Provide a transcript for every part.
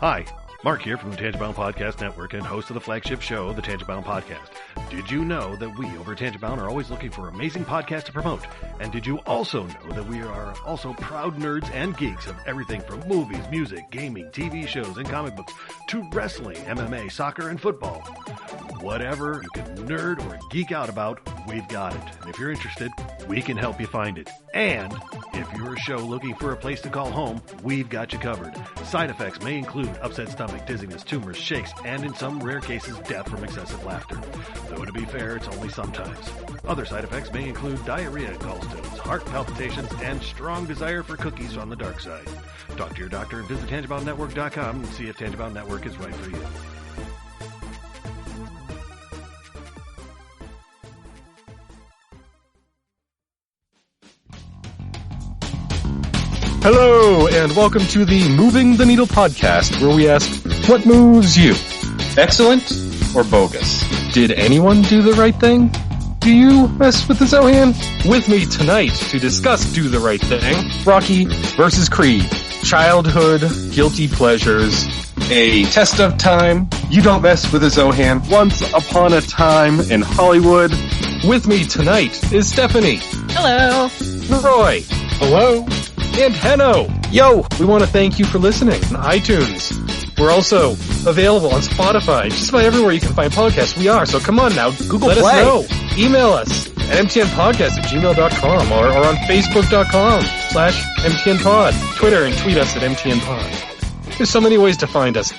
Hi, Mark here from the Tangent-Bound Podcast Network and host of the flagship show, the Tangent-Bound Podcast. Did you know that we over at Tangent-Bound are always looking for amazing podcasts to promote? And did you also know that we are also proud nerds and geeks of everything from movies, music, gaming, TV shows, and comic books to wrestling, MMA, soccer, and football? Whatever you can nerd or geek out about, we've got it. And if you're interested, we can help you find it. And if you're a show looking for a place to call home, we've got you covered. Side effects may include upset stomach, dizziness, tumors, shakes, and in some rare cases, death from excessive laughter. Though to be fair, it's only sometimes. Other side effects may include diarrhea, gallstones, heart palpitations, and strong desire for cookies on the dark side. Talk to your doctor and visit TangentBoundNetwork.com and see if Tangent-Bound Network is right for you. Hello, and welcome to the Moving the Needle podcast, where we ask, what moves you? Excellent or bogus? Did anyone do the right thing? Do you mess with the Zohan? With me tonight to discuss Do the Right Thing, Rocky versus Creed, childhood, guilty pleasures, a test of time, you don't mess with the Zohan, once upon a time in Hollywood. With me tonight is Stephanie. Hello. Roy. Hello. And Henno. Yo, we want to thank you for listening on iTunes. We're also available on Spotify, just about everywhere you can find podcasts. We are, so come on now, Google let Play. us know. Email us at mtnpodcast@gmail.com or on facebook.com/mtnpod. Twitter and tweet us at mtnpod. There's so many ways to find us.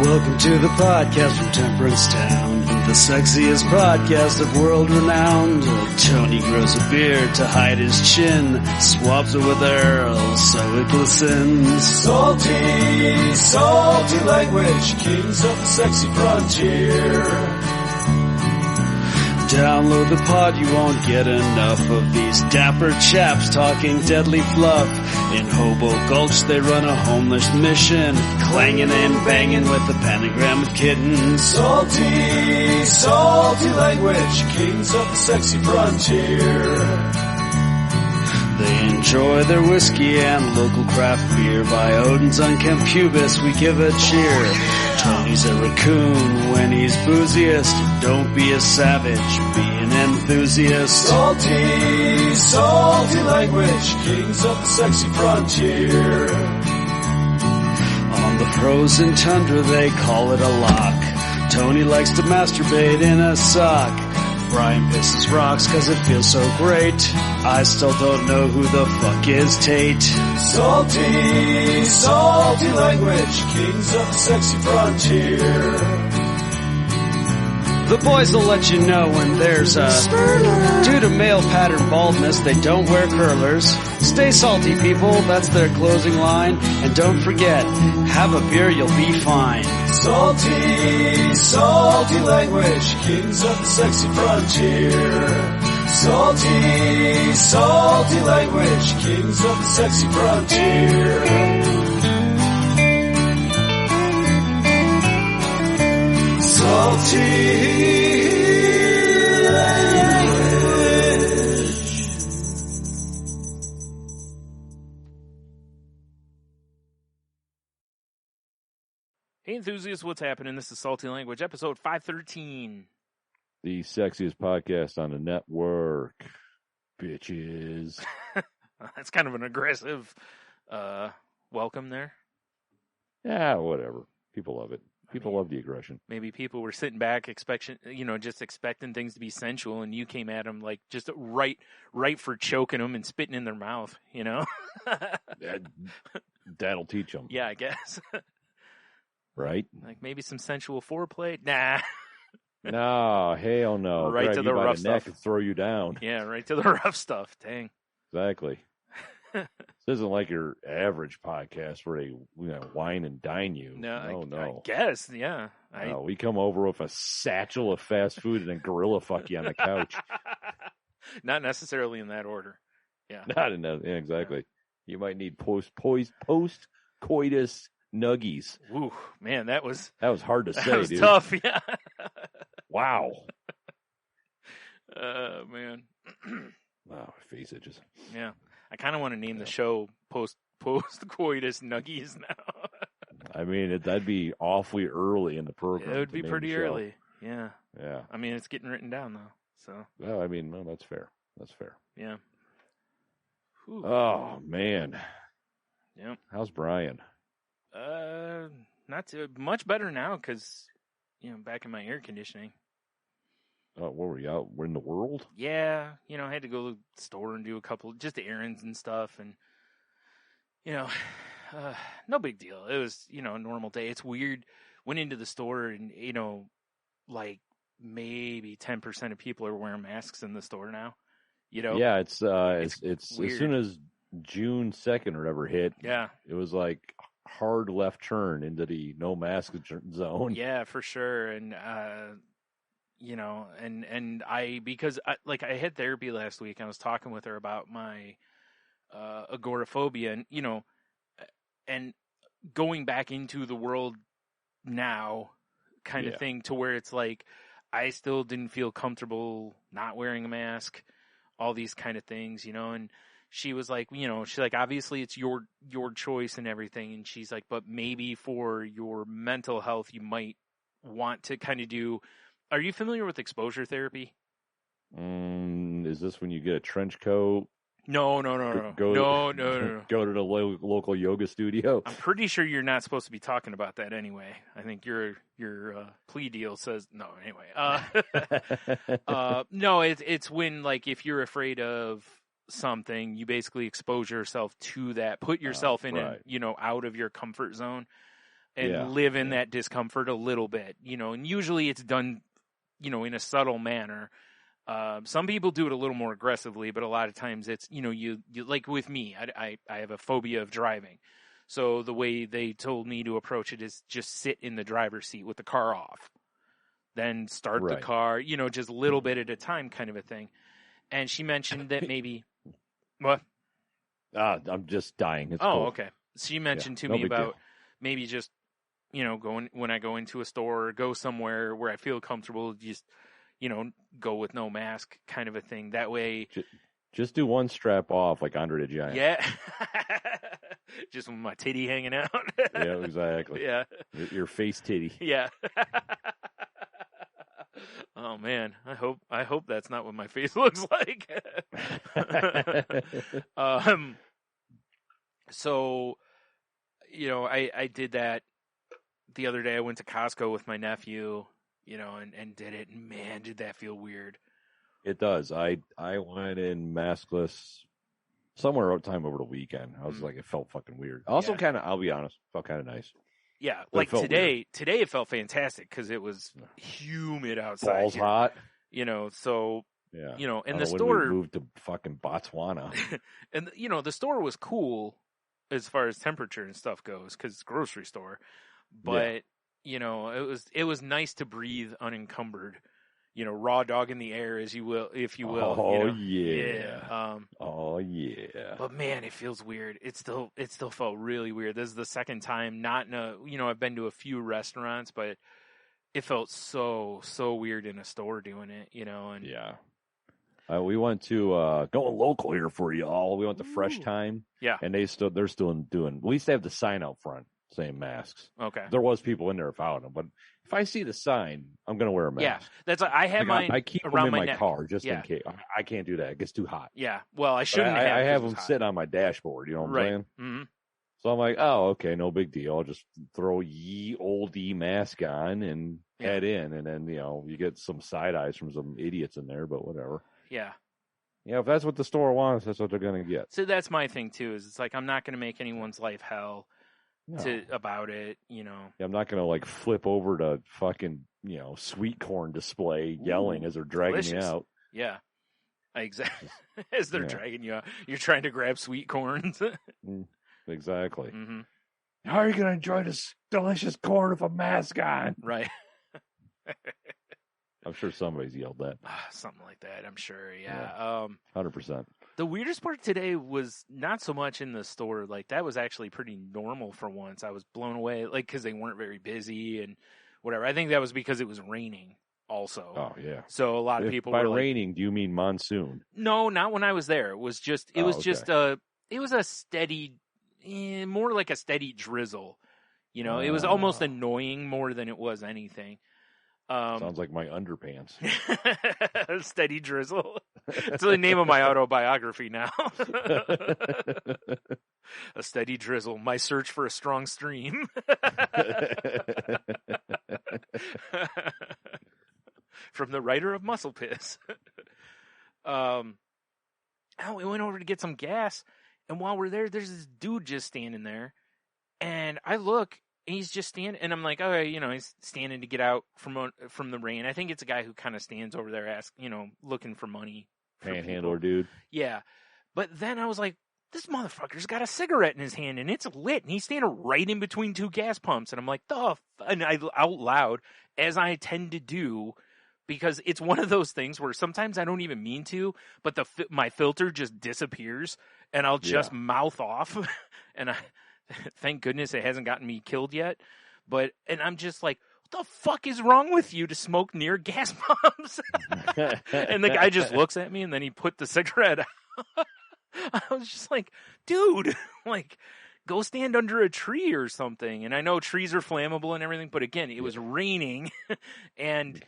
Welcome to the podcast from Temperance Town, the sexiest podcast of world renowned. Tony grows a beard to hide his chin, swaps it with Earl so it glistens. Salty, salty language, kings of the sexy frontier. Download the pod, you won't get enough of these dapper chaps talking deadly fluff. In Hobo Gulch they run a homeless mission, clanging and banging with the pentagram of kittens. Salty, salty language, kings of the sexy frontier. They enjoy their whiskey and local craft beer. By Odin's unkempt pubis we give a cheer. Tony's a raccoon when he's booziest. Don't be a savage, be an enthusiast. Salty, salty language, kings of the sexy frontier. On the frozen tundra they call it a lock. Tony likes to masturbate in a sock. Brian pisses rocks cause it feels so great. I still don't know who the fuck is Tate. Salty, salty language, kings of the sexy frontier. The boys will let you know when there's a due to male pattern baldness, they don't wear curlers. Stay salty, people, that's their closing line. And don't forget, have a beer, you'll be fine. Salty, salty language, kings of the sexy frontier. Salty, salty language, kings of the sexy frontier. Salty language. Hey enthusiasts, what's happening? This is Salty Language, episode 513. The sexiest podcast on the network, bitches. That's kind of an aggressive welcome there. Yeah, whatever. People love it. People love the aggression. Maybe people were sitting back, just expecting things to be sensual, and you came at them like just right for choking them and spitting in their mouth, you know? That'll teach them. Yeah, I guess. Right? Like maybe some sensual foreplay? Nah. No, hell no. Right Grab to you the by rough the neck stuff. and throw you down. Yeah, right to the rough stuff. Dang. Exactly. This isn't like your average podcast where they wine and dine you. No. No. I guess, yeah. No, we come over with a satchel of fast food and then gorilla fuck you on the couch. Not necessarily in that order. Yeah. Not in that. Yeah, exactly. You might need post-coitus Nuggies. Ooh, man, that was hard to say, that was dude. tough. Yeah. Wow. Man. Wow, face itches. Yeah, I kind of want to name the show post-coitus Nuggies now. I mean, that'd be awfully early in the program. It would be pretty early. Yeah. Yeah. I mean, it's getting written down though. So. Well, I mean, that's fair. That's fair. Yeah. Whew. Oh man. Yeah. How's Brian? Not too much better now because, back in my air conditioning. Oh, what were you out? We're in the world? Yeah. I had to go to the store and do a couple just errands and stuff. And, no big deal. It was, a normal day. It's weird. Went into the store and, like maybe 10% of people are wearing masks in the store now. Yeah, it's weird. as soon as June 2nd or whatever hit. Yeah. It was like hard left turn into the no mask zone. Yeah, for sure. And, because I had therapy last week. I was talking with her about my agoraphobia and, and going back into the world now kind of thing to where it's like I still didn't feel comfortable not wearing a mask, all these kind of things, and she was like, she's like, obviously it's your choice and everything. And she's like, but maybe for your mental health, you might want to kind of do. Are you familiar with exposure therapy? Is this when you get a trench coat? No. Go to the local yoga studio. I'm pretty sure you're not supposed to be talking about that anyway. I think your plea deal says no. Anyway, no, it's when like if you're afraid of something, you basically expose yourself to that, put yourself in right. out of your comfort zone, and Yeah. live in that discomfort a little bit. And usually it's done, in a subtle manner. Some people do it a little more aggressively, but a lot of times it's, you like with me, I have a phobia of driving. So the way they told me to approach it is just sit in the driver's seat with the car off, then start the Right. car, just a little bit at a time kind of a thing. And she mentioned that maybe, what? I'm just dying. It's Oh, cold. okay. She mentioned to no me big about deal. maybe just, going when I go into a store or go somewhere where I feel comfortable, just, go with no mask kind of a thing. That way. Just do one strap off like Andre the Giant. Yeah. Just with my titty hanging out. Yeah, exactly. Yeah. Your face titty. Yeah. Oh man, I hope that's not what my face looks like. So, I did that the other day. I went to Costco with my nephew, and did it. And man, did that feel weird. It does. I went in maskless somewhere time over the weekend. I was like, it felt fucking weird. Also, kind of, I'll be honest, felt kind of nice. Yeah, But like it felt today it felt fantastic because it was humid outside. Balls here. hot. So Yeah. and I the don't know when store we moved to fucking Botswana. and the store was cool as far as temperature and stuff goes because it's a grocery store, but it was nice to breathe unencumbered. Raw dog in the air, if you will. Oh yeah. Oh yeah. But man, it feels weird. It still felt really weird. This is the second time. Not in a I've been to a few restaurants, but it felt so weird in a store doing it. And Yeah. We went to going local here for y'all. We went to Fresh Time. Yeah. And they're still doing. At least they have the sign out front saying masks. Okay. There was people in there without them, but if I see the sign, I'm gonna wear a mask. Yeah, that's I have mine. I keep around them in my neck. car just Yeah. in case. I can't do that. It gets too hot. Yeah. Well, I But shouldn't have. I have 'cause it them was sitting on my dashboard. You know what I'm saying? Mm-hmm. So I'm like, oh, okay, no big deal. I'll just throw ye old mask on and head in, and then you get some side eyes from some idiots in there, but whatever. Yeah. Yeah, if that's what the store wants, that's what they're gonna get. So that's my thing too. Is it's like I'm not going to make anyone's life hell No. about it. I'm not gonna like flip over to fucking sweet corn display yelling as they're dragging delicious. me out. Yeah. Exactly. As they're Yeah. dragging you out, you're trying to grab sweet corns. Exactly. Mm-hmm. How are you gonna enjoy this delicious corn with a mask on? Right. I'm sure somebody's yelled that. Something like that. I'm sure. Yeah. 100%. The weirdest part today was not so much in the store. Like, that was actually pretty normal for once. I was blown away, like, because they weren't very busy and whatever. I think that was because it was raining also. Oh, yeah. So a lot of people By were like, raining, do you mean monsoon? no, not when I was there. It was just, it was a steady, more like a steady drizzle. You know, it was almost annoying more than it was anything. Sounds like my underpants. Steady drizzle. It's the name of my autobiography now. A steady drizzle. My search for a strong stream. From the writer of Muscle Piss. We went over to get some gas, and while we're there, there's this dude just standing there, and I look. And he's just standing, and I'm like, okay, you know, he's standing to get out from the rain. I think it's a guy who kind of stands over there, looking for money. Panhandler dude. Yeah, but then I was like, this motherfucker's got a cigarette in his hand, and it's lit, and he's standing right in between two gas pumps, and I'm like, and I out loud, as I tend to do, because it's one of those things where sometimes I don't even mean to, but my filter just disappears, and I'll just mouth off, and thank goodness it hasn't gotten me killed yet. And I'm just like, what the fuck is wrong with you to smoke near gas pumps? And the guy just looks at me, and then he put the cigarette out. I was just like, dude, like, go stand under a tree or something. And I know trees are flammable and everything, but again, it was raining, and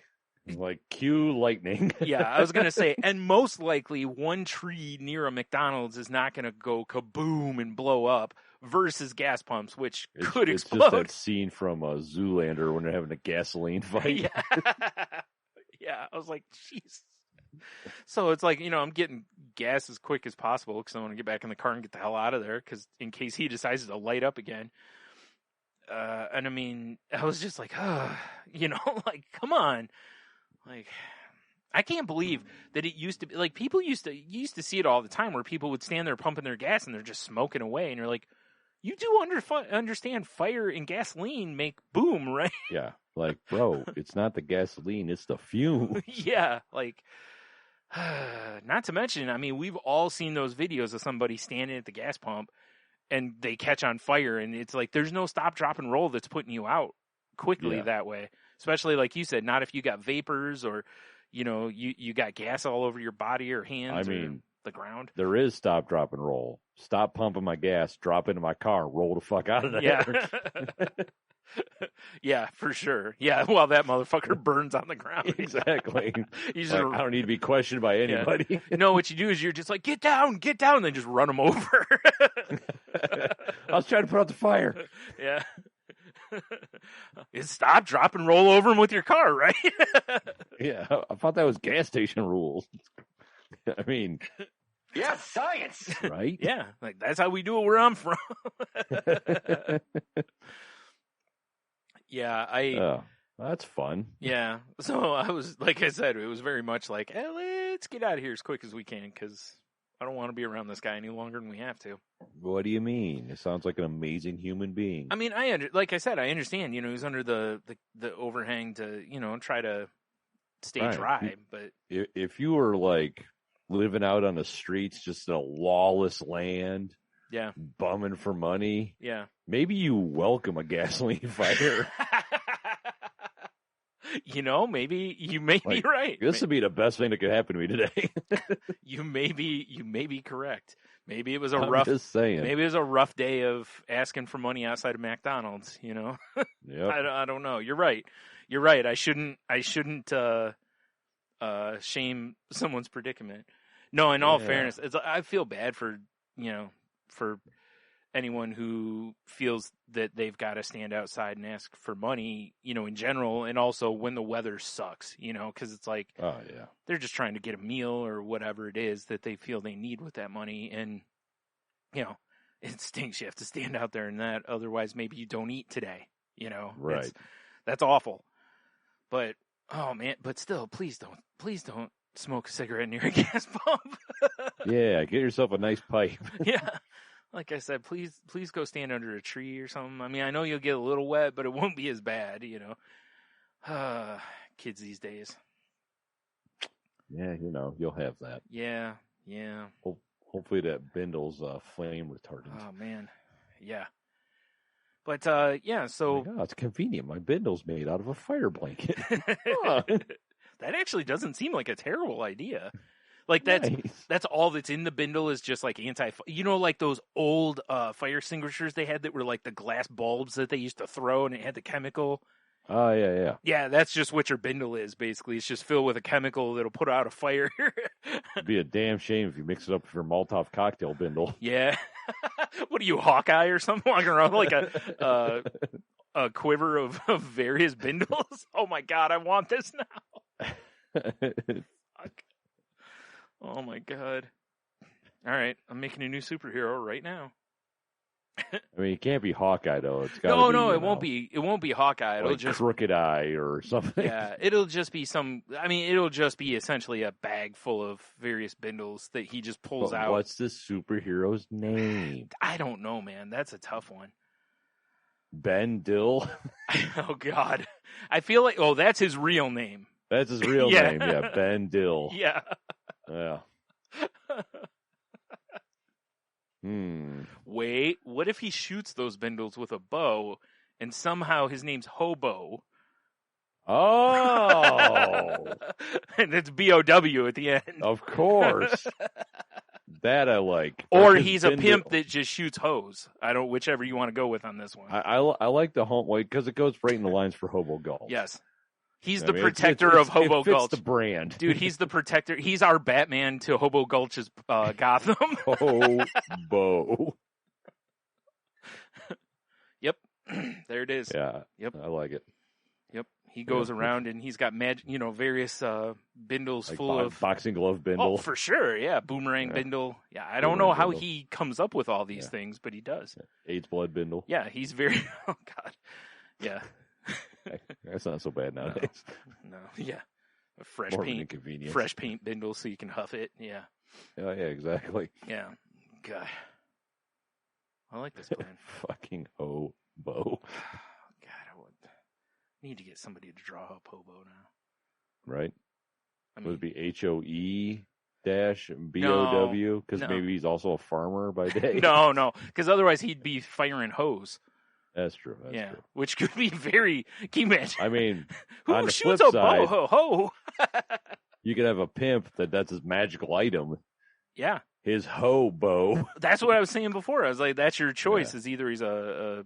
like cue lightning. Yeah, I was going to say, and most likely one tree near a McDonald's is not going to go kaboom and blow up versus gas pumps, which could explode. It's just that scene from Zoolander when they're having a gasoline fight. Yeah, I was like, jeez. So it's like, you know, I'm getting gas as quick as possible because I want to get back in the car and get the hell out of there because in case he decides to light up again. And I mean, I was just like, you know, like, come on. Like, I can't believe that it used to be like people used to see it all the time where people would stand there pumping their gas and they're just smoking away. And you're like, you do understand fire and gasoline make boom, right? Yeah. Like, bro, it's not the gasoline, it's the fume. Yeah. Like, not to mention, I mean, we've all seen those videos of somebody standing at the gas pump and they catch on fire. And it's like, there's no stop, drop, and roll that's putting you out quickly that way. Especially, like you said, not if you got vapors or, you know, you got gas all over your body or hands or the ground. There is stop, drop, and roll. Stop pumping my gas, drop into my car, roll the fuck out of there. Yeah. Yeah, for sure. Yeah, while that motherfucker burns on the ground. Exactly. Like, I don't need to be questioned by anybody. Yeah. You know what you do is you're just like, get down, and then just run them over. I was trying to put out the fire. Yeah. Stop, drop, and roll over them with your car, right? Yeah, I thought that was gas station rules. I mean, yeah, science, right? Yeah, like that's how we do it where I'm from. Yeah, that's fun. Yeah, so I was, like I said, it was very much like, let's get out of here as quick as we can because I don't want to be around this guy any longer than we have to. What do you mean? It sounds like an amazing human being. I mean, like I said, I understand. You know, he's under the overhang to, you know, try to stay dry. But if you were like living out on the streets, just in a lawless land, yeah, bumming for money, yeah, maybe you welcome a gasoline fire. You know, maybe you may be right. This would be the best thing that could happen to me today. You may be correct. Maybe it was just saying. Maybe it was a rough day of asking for money outside of McDonald's. You know, yep. I don't know. You're right. I shouldn't shame someone's predicament. No, in all fairness, I feel bad for anyone who feels that they've got to stand outside and ask for money, you know, in general, and also when the weather sucks, you know, because it's like, they're just trying to get a meal or whatever it is that they feel they need with that money, and, you know, it stinks. You have to stand out there in that, otherwise maybe you don't eat today, you know? Right. That's awful. But, oh man, but still, please don't smoke a cigarette near a gas pump. Yeah, get yourself a nice pipe. Yeah. Like I said, please go stand under a tree or something. I mean, I know you'll get a little wet, but it won't be as bad, you know. Kids these days. Yeah, you know, you'll have that. Yeah. Hopefully that Bindle's flame retardant. Oh man, yeah. But yeah, so it's convenient. My Bindle's made out of a fire blanket. that actually doesn't seem like a terrible idea. Like that's all that's in the bindle is just like like those old fire extinguishers they had that were like the glass bulbs that they used to throw and it had the chemical. Oh yeah. Yeah, that's just what your bindle is basically. It's just filled with a chemical that'll put out a fire. It'd be a damn shame if you mix it up with your Molotov cocktail bindle. Yeah. What are you, Hawkeye or something, walking around like a quiver of various bindles? Oh my god, I want this now. Fuck. Oh my god. All right, I'm making a new superhero right now. I mean, it can't be Hawkeye though. It's got no, it won't be. It won't be Hawkeye. It'll like just Crooked Eye or something. Yeah, it'll just be it'll just be essentially a bag full of various bindles that he just pulls out. What's the superhero's name? I don't know, man. That's a tough one. Ben Dill. Oh God, I feel like that's his real name. That's his real name. Yeah, Ben Dill. Yeah. Yeah. Wait, what if he shoots those bindles with a bow and somehow his name's Hobo? Oh. And it's B-O-W at the end. Of course. That I like. Or he's a pimp that just shoots hose. Whichever you want to go with on this one. I like the home way because it goes right in the lines for Hobo Gulch. Yes. He's the protector of Hobo Gulch. The brand. Dude, he's the protector. He's our Batman to Hobo Gulch's Gotham. Hobo. Yep. There it is. Yeah. Yep. I like it. Yep. He goes around and he's got various bindles like full of boxing glove bindle. Oh, for sure. Yeah. Boomerang bindle. Yeah. I don't know how he comes up with all these things, but he does. AIDS blood bindle. Yeah. He's very, oh God. Yeah. That's not so bad nowadays. No. Yeah. A fresh More paint. of an inconvenience. Fresh paint bindle so you can huff it. Yeah. Oh, yeah, exactly. Yeah. God. I like this plan. Fucking Hobo. God, I need to get somebody to draw up Hobo now. Right? I mean, Would it be HOE-BOW? Because maybe he's also a farmer by day. No. Because otherwise he'd be firing hose. That's true. That's true. Which could be very. Can you imagine? I mean, who on the shoots flip a side, ho? You could have a pimp that's his magical item. Yeah. His hobo. That's what I was saying before. I was like, that's your choice. Is either he's a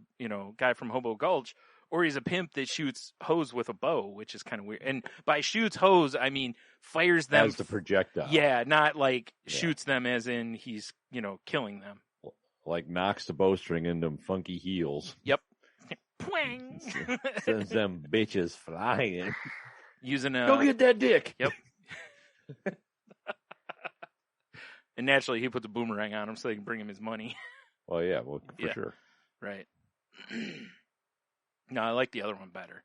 guy from Hobo Gulch, or he's a pimp that shoots hose with a bow, which is kind of weird. And by shoots hose, I mean fires them as the projectile. Yeah, not like shoots them as in he's killing them. Like knocks the bowstring into them funky heels. Yep. Pwang! Sends them bitches flying. Using a go get that dick. Yep. And naturally, he puts a boomerang on him so they can bring him his money. Well, yeah, for sure. Right. No, I like the other one better.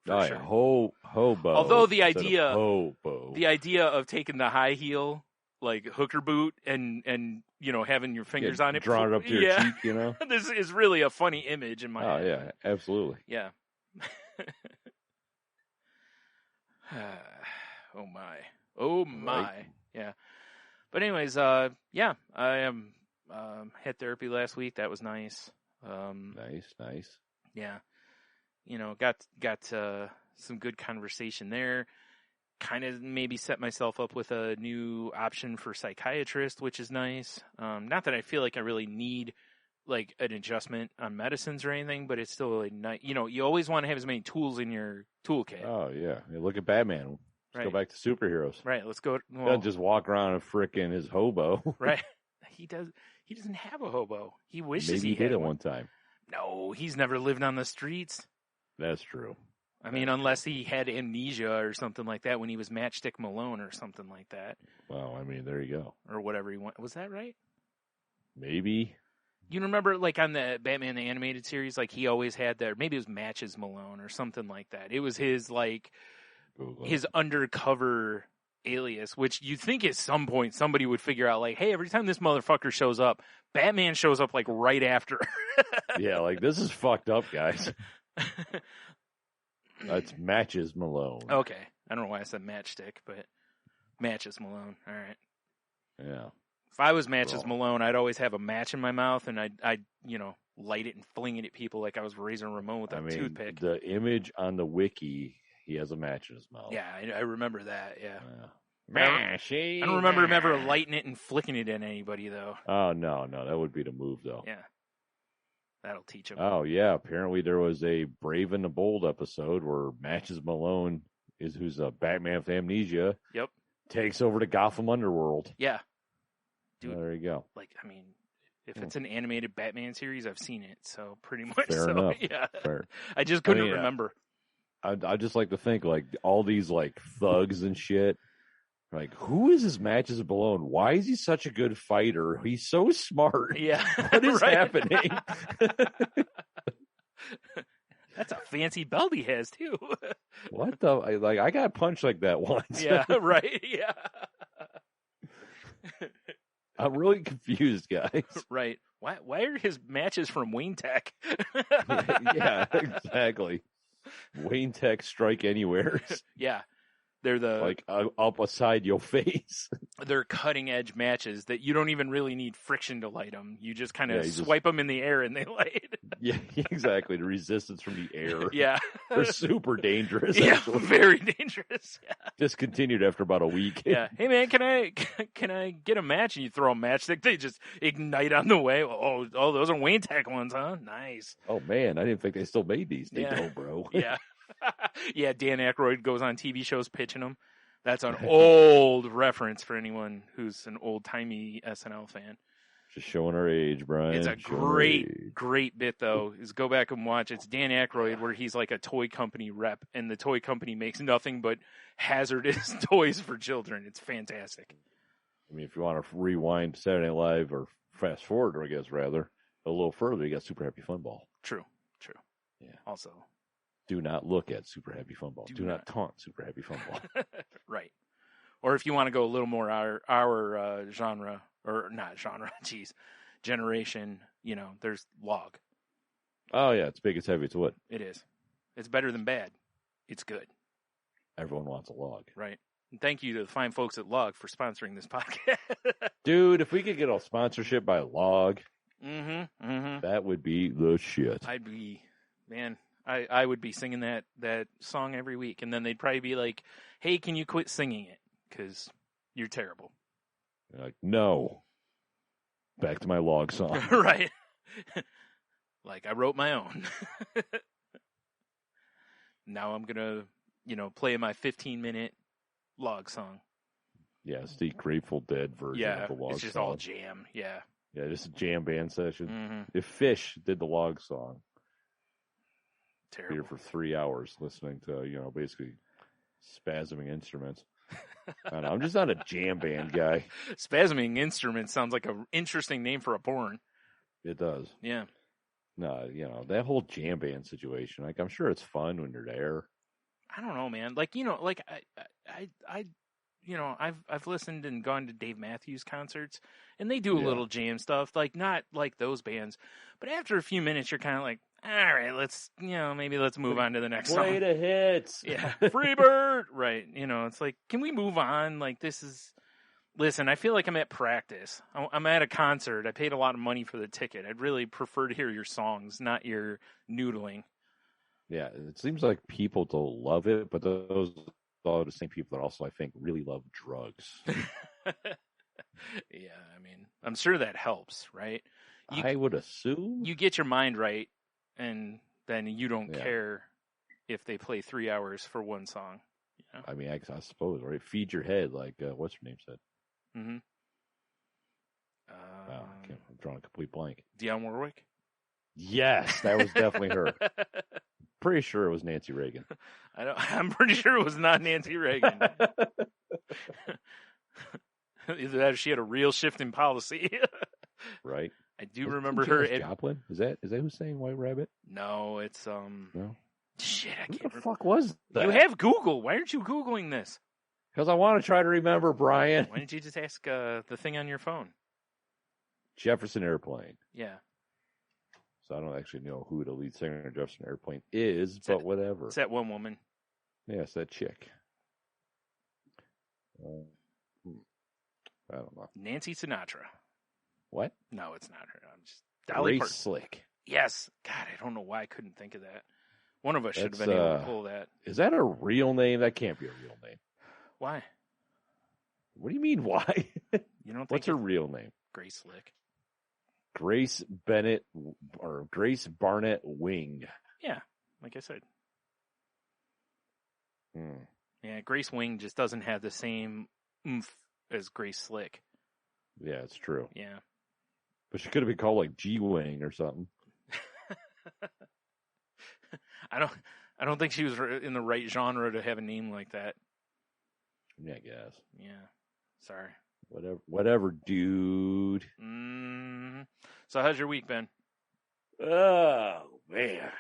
Oh, sure. yeah. Hobo. Although the idea of taking the high heel, like hooker boot, and having your fingers on it, drawn it up to your cheek, this is really a funny image in my head. Oh yeah, absolutely. Yeah. Oh my. Right. Yeah. But anyways, I had therapy last week. That was nice. Nice. Yeah. Got some good conversation there. Kind of maybe set myself up with a new option for psychiatrist, which is nice. Not that I feel like I really need like an adjustment on medicines or anything, but it's still really nice. You always want to have as many tools in your toolkit. Oh yeah. Look at Batman. Let's go back to superheroes. Right. Let's go. He doesn't just walk around and frickin' his hobo. Right. He doesn't have a hobo. He wishes he did at one time. No, he's never lived on the streets. That's true. I mean, unless he had amnesia or something like that when he was Matchstick Malone or something like that. Well, I mean, there you go. Or whatever he went. Was that right? Maybe. You remember, like, on the Batman the Animated Series, like, he always had that, or maybe it was Matches Malone or something like that. It was his, like, his undercover alias, which you think at some point somebody would figure out, like, hey, every time this motherfucker shows up, Batman shows up, like, right after. Yeah, like, this is fucked up, guys. That's Matches Malone. Okay. I don't know why I said Matchstick, but Matches Malone. All right. Yeah. If I was Matches Malone, I'd always have a match in my mouth, and I'd light it and fling it at people like I was Razor Ramon with a toothpick. The image on the wiki, he has a match in his mouth. Yeah, I remember that. Yeah. I don't remember him ever lighting it and flicking it at anybody, though. Oh, no, that would be the move, though. Yeah. That'll teach him. Oh, yeah. Apparently there was a Brave and the Bold episode where Matches Malone, who's a Batman with amnesia, takes over the Gotham Underworld. Yeah. Dude, there you go. Like, I mean, if it's an animated Batman series, I've seen it, so pretty much Fair enough. Yeah. Fair. I just couldn't remember. I just like to think, like, all these, like, thugs and shit. Like, who is this Matches Malone? Why is he such a good fighter? He's so smart. Yeah. What is happening? That's a fancy belt he has, too. What the? I got punched like that once. Yeah, right. Yeah. I'm really confused, guys. Right. Why are his matches from Wayne Tech? Yeah, exactly. Wayne Tech Strike Anywhere. Yeah. They're like up aside your face. They're cutting edge matches that you don't even really need friction to light them. You just kind of swipe them in the air and they light. Yeah, exactly. The resistance from the air. Yeah. They're super dangerous. Yeah, actually. very dangerous. Yeah. Discontinued after about a week. Yeah. Hey man, can I get a match? And you throw a matchstick, they just ignite on the way. Oh, those are Wayne Tech ones, huh? Nice. Oh man, I didn't think they still made these. They don't, bro. Yeah. Yeah, Dan Aykroyd goes on TV shows pitching them. That's an old reference for anyone who's an old-timey SNL fan. Just showing our age, Brian. It's a great bit, though, is go back and watch. It's Dan Aykroyd where he's like a toy company rep, and the toy company makes nothing but hazardous toys for children. It's fantastic. I mean, if you want to rewind Saturday Night Live, or fast forward, I guess, rather, a little further, you got Super Happy Fun Ball. True. Yeah. Also, do not look at Super Happy Fun Ball. Do not taunt Super Happy Fun Ball. Right. Or if you want to go a little more our genre, or not genre, generation, there's Log. Oh, yeah. It's big, it's heavy, it's wood. It is. It's better than bad. It's good. Everyone wants a Log. Right. And thank you to the fine folks at Log for sponsoring this podcast. Dude, if we could get a sponsorship by Log, mm-hmm. that would be the shit. I would be singing that song every week, and then they'd probably be like, hey, can you quit singing it? Because you're terrible. You're like, no. Back to my Log song. Right. Like, I wrote my own. Now I'm going to, play my 15-minute Log song. Yeah, it's the Grateful Dead version of the Log song. It's just all jam, yeah. Yeah, just a jam band session. Mm-hmm. If Fish did the Log song, terrible. Here for 3 hours listening to, basically spasming instruments. I don't know, I'm just not a jam band guy. Spasming instruments sounds like an interesting name for a porn. It does. Yeah. No, that whole jam band situation, like, I'm sure it's fun when you're there. I don't know, man. Like, I've listened and gone to Dave Matthews concerts, and they do a little jam stuff, like, not like those bands. But after a few minutes, you're kind of like, all right, maybe let's move on to the next song. Play the hits. Yeah. Freebird. Right. It's like, can we move on? Like, listen, I feel like I'm at practice. I'm at a concert. I paid a lot of money for the ticket. I'd really prefer to hear your songs, not your noodling. Yeah, it seems like people don't love it, but those are the same people that also, I think, really love drugs. Yeah, I mean, I'm sure that helps, right? I would assume. You get your mind right, and then you don't care if they play 3 hours for one song. I mean, I suppose, right? Feed your head, like, what's her name said? Mm-hmm. I'm drawing a complete blank. Dionne Warwick? Yes, that was definitely her. Pretty sure it was Nancy Reagan. I'm pretty sure it was not Nancy Reagan. Either that or she had a real shift in policy. Right. I do remember her. Joplin? Is that who's saying White Rabbit? No, it's No. Shit, I can't What the remember. fuck was that? You have Google. Why aren't you Googling this? Because I want to try to remember, Brian. Why didn't you just ask the thing on your phone? Jefferson Airplane. Yeah. So I don't actually know who the lead singer of Jefferson Airplane is, but whatever. It's that one woman. Yeah, it's that chick. I don't know. Nancy Sinatra. What? No, it's not her. I'm just Dolly Grace Parton. Slick. Yes. God, I don't know why I couldn't think of that. One of us should have been able to pull that. Is that a real name? That can't be a real name. Why? What do you mean, why? You don't think What's her real name? Grace Slick? Grace Bennett or Grace Barnett Wing. Yeah, like I said. Hmm. Yeah, Grace Wing just doesn't have the same oomph as Grace Slick. Yeah, it's true. Yeah. But she could have been called like G Wing or something. I don't think she was in the right genre to have a name like that. Yeah, I guess. Yeah. Sorry. Whatever, dude. So how's your week been? Oh, man.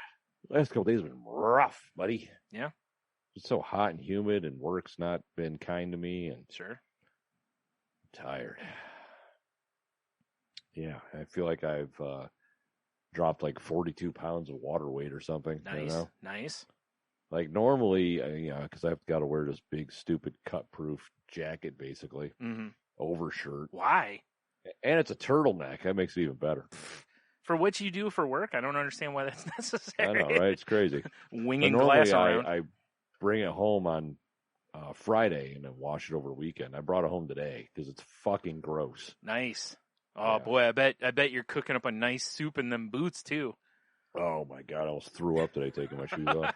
Last couple days have been rough, buddy. Yeah? It's so hot and humid, and work's not been kind to me, and Sure. I'm tired. Yeah, I feel like I've dropped like 42 pounds of water weight or something. Nice. You know? Nice. Like normally, because I've got to wear this big, stupid cut-proof jacket, basically, overshirt. Why? And it's a turtleneck. That makes it even better. For what you do for work, I don't understand why that's necessary. I know, right? It's crazy. Winging But glass normally around. I bring it home on Friday and then wash it over the weekend. I brought it home today because it's fucking gross. Nice. Oh Yeah. boy, I bet you're cooking up a nice soup in them boots too. Oh my God, I almost threw up today taking my shoes off.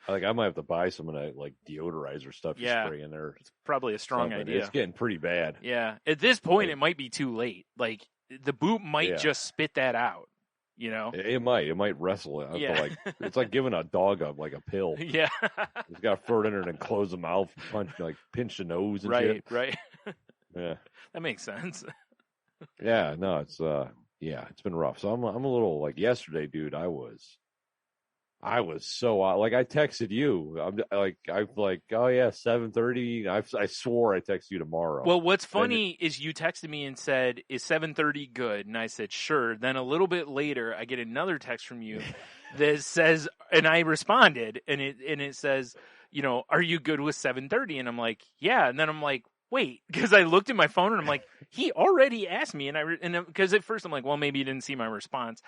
I might have to buy some of that like deodorizer stuff you spray in there. It's probably a strong Something. idea. It's getting pretty bad. Yeah. At this point, it might be too late. Like the boot might just spit that out. You know. It might wrestle it. Yeah. It's like giving a dog a pill. Yeah. It's got to throw it in there and then close the mouth, pinch the nose and shit. Right. Yeah. That makes sense. Yeah, no, it's it's been rough. So I'm a little like yesterday, dude. I was so out. Like I texted you. I'm like, oh yeah, 7:30. I swore I texted you tomorrow. Well, what's funny is you texted me and said, "Is 7:30 good?" And I said, "Sure." Then a little bit later, I get another text from you that says, and I responded, and it says, you know, "Are you good with 7:30?" And I'm like, "Yeah." And then I'm like, wait, because I looked at my phone and I'm like, he already asked me, and because at first I'm like, well, maybe you didn't see my response,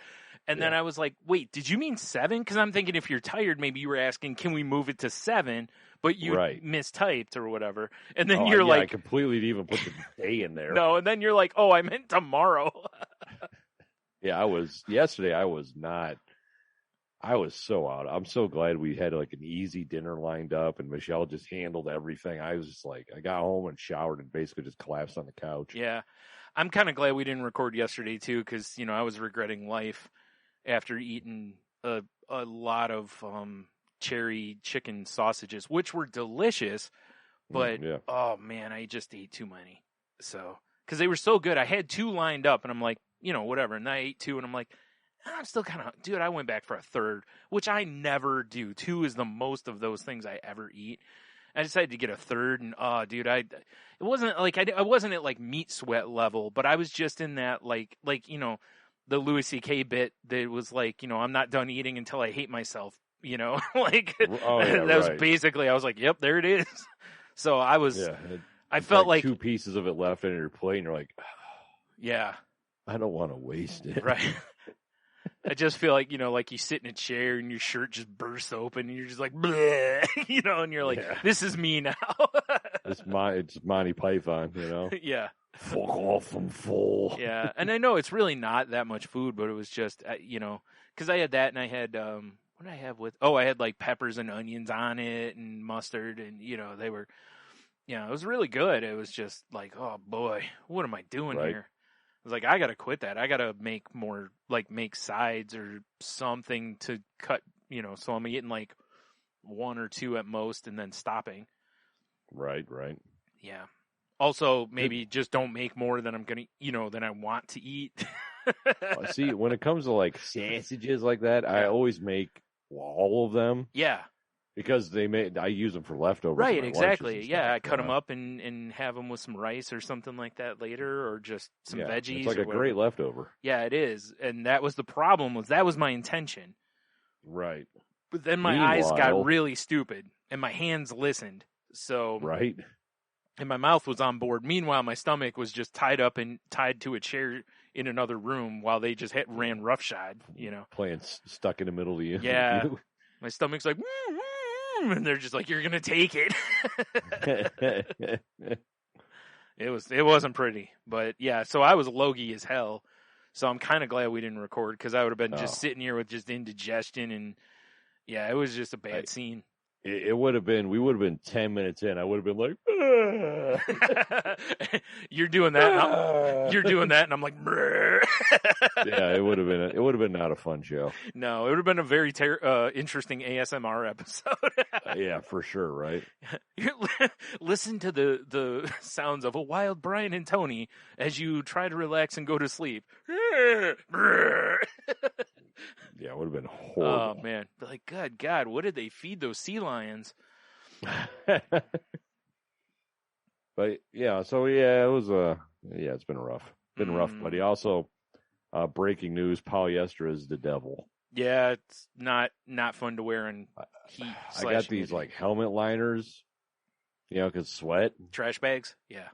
and then I was like, wait, did you mean 7? Because I'm thinking if you're tired, maybe you were asking, can we move it to 7? But you mistyped or whatever, and then you're like, I completely didn't even put the day in there. No, and then you're like, oh, I meant tomorrow. Yeah, yesterday. I was not. I was so out. I'm so glad we had like an easy dinner lined up and Michelle just handled everything. I was just like, I got home and showered and basically just collapsed on the couch. Yeah. I'm kind of glad we didn't record yesterday too, because, you know, I was regretting life after eating a lot of cherry chicken sausages, which were delicious, but oh man, I just ate too many. So, because they were so good. I had 2 lined up and I'm like, you know, whatever. And I ate 2 and I'm like, I'm still kind of, dude, I went back for a 3rd, which I never do. 2 is the most of those things I ever eat. I decided to get a 3rd, and dude, it wasn't like I wasn't at like meat sweat level, but I was just in that like you know, the Louis C.K. bit that was like, you know, I'm not done eating until I hate myself, you know, like that was basically, I was like, yep, there it is. So I was, I felt like 2 pieces of it left in your plate, and you're like, yeah, I don't want to waste it, right. I just feel like, you know, like you sit in a chair and your shirt just bursts open and you're just like, bleh, you know, and you're like, this is me now. It's Monty Python, you know? Yeah. Fuck off, I'm full. Yeah. And I know it's really not that much food, but it was just, you know, because I had that and I had, what did I have with, I had like peppers and onions on it and mustard and, you know, they were, you know, it was really good. It was just like, oh boy, what am I doing here? I was like, I got to quit that. I got to make more, like make sides or something to cut, you know, so I'm eating like 1 or 2 at most and then stopping. Right. Yeah. Also, maybe just don't make more than I'm going to, you know, than I want to eat. See, when it comes to like sausages like that, I always make all of them. Yeah. Because I use them for leftovers. Right, exactly. Yeah, I cut them up and have them with some rice or something like that later, or just some veggies. It's like a great leftover. Yeah, it is. And that was the problem, that was my intention. Right. But then my eyes got really stupid, and my hands listened. So right. and my mouth was on board. Meanwhile, my stomach was just tied up and tied to a chair in another room while they just ran roughshod, Playing stuck in the middle of the Yeah. interview. My stomach's like, and they're just like, you're gonna take it. It wasn't pretty, but yeah. So I was logy as hell. So I'm kind of glad we didn't record because I would have been just sitting here with just indigestion and yeah, it was just a bad scene. It would have been. We would have been 10 minutes in. I would have been like, "You're doing that. You're doing that," and I'm like, "Brr." Yeah, it would have been. It would have been not a fun show. No, it would have been a very interesting ASMR episode. Yeah, for sure. Right. Listen to the sounds of a wild Brian and Tony as you try to relax and go to sleep. Yeah, it would have been horrible. Oh man, like good God, what did they feed those sea lions? But yeah, so yeah, it was it's been rough. Rough, but he also breaking news: polyester is the devil. Yeah, it's not fun to wear in heat. I got these like helmet liners, because sweat. Trash bags. Yeah.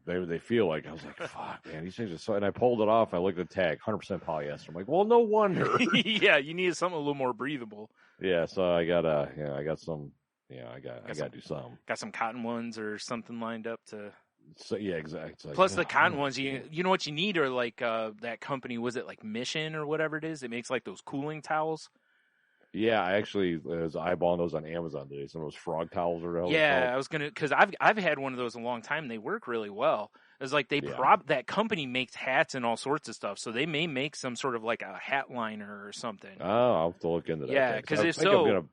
They feel like, I was like, fuck, man, these things are so. And I pulled it off. I looked at the tag, 100% polyester. I'm like, well, no wonder. Yeah, you needed something a little more breathable. Yeah, so I got some. Yeah, I got to do something. Got some cotton ones or something lined up to. So yeah, exactly. Plus the cotton ones, you know what you need are like that company. Was it like Mission or whatever it is? It makes like those cooling towels. Yeah, I actually was eyeballing those on Amazon today. Some of those frog towels or yeah, I was gonna because I've had one of those a long time. They work really well. It's like that company makes hats and all sorts of stuff, so they may make some sort of like a hat liner or something. Oh, I'll have to look into that. Yeah, because if so, I'm gonna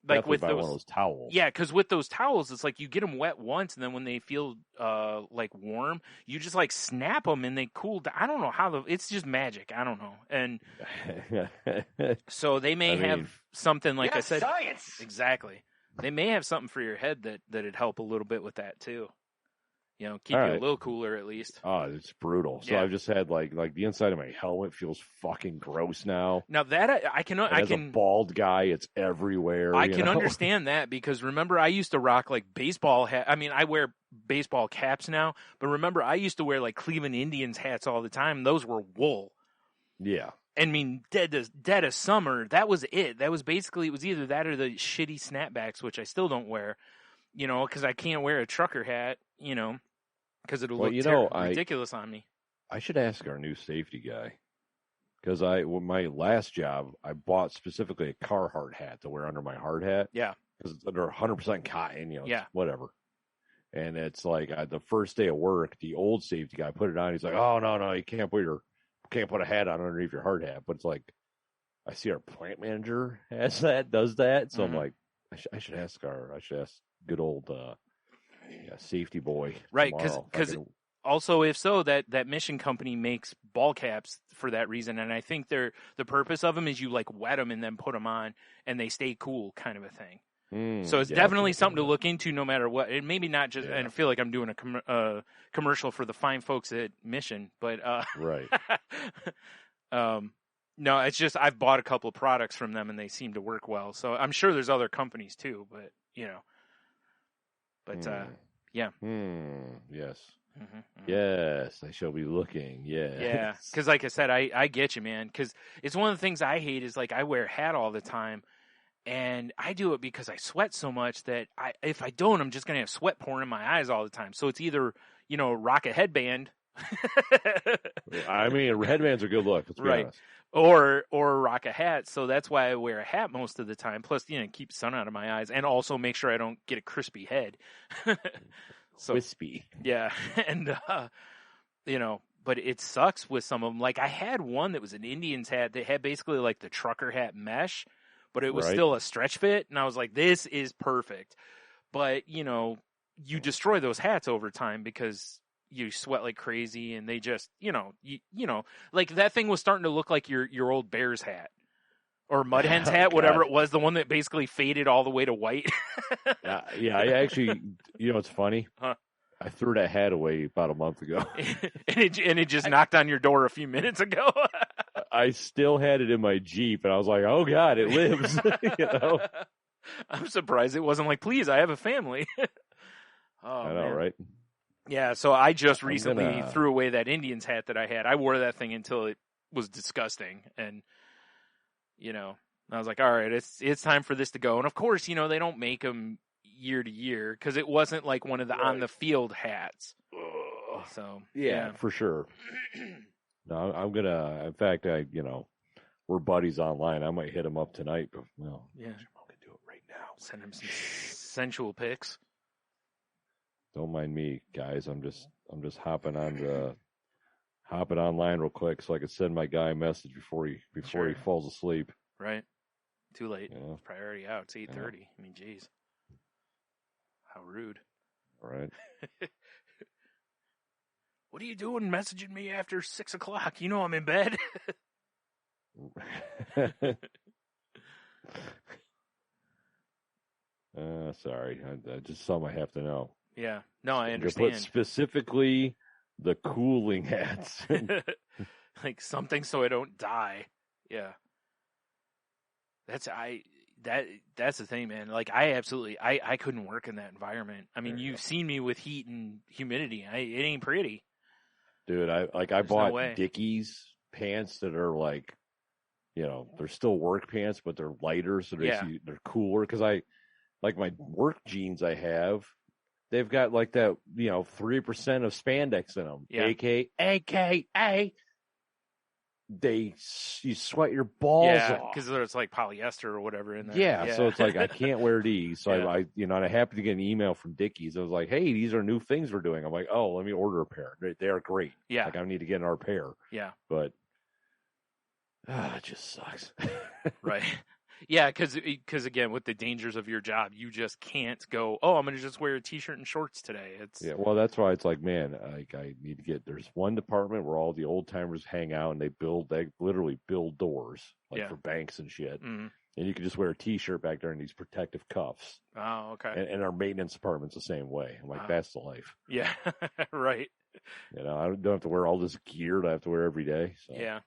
like with buy those, one of those towels. Yeah, because with those towels, it's like you get them wet once, and then when they feel like warm, you just like snap them and they cool down. I don't know how it's just magic. I don't know, and so they may have something like I said. Science. Exactly, they may have something for your head that'd help a little bit with that too. Keep you a little cooler at least. Oh, it's brutal. So I've just had like the inside of my helmet feels fucking gross now. Now that I can as a bald guy, it's everywhere. I can understand that because remember I used to rock like baseball hat. I mean, I wear baseball caps now, but remember I used to wear like Cleveland Indians hats all the time. Those were wool. Yeah. I mean, dead of summer. That was it. That was basically it was either that or the shitty snapbacks, which I still don't wear. Because I can't wear a trucker hat. Because it'll look ridiculous on me. I should ask our new safety guy. Because with my last job, I bought specifically a Carhartt hat to wear under my hard hat. Yeah. Because they're 100% cotton, yeah. Whatever. And it's like the first day of work, the old safety guy put it on. He's like, oh, no, you can't put a hat on underneath your hard hat. But it's like, I see our plant manager does that. So I'm like, I should ask good old safety boy. Right, because also, if so, that Mission company makes ball caps for that reason, and I think the purpose of them is you like wet them and then put them on, and they stay cool, kind of a thing. So it's definitely something to look into, no matter what. And maybe not just. And I feel like I'm doing a commercial for the fine folks at Mission, but right. No, it's just I've bought a couple of products from them, and they seem to work well. So I'm sure there's other companies too, but But yeah. Yes. Mm-hmm. Yes, I shall be looking. Yes. Yeah, because like I said, I get you, man. Because it's one of the things I hate is like I wear a hat all the time, and I do it because I sweat so much that if I don't, I'm just gonna have sweat pouring in my eyes all the time. So it's either rock a headband. I mean, headbands are good look. Let's be honest. Or rock a hat. So that's why I wear a hat most of the time. Plus, keep sun out of my eyes, and also make sure I don't get a crispy head. So crispy. Yeah, and but it sucks with some of them. Like I had one that was an Indian's hat that had basically like the trucker hat mesh, but it was still a stretch fit, and I was like, this is perfect. But you destroy those hats over time because you sweat like crazy, and they just, like that thing was starting to look like your old Bears hat or Mud Hens hat, whatever it was, the one that basically faded all the way to white. Yeah. I actually, it's funny. Huh? I threw that hat away about a month ago, and it just knocked on your door a few minutes ago. I still had it in my Jeep, and I was like, "Oh God, it lives!" I'm surprised it wasn't like, "Please, I have a family." Oh, I know, man. right? Yeah, so I just I'm recently gonna- threw away that Indians hat that I had. I wore that thing until it was disgusting, and I was like, all right, it's time for this to go. And of course, they don't make them year to year because it wasn't like one of the on the field hats. So Yeah, for sure. No, I'm gonna. In fact, we're buddies online. I might hit him up tonight. But, well, Yeah. I'm gonna do it right now. Send him some sensual pics. Don't mind me, guys. I'm just hopping online real quick so I can send my guy a message before he falls asleep. Right. Too late. Yeah. It's probably already out. It's 8:30. I mean, geez. How rude. All right. What are you doing messaging me after 6 o'clock? You know I'm in bed. Sorry. I just something I have to know. Yeah. No, I You understand. put specifically the cooling hats. Like something so I don't die. Yeah. That's the thing, man. Like I couldn't work in that environment. I mean, you've seen me with heat and humidity. It ain't pretty. Dude, I There's bought no way. Dickies pants that are like, they're still work pants, but they're lighter, so they're cooler. Because like my work jeans I have, they've got like that, 3% of spandex in them. Yeah. AKA, you sweat your balls off. because there's like polyester or whatever in there. Yeah, so it's like I can't wear these. So Yeah. I happened to get an email from Dickies. I was like, "Hey, these are new things we're doing." I'm like, "Oh, let me order a pair. They are great. Yeah. Like I need to get our pair." Yeah. But it just sucks. Right. Yeah, because again, with the dangers of your job, you just can't go, oh, I'm going to just wear a T-shirt and shorts today. Yeah, well, that's why it's like, man, I need to get. There's one department where all the old timers hang out, and they literally build doors for banks and shit. Mm-hmm. And you can just wear a T-shirt back there in these protective cuffs. Oh, okay. And our maintenance department's the same way. I'm like, that's the life. Yeah, right. I don't have to wear all this gear that I have to wear every day. So. Yeah.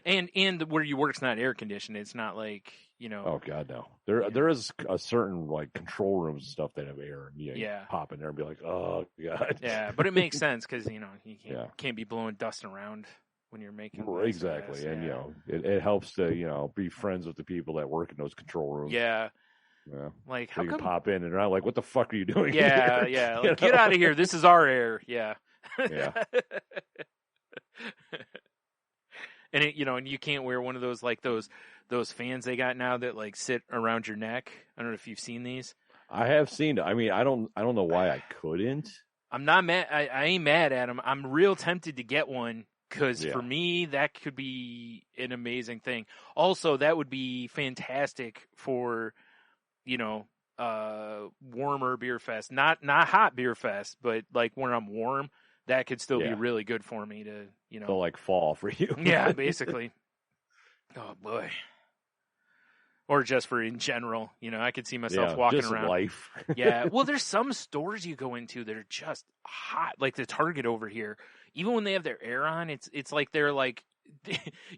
And where you work's not air conditioned. It's not like, Oh God, no. There is a certain like control rooms and stuff that have air, and you pop in there and be like, oh God. Yeah, but it makes sense because you can't be blowing dust around when you're making exactly, and it helps to be friends with the people that work in those control rooms. Yeah. Yeah. Like so how you come pop in and they're not like, what the fuck are you doing? Yeah, here? yeah. Like, get out of here. This is our air. Yeah. Yeah. And and you can't wear one of those like those fans they got now that like sit around your neck. I don't know if you've seen these. I have seen it. I mean, I don't know why I couldn't. I'm not mad. I ain't mad at them. I'm real tempted to get one because for me that could be an amazing thing. Also, that would be fantastic for warmer beer fest. Not hot beer fest, but like when I'm warm. That could still be really good for me to, So like fall for you. Yeah, basically. Oh boy. Or just for in general, I could see myself walking just around. Life. Yeah. Well, there's some stores you go into that are just hot, like the Target over here. Even when they have their air on, it's like they're like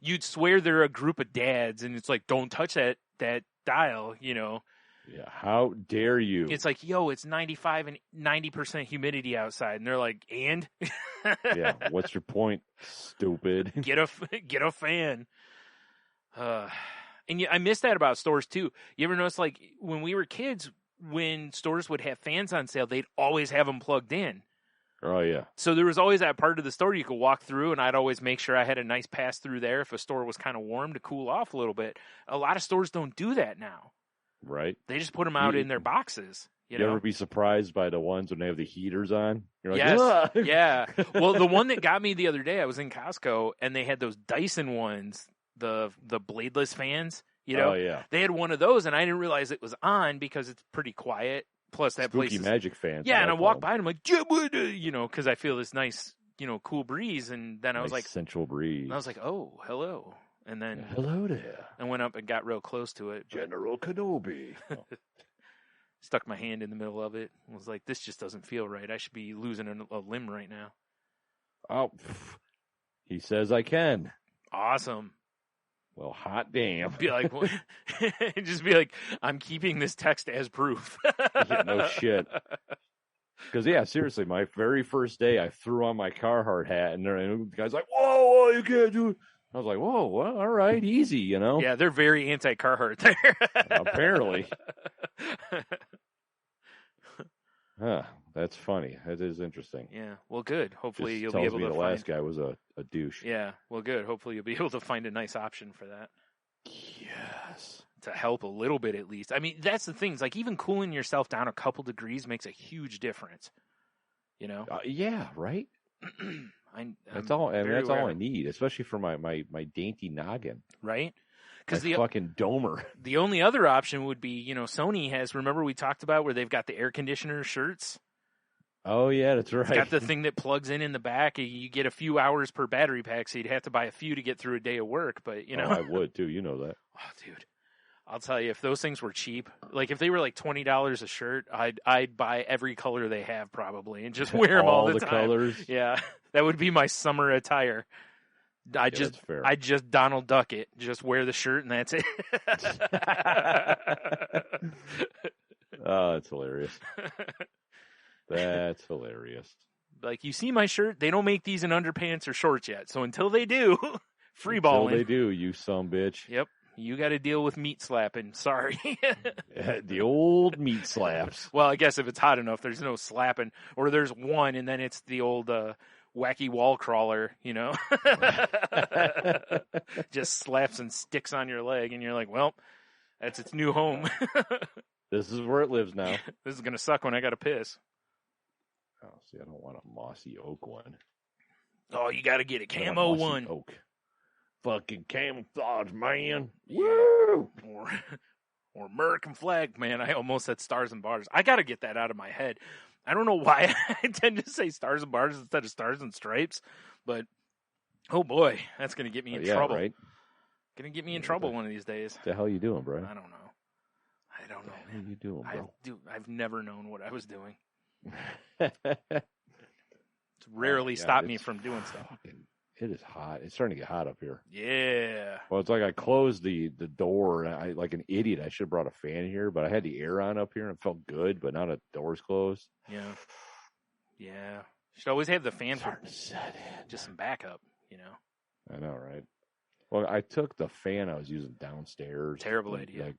you'd swear they're a group of dads, and it's like, don't touch that dial, Yeah, how dare you? It's like, yo, it's 95 and 90% humidity outside, and they're like, and yeah, what's your point, stupid? Get a fan. And I miss that about stores too. You ever notice, like when we were kids, when stores would have fans on sale, they'd always have them plugged in. Oh yeah. So there was always that part of the store you could walk through, and I'd always make sure I had a nice pass through there if a store was kind of warm to cool off a little bit. A lot of stores don't do that now. Right. They just put them out in their boxes. You ever be surprised by the ones when they have the heaters on? You're like, yes. Ugh! Yeah. Well, the one that got me the other day, I was in Costco, and they had those Dyson ones, the bladeless fans. Oh yeah. They had one of those, and I didn't realize it was on because it's pretty quiet. Plus, that Spooky place is magic fans. Yeah, and I walked by and I'm like, because I feel this nice, cool breeze, and then I was like, sensual breeze. And I was like, oh, hello. And then hello there. I went up and got real close to it. General Kenobi. Stuck my hand in the middle of it. I was like, this just doesn't feel right. I should be losing a limb right now. Oh, he says I can. Awesome. Well, hot damn. Be like, just be like, I'm keeping this text as proof. Yeah, no shit. Because, yeah, seriously, my very first day, I threw on my Carhartt hat, and the guy's like, whoa, you can't do it. I was like, whoa, well, all right, easy, you know? Yeah, they're very anti-Carhartt there. Apparently. Huh, that's funny. That is interesting. Yeah, well, good. Hopefully Just you'll tells be able me to the find... last guy was a douche. Yeah, well, good. Hopefully you'll be able to find a nice option for that. Yes. To help a little bit at least. I mean, that's the thing. It's like even cooling yourself down a couple degrees makes a huge difference. You know? Yeah, right? That's all I need, especially for my dainty noggin. Right? Because the fucking domer. The only other option would be, Sony has, remember we talked about where they've got the air conditioner shirts? Oh, yeah, that's right. It's got the thing that plugs in the back. You get a few hours per battery pack, so you'd have to buy a few to get through a day of work. But, Oh, I would, too. You know that. Oh, dude. I'll tell you, if those things were cheap, like if they were like $20 a shirt, I'd buy every color they have probably and just wear them all the time. Colors. Yeah, that would be my summer attire. I just Donald Duck it. Just wear the shirt and that's it. Oh, that's hilarious. That's hilarious. Like, you see my shirt? They don't make these in underpants or shorts yet. So until they do, free balling. Until they do, you sumbitch. Yep. You got to deal with meat slapping. Sorry. The old meat slaps. Well, I guess if it's hot enough, there's no slapping. Or there's one, and then it's the old wacky wall crawler, Just slaps and sticks on your leg, and you're like, well, that's its new home. This is where it lives now. This is going to suck when I got to piss. Oh, see, I don't want a mossy oak one. Oh, you got to get a camo one. Oak. Fucking camouflage, man. Yeah. Woo! Or American flag, man. I almost said stars and bars. I got to get that out of my head. I don't know why I tend to say stars and bars instead of stars and stripes, but oh boy, that's going to get me in trouble. Right? Going to get me in trouble one of these days. What the hell are you doing, bro? I don't know. What are you doing, bro? I've never known what I was doing. It's rarely stopped me from doing stuff. It is hot. It's starting to get hot up here. Yeah. Well, it's like I closed the door, and I, like an idiot, I should have brought a fan here, but I had the air on up here, and it felt good, but now the door's closed. Yeah. Yeah. You should always have the fan for just some backup, I know, right? Well, I took the fan I was using downstairs. Terrible idea.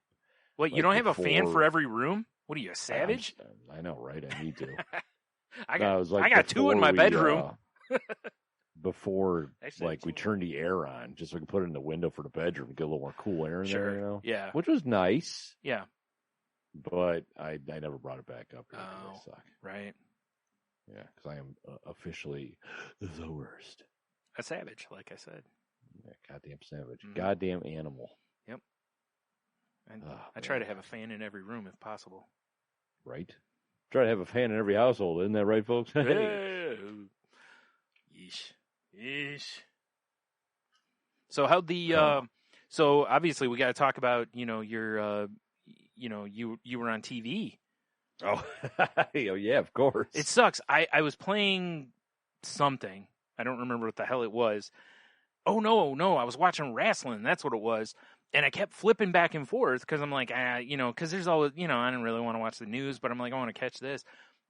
You don't have a fan for every room? What are you, a savage? I know, right? I need to. I got two in my bedroom. Before, we turned the air on, just so we could put it in the window for the bedroom and get a little more cool air in there, Yeah. Which was nice. Yeah. But I never brought it back up here. Oh, suck. Right. Yeah, because I am officially the worst. A savage, like I said. Yeah, goddamn savage. Goddamn animal. Yep. And I try to have a fan in every room if possible. Right. Try to have a fan in every household, isn't that right, folks? Hey. Yeesh. So how'd the so obviously we got to talk about your you were on TV. Oh yeah, of course. It sucks. I was playing something. I don't remember what the hell it was. Oh no, I was watching wrestling. That's what it was. And I kept flipping back and forth because I'm like, because there's always, I didn't really want to watch the news, but I'm like, I want to catch this.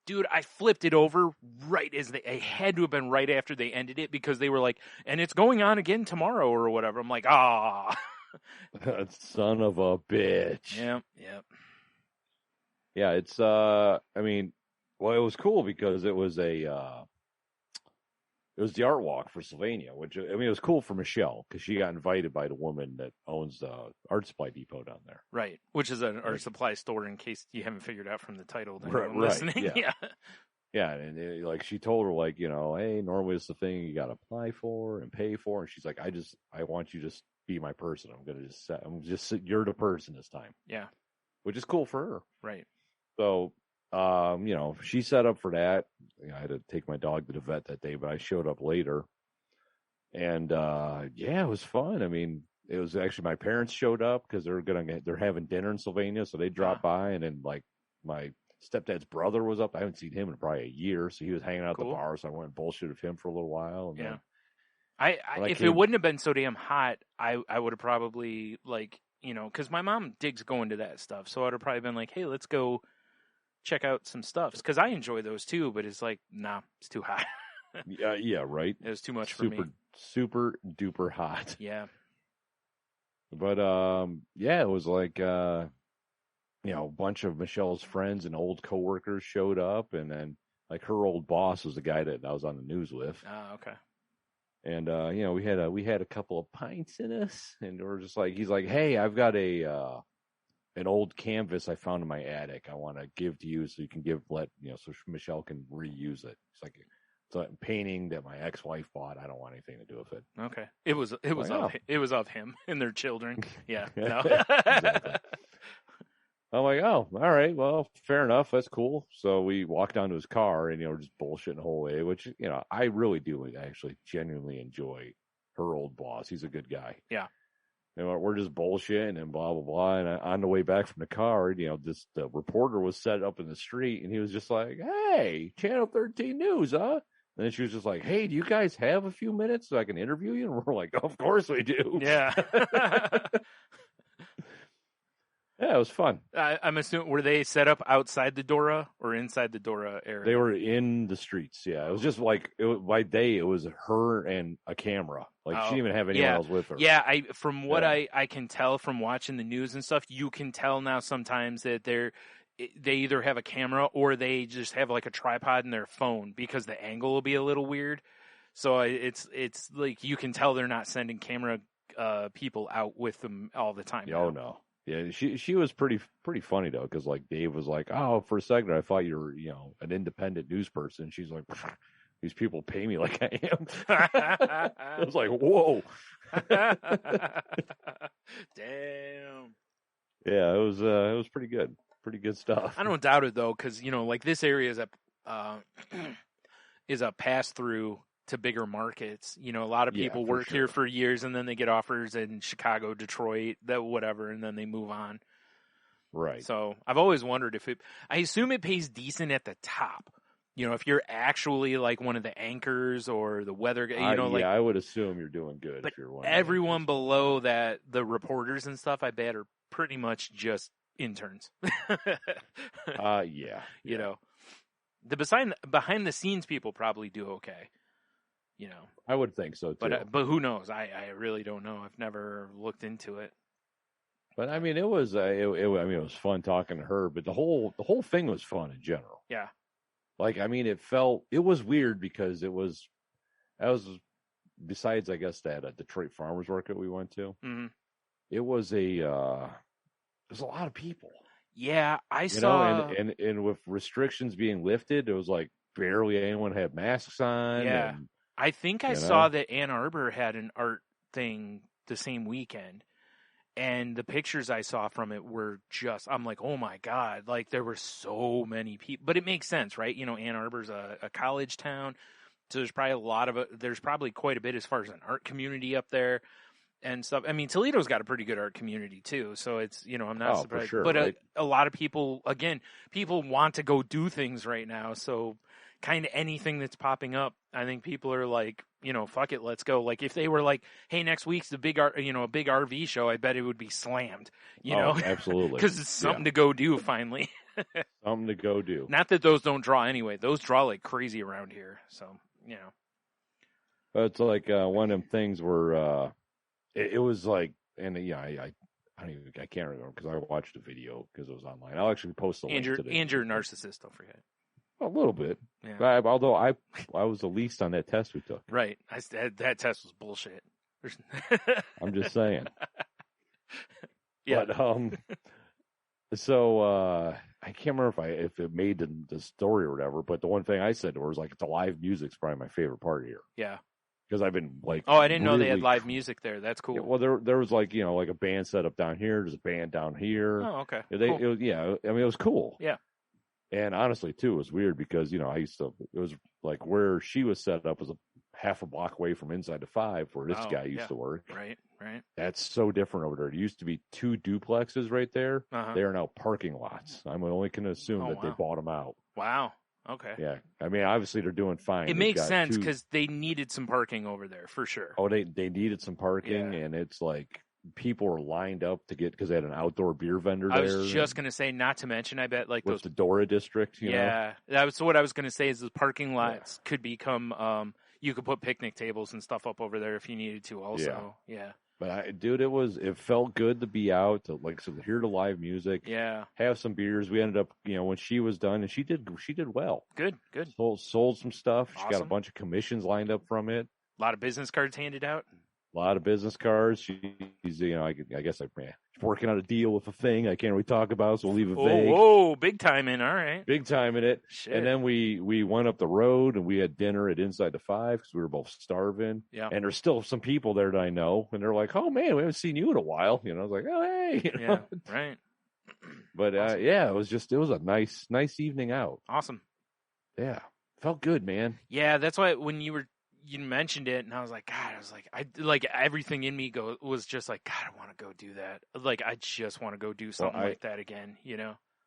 Dude, I flipped it over right as I had to have been right after they ended it because they were like, and it's going on again tomorrow or whatever. I'm like, son of a bitch. Yeah. Yeah, it's, it was cool because it was it was the art walk for Sylvania, which, it was cool for Michelle because she got invited by the woman that owns the art supply depot down there. Right, which is an art supply store in case you haven't figured out from the title. Right, listening. Yeah. Yeah, and she told her, hey, normally it's the thing you got to apply for and pay for. And she's like, I want you to just be my person. You're the person this time. Yeah. Which is cool for her. Right. So, she set up for that. I had to take my dog to the vet that day, but I showed up later. And, it was fun. It was actually my parents showed up because they're having dinner in Sylvania. So they dropped by, and then my stepdad's brother was up. I haven't seen him in probably a year. So he was hanging out at the bar. So I went and bullshitted him for a little while. And then, if it wouldn't have been so damn hot, I would have probably because my mom digs going to that stuff. So I would have probably been like, hey, let's go check out some stuffs because I enjoy those too. But it's like, nah, it's too hot. Yeah, right. It was too much for me. Super duper hot. Yeah. But yeah, it was like a bunch of Michelle's friends and old coworkers showed up, and then like her old boss was the guy that I was on the news with. Oh, okay. And we had a couple of pints in us, and we're just like, he's like, hey, I've got an old canvas I found in my attic. I want to give to you so you can so Michelle can reuse it. It's like it's a painting that my ex-wife bought. I don't want anything to do with it. Okay. It was of him and their children. Yeah. No. Exactly. I'm like, oh, all right, well, fair enough. That's cool. So we walked down to his car and, just bullshitting the whole way, which, I really do actually genuinely enjoy her old boss. He's a good guy. Yeah. We're just bullshitting and blah, blah, blah. And on the way back from the car, the reporter was set up in the street and he was just like, hey, Channel 13 News, huh? And then she was just like, hey, do you guys have a few minutes so I can interview you? And we're like, of course we do. Yeah. Yeah, it was fun. I'm assuming, were they set up outside the Dora or inside the Dora area? They were in the streets, yeah. It was just like, by day, it was her and a camera. Like, she didn't even have anyone else with her. Yeah, from what I can tell from watching the news and stuff, you can tell now sometimes that they either have a camera or they just have like a tripod in their phone because the angle will be a little weird. So it's like you can tell they're not sending camera people out with them all the time. Oh, no. Yeah, she was pretty funny though, because like Dave was like, oh, for a second I thought you were an independent news person. She's like, these people pay me like I am. I was like, whoa. Damn. Yeah, it was pretty good stuff. I don't doubt it though, because like this area is a pass through to bigger markets. A lot of people work here for years and then they get offers in Chicago, Detroit, whatever, and then they move on. Right. So I've always wondered I assume it pays decent at the top. If you're actually like one of the anchors or the weather guy, I would assume you're doing good. But if you're one everyone below that, the reporters and stuff, I bet are pretty much just interns. Yeah. The behind the scenes people probably do okay. I would think so too. But who knows? I really don't know. It looked into it. But I mean, it was fun talking to her. But the whole thing was fun in general. Yeah. Like, I mean, it was weird because that was besides, I guess, that Detroit farmers market we went to. Mm-hmm. It was there's a lot of people. Yeah, I saw. And with restrictions being lifted, it was like barely anyone had masks on. Yeah. And, I think I saw that Ann Arbor had an art thing the same weekend, and the pictures I saw from it were I'm like, oh my God, like there were so many people. But it makes sense, right? Ann Arbor's a college town, so there's probably there's probably quite a bit as far as an art community up there and stuff. I mean, Toledo's got a pretty good art community too, so it's, I'm not surprised. For sure, but right? a lot of people want to go do things right now, so kind of anything that's popping up, I think people are like, fuck it, let's go. Like if they were like, hey, next week's the big a big RV show, I bet it would be slammed, absolutely. Because it's something to go do finally. Something to go do. Not that those don't draw anyway. Those draw like crazy around here. So, But it's like one of them things where it was like, and I can't remember because I watched the video because it was online. I'll actually post the link today. And you're a narcissist, don't forget. A little bit. Yeah. Although I was the least on that test we took. Right. That test was bullshit. I'm just saying. Yeah. But so I can't remember if it made the story or whatever. But the one thing I said to her was like, the live music's probably my favorite part here. Yeah. Because I've been like, I didn't know they had live music there. That's cool. Yeah, well, there was like like a band set up down here. There's a band down here. Oh, okay. Cool. It was cool. Yeah. And honestly, too, it was weird because, it was like where she was set up was half a block away from inside the 5 where this guy used to work. Right. That's so different over there. It used to be 2 duplexes right there. Uh-huh. They are now parking lots. I'm only going to assume that they bought them out. Wow. Okay. Yeah. I mean, obviously they're doing fine. It makes sense because they needed some parking over there for sure. Oh, they needed some parking, and it's like, people were lined up to get because they had an outdoor beer vendor there. I was just going to say, not to mention, I bet like with those the Dora district. You know? that was what I was going to say. Is the parking lots could become you could put picnic tables and stuff up over there if you needed to. Also, yeah. But it felt good to be out to hear the live music. Yeah. Have some beers. We ended up, when she was done, and she did well. Good. Sold some stuff. She got a Awesome. bunch of commissions lined up from it. A lot of business cards handed out. A lot of business cards. She's, I guess she's working on a deal with a thing I can't really talk about, so we'll leave it vague. Whoa, big time in. All right. Big time in it. Shit. And then we went up the road and we had dinner at Inside the Five because we were both starving. Yeah. And there's still some people there that I know, and they're like, "Oh man, we haven't seen you in a while." I was like, "Oh hey." Yeah. Right. But Awesome. it was a nice evening out. Awesome. Yeah, felt good, man. Yeah, that's why when you mentioned it, and I was like, God, everything in me was just like, God, I want to go do that. Like, I just want to go do something like that again,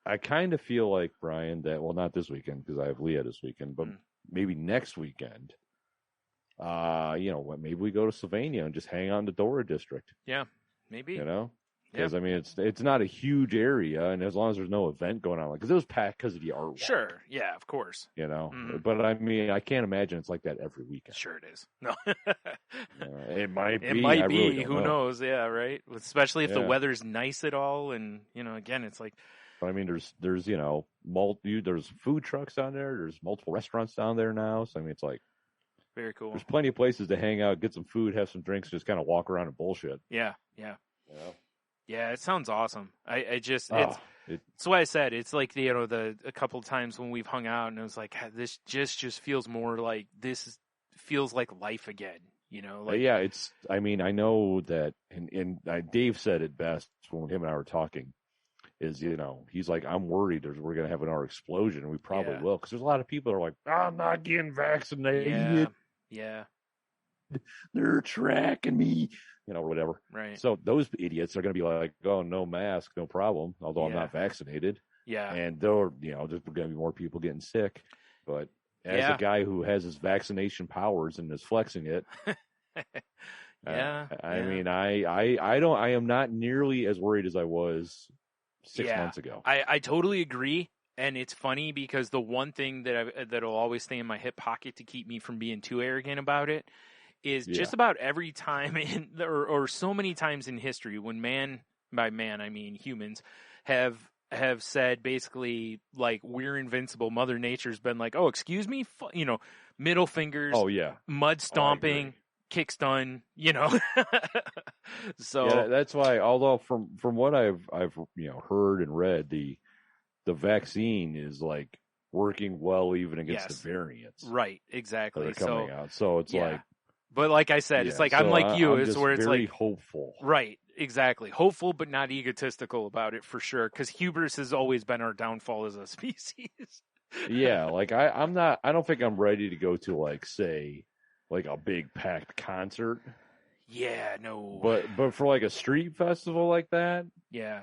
I kind of feel like, Brian, that, well, not this weekend because I have Leah this weekend, but maybe next weekend, maybe we go to Sylvania and just hang out in the Dora district. Yeah, maybe. Because it's not a huge area, and as long as there's no event going on, because it was packed because of the art walk. Sure, yeah, of course. But I can't imagine it's like that every weekend. Sure, it is. No, it might be. It might be. Really Who knows? Yeah, right. Especially if the Yeah. weather's nice at all, and again, it's like. But I mean, there's there's food trucks down there. There's multiple restaurants down there now. So I mean, it's like Very cool. there's plenty of places to hang out, get some food, have some drinks, just kind of walk around and bullshit. Yeah. Yeah, it sounds awesome. It's why I said it's like a couple times when we've hung out and it was like this just feels more like feels like life again. It's. I mean, I know that, and Dave said it best when him and I were talking. Is he's like, I'm worried we're gonna have another explosion, and we probably will, because there's a lot of people that are like, I'm not getting vaccinated. Yeah. They're tracking me. Whatever. Right. So those idiots are going to be like, oh, no mask, no problem, although I'm Yeah. not vaccinated. Yeah. And there's going to be more people getting sick. But as a guy who has his vaccination powers and is flexing it, I mean, I am not nearly as worried as I was 6 months ago. I totally agree. And it's funny because the one thing that'll always stay in my hip pocket to keep me from being too arrogant about it is just about every time or so many times in history when by man I mean humans have said basically like we're invincible. Mother Nature's been like, oh, excuse me, middle fingers. Oh yeah, mud stomping, kick stun. So that's why. Although from what I've heard and read, the vaccine is like working well even against the variants. Right, exactly. That are coming out. So it's like. But like I said, it's like I'm like you. It's where it's very like hopeful, right? Exactly, hopeful, but not egotistical about it for sure. Because hubris has always been our downfall as a species. Yeah, like I'm not. I don't think I'm ready to go to like say like a big packed concert. Yeah, no. But for like a street festival like that, yeah,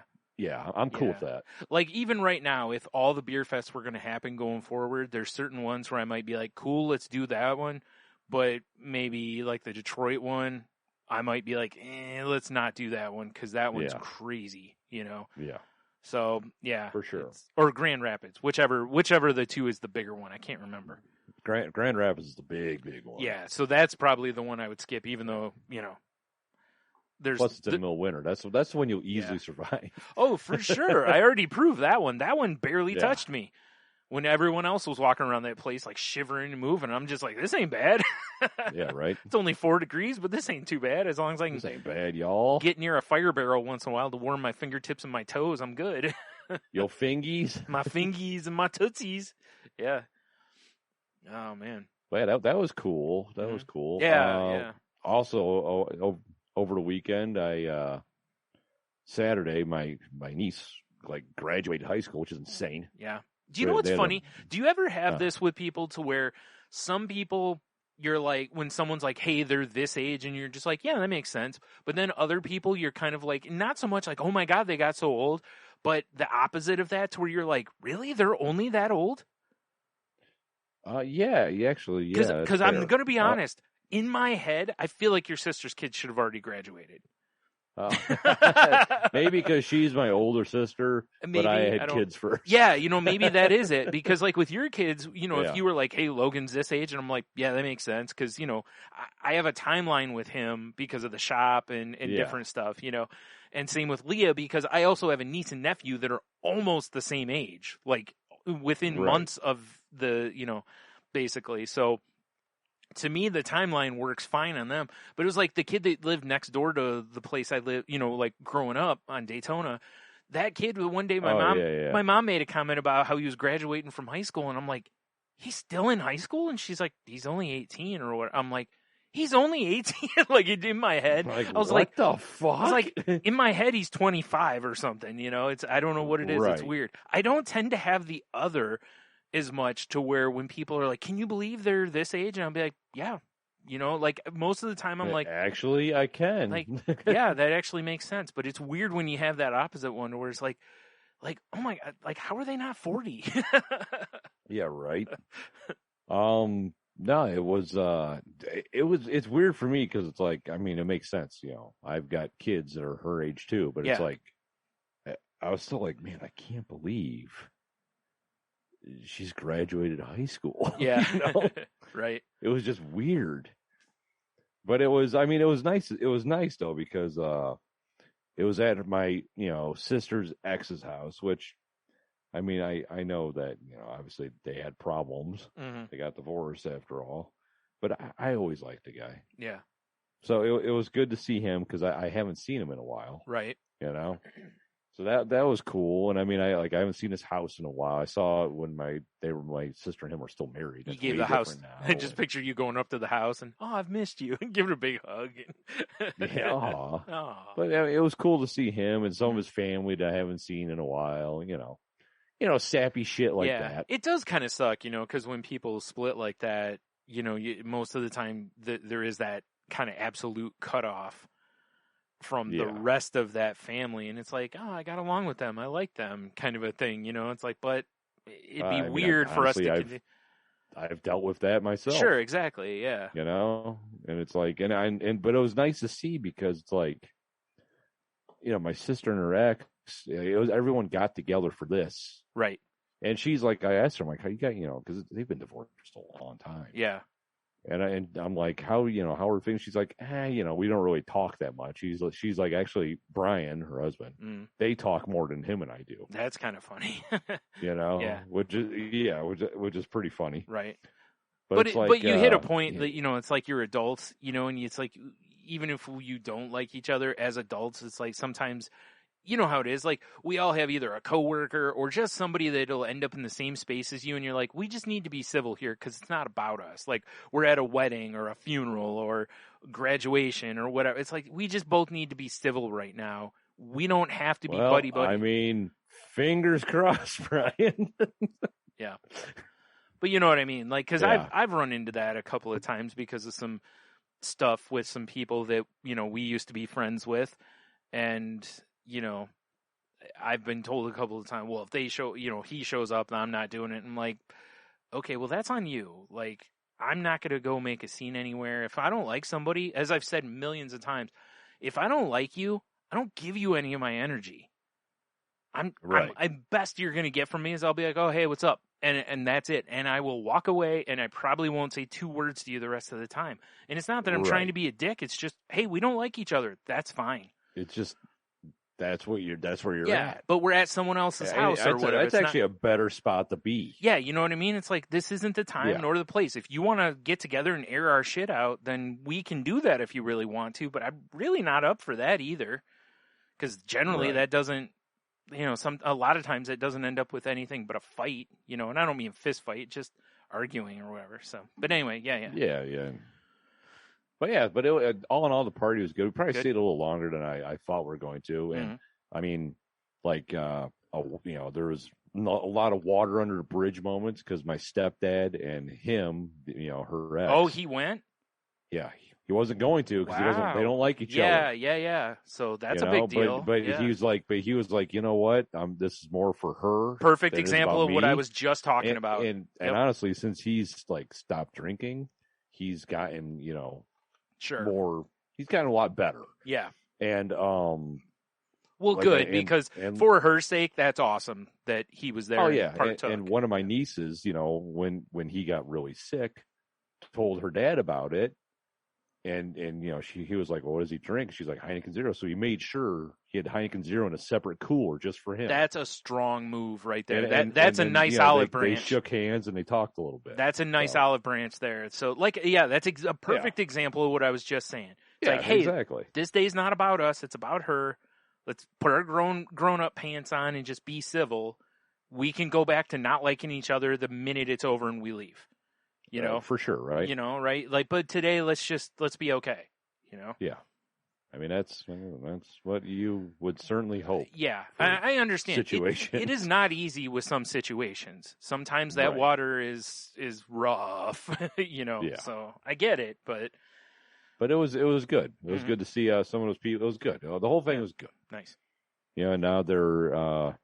I'm cool with that. Like even right now, if all the beer fests were going to happen going forward, there's certain ones where I might be like, cool, let's do that one. But maybe like the Detroit one, I might be like, let's not do that one because that one's crazy, Yeah. So yeah, for sure. Or Grand Rapids, whichever the two is the bigger one. I can't remember. Grand Rapids is the big one. Yeah, so that's probably the one I would skip, even though there's plus it's in the middle of winter. That's when you'll easily survive. Oh, for sure. I already proved that one. That one barely touched me. When everyone else was walking around that place like shivering and moving, I'm just like, this ain't bad. Yeah, right. It's only 4 degrees, but this ain't too bad. As long as I can this ain't bad, y'all. Get near a fire barrel once in a while to warm my fingertips and my toes, I'm good. Yo fingies. My fingies and my tootsies. Yeah. Oh, man. Yeah, that was cool. That was cool. Yeah, Also, over the weekend, Saturday, my niece graduated high school, which is insane. Yeah. Do you know what's funny? Do you ever have this with people to where some people, you're like, when someone's like, hey, they're this age, and you're just like, yeah, that makes sense. But then other people, you're kind of like, not so much like, oh my God, they got so old, but the opposite of that to where you're like, really? They're only that old? Yeah, actually, yeah. Because I'm going to be honest, in my head, I feel like your sister's kids should have already graduated. Oh. Maybe because she's my older sister, but I had kids first. Yeah, maybe that is it. Because, like, with your kids, Yeah. if you were like, hey, Logan's this age, and I'm like, yeah, that makes sense. Because, I have a timeline with him because of the shop and different stuff, And same with Leah, because I also have a niece and nephew that are almost the same age, like, within months of the, basically. So, to me, the timeline works fine on them. But it was like the kid that lived next door to the place I lived, like growing up on Daytona. That kid, one day my mom made a comment about how he was graduating from high school. And I'm like, he's still in high school? And she's like, he's only 18 or what? I'm like, he's only 18? Like, in my head. Like, I was what like, the fuck? I was like, in my head, he's 25 or something. I don't know what it is. Right. It's weird. I don't tend to have the other as much to where when people are like, can you believe they're this age? And I'll be like, yeah. Like most of the time I'm like, actually, I can. Like, yeah, that actually makes sense. But it's weird when you have that opposite one where it's like, oh my God, like, how are they not 40? Yeah, right. No, it's weird for me because it's like, I mean, it makes sense. I've got kids that are her age too, but it's like, I was still like, man, I can't believe she's graduated high school. Yeah. Right. It was just weird. But it was nice. It was nice though, because it was at my, sister's ex's house, which, I mean, I know that, obviously they had problems. Mm-hmm. They got divorced after all. But I always liked the guy. Yeah. So it was good to see him because I haven't seen him in a while. Right. So that was cool. And I mean, I haven't seen his house in a while. I saw it when my sister and him were still married. You gave the house. I just picture you going up to the house and, I've missed you, and give it a big hug. Yeah. Aww. But it was cool to see him and some of his family that I haven't seen in a while. Sappy shit like that. It does kind of suck, because when people split like that, most of the time there is that kind of absolute cutoff from the rest of that family, and it's like, I got along with them, I like them, kind of a thing, It's like, but it'd be weird for us to. I've dealt with that myself. Sure, exactly, yeah. And it's like, but it was nice to see because it's like, my sister and her ex, everyone got together for this, right? And she's like, I asked her, I'm like, how you got, because they've been divorced for a long time, yeah. And I'm like, how are things? She's like, we don't really talk that much. She's like, actually, Brian, her husband, they talk more than him and I do. That's kind of funny. Yeah. Which is pretty funny. Right. But you hit a point that, it's like you're adults, and it's like, even if you don't like each other as adults, it's like sometimes, you know how it is. Like, we all have either a coworker or just somebody that'll end up in the same space as you, and you're like, we just need to be civil here because it's not about us. Like, we're at a wedding or a funeral or graduation or whatever. It's like, we just both need to be civil right now. We don't have to be buddy-buddy. I mean, fingers crossed, Brian. Yeah. But you know what I mean? Like, because I've run into that a couple of times because of some stuff with some people that, we used to be friends with. And I've been told a couple of times, well, if they he shows up and I'm not doing it. I'm like, okay, well, that's on you. Like, I'm not going to go make a scene anywhere. If I don't like somebody, as I've said millions of times, if I don't like you, I don't give you any of my energy. I'm best you're going to get from me is I'll be like, oh, hey, what's up? And that's it. And I will walk away and I probably won't say 2 words to you the rest of the time. And it's not that I'm trying to be a dick. It's just, hey, we don't like each other. That's fine. It's just, that's where you're at. Yeah, but we're at someone else's house or whatever. That's actually a better spot to be. Yeah, you know what I mean? It's like, this isn't the time nor the place. If you want to get together and air our shit out, then we can do that if you really want to. But I'm really not up for that either. Because generally that doesn't, a lot of times it doesn't end up with anything but a fight, and I don't mean fist fight, just arguing or whatever. So, but anyway, yeah. But all in all, the party was good. We probably stayed a little longer than I thought we were going to. And I mean, like, there was a lot of water under the bridge moments because my stepdad and him, her ex. Oh, he went? Yeah. He wasn't going to because they don't like each other. Yeah. So that's a big deal. But he was like, you know what? This is more for her. Perfect example of what I was just talking about. And honestly, since he's like stopped drinking, he's gotten, sure, more. He's gotten a lot better. Yeah. And Well, like, good, because for her sake, that's awesome that he was there. Oh yeah, and partook. and one of my nieces, when he got really sick, told her dad about it, and he was like, well, what does he drink? She's like, Heineken Zero. So he made sure he had Heineken Zero in a separate cooler just for him. That's a strong move right there. And that's a nice olive branch. They shook hands and they talked a little bit. That's a nice olive branch there. So, that's a perfect example of what I was just saying. It's like, hey, exactly. This day's not about us. It's about her. Let's put our grown-up pants on and just be civil. We can go back to not liking each other the minute it's over and we leave. For sure, right? Right? Like, but today, let's be okay. Yeah. I mean, that's what you would certainly hope. Yeah, I understand. Situations. It is not easy with some situations. Sometimes that water is rough, Yeah. So I get it, but it was good. It was good to see some of those people. It was good. The whole thing was good. Nice. And now they're,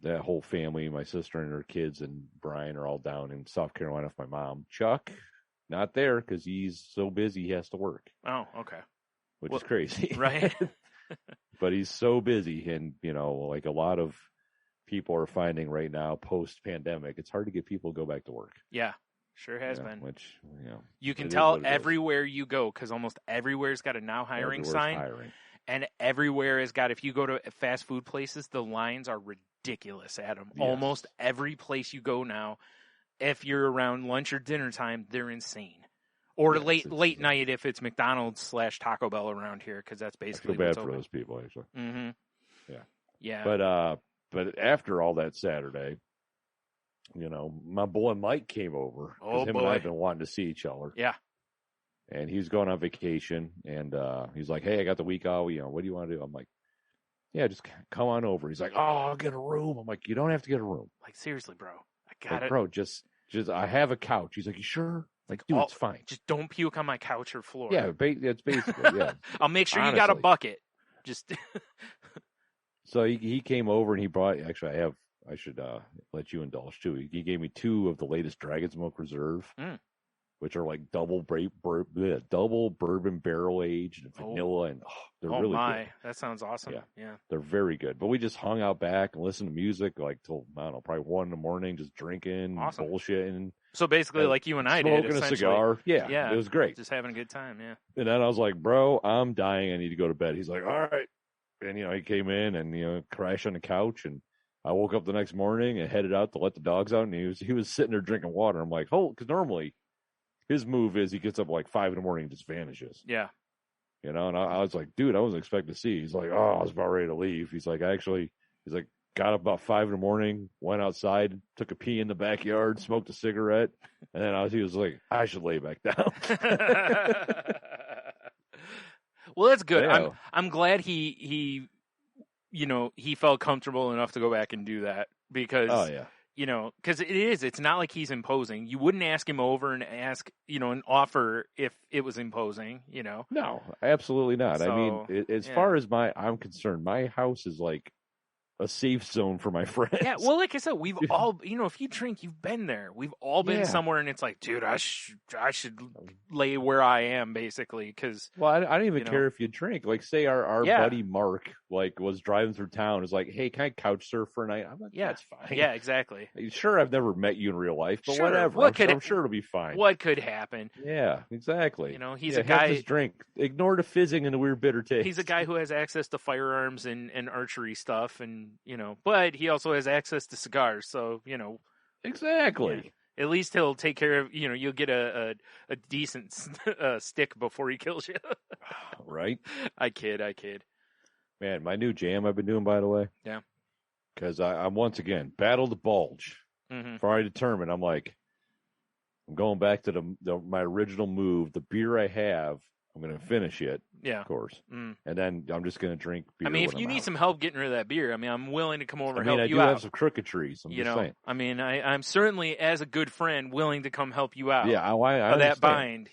that whole family, my sister and her kids and Brian are all down in South Carolina with my mom. Chuck, not there because he's so busy he has to work. Oh, okay. Which is crazy. Right. But he's so busy, and, like a lot of people are finding right now, post-pandemic, it's hard to get people to go back to work. Yeah, sure has been. Which, you can tell everywhere you go, because almost everywhere's got a now hiring sign. And everywhere has got, if you go to fast food places, the lines are ridiculous, Adam. Yes. Almost every place you go now, if you're around lunch or dinner time, they're insane. Or late night if it's McDonald's / Taco Bell around here, because that's basically I feel bad for those people, actually. Mm-hmm. Yeah. Yeah. But after all that Saturday, my boy Mike came over. Because him and I have been wanting to see each other. Yeah. And he's going on vacation, and he's like, hey, I got the week off. What do you want to do? I'm like, yeah, just come on over. He's like, oh, I'll get a room. I'm like, you don't have to get a room. Like, seriously, bro. I got it. Bro, just I have a couch. He's like, you sure? Like, dude, it's fine. Just don't puke on my couch or floor. Yeah, it's basically, yeah. I'll make sure you got a bucket. Just. So he came over and he brought, actually, I should let you indulge too. He gave me 2 of the latest Dragon's Milk Reserve. Which are like double bourbon barrel aged and vanilla, and they're really good. That sounds awesome. Yeah, they're very good. But we just hung out back and listened to music like till, I don't know, probably 1 a.m, just drinking, bullshitting. So basically, like you and I did, smoking a cigar. Yeah, it was great. Just having a good time. Yeah. And then I was like, bro, I'm dying. I need to go to bed. He's like, all right. And he came in and crashed on the couch, and I woke up the next morning and headed out to let the dogs out, and he was sitting there drinking water. I'm like, because normally his move is he gets up like 5 a.m. and just vanishes. Yeah. And I was like, dude, I wasn't expecting to see. He's like, I was about ready to leave. He's like, got up about 5 a.m, went outside, took a pee in the backyard, smoked a cigarette. And then he was like, I should lay back down. Well, that's good. Yeah. I'm glad he felt comfortable enough to go back and do that, because, because it's not like he's imposing. You wouldn't ask him over and ask, an offer if it was imposing, No, absolutely not. So, I mean, as far as I'm concerned, my house is like a safe zone for my friends. Yeah, well, like I said, we've all, if you drink, you've been there. We've all been somewhere, and it's like, dude, I should lay where I am, basically, because. Well, I don't even care if you drink. Like, say our buddy Mark, was driving through town, is like, hey, can I couch surf for a night? I'm like, yeah, that's fine. Yeah, exactly. Sure, I've never met you in real life, but sure. whatever. I'm sure it'll be fine. What could happen? Yeah, exactly. He's a guy. Just drink. Ignore the fizzing and the weird bitter taste. He's a guy who has access to firearms and archery stuff, and but he also has access to cigars, so exactly. Yeah. At least he'll take care of you'll get a decent stick before he kills you. Right? I kid. Man, my new jam I've been doing, by the way. Yeah. Because I'm once again battle the bulge. Mm-hmm. Before I determine, I'm going back to my original move. The beer I have, I'm going to finish it. Yeah. Of course. Mm. And then I'm just going to drink beer. I mean, if you need some help getting rid of that beer, I'm willing to come over and help I you do out. have some crooketries. I'm just saying. I mean, I'm certainly, as a good friend, willing to come help you out. Yeah, I of that bind,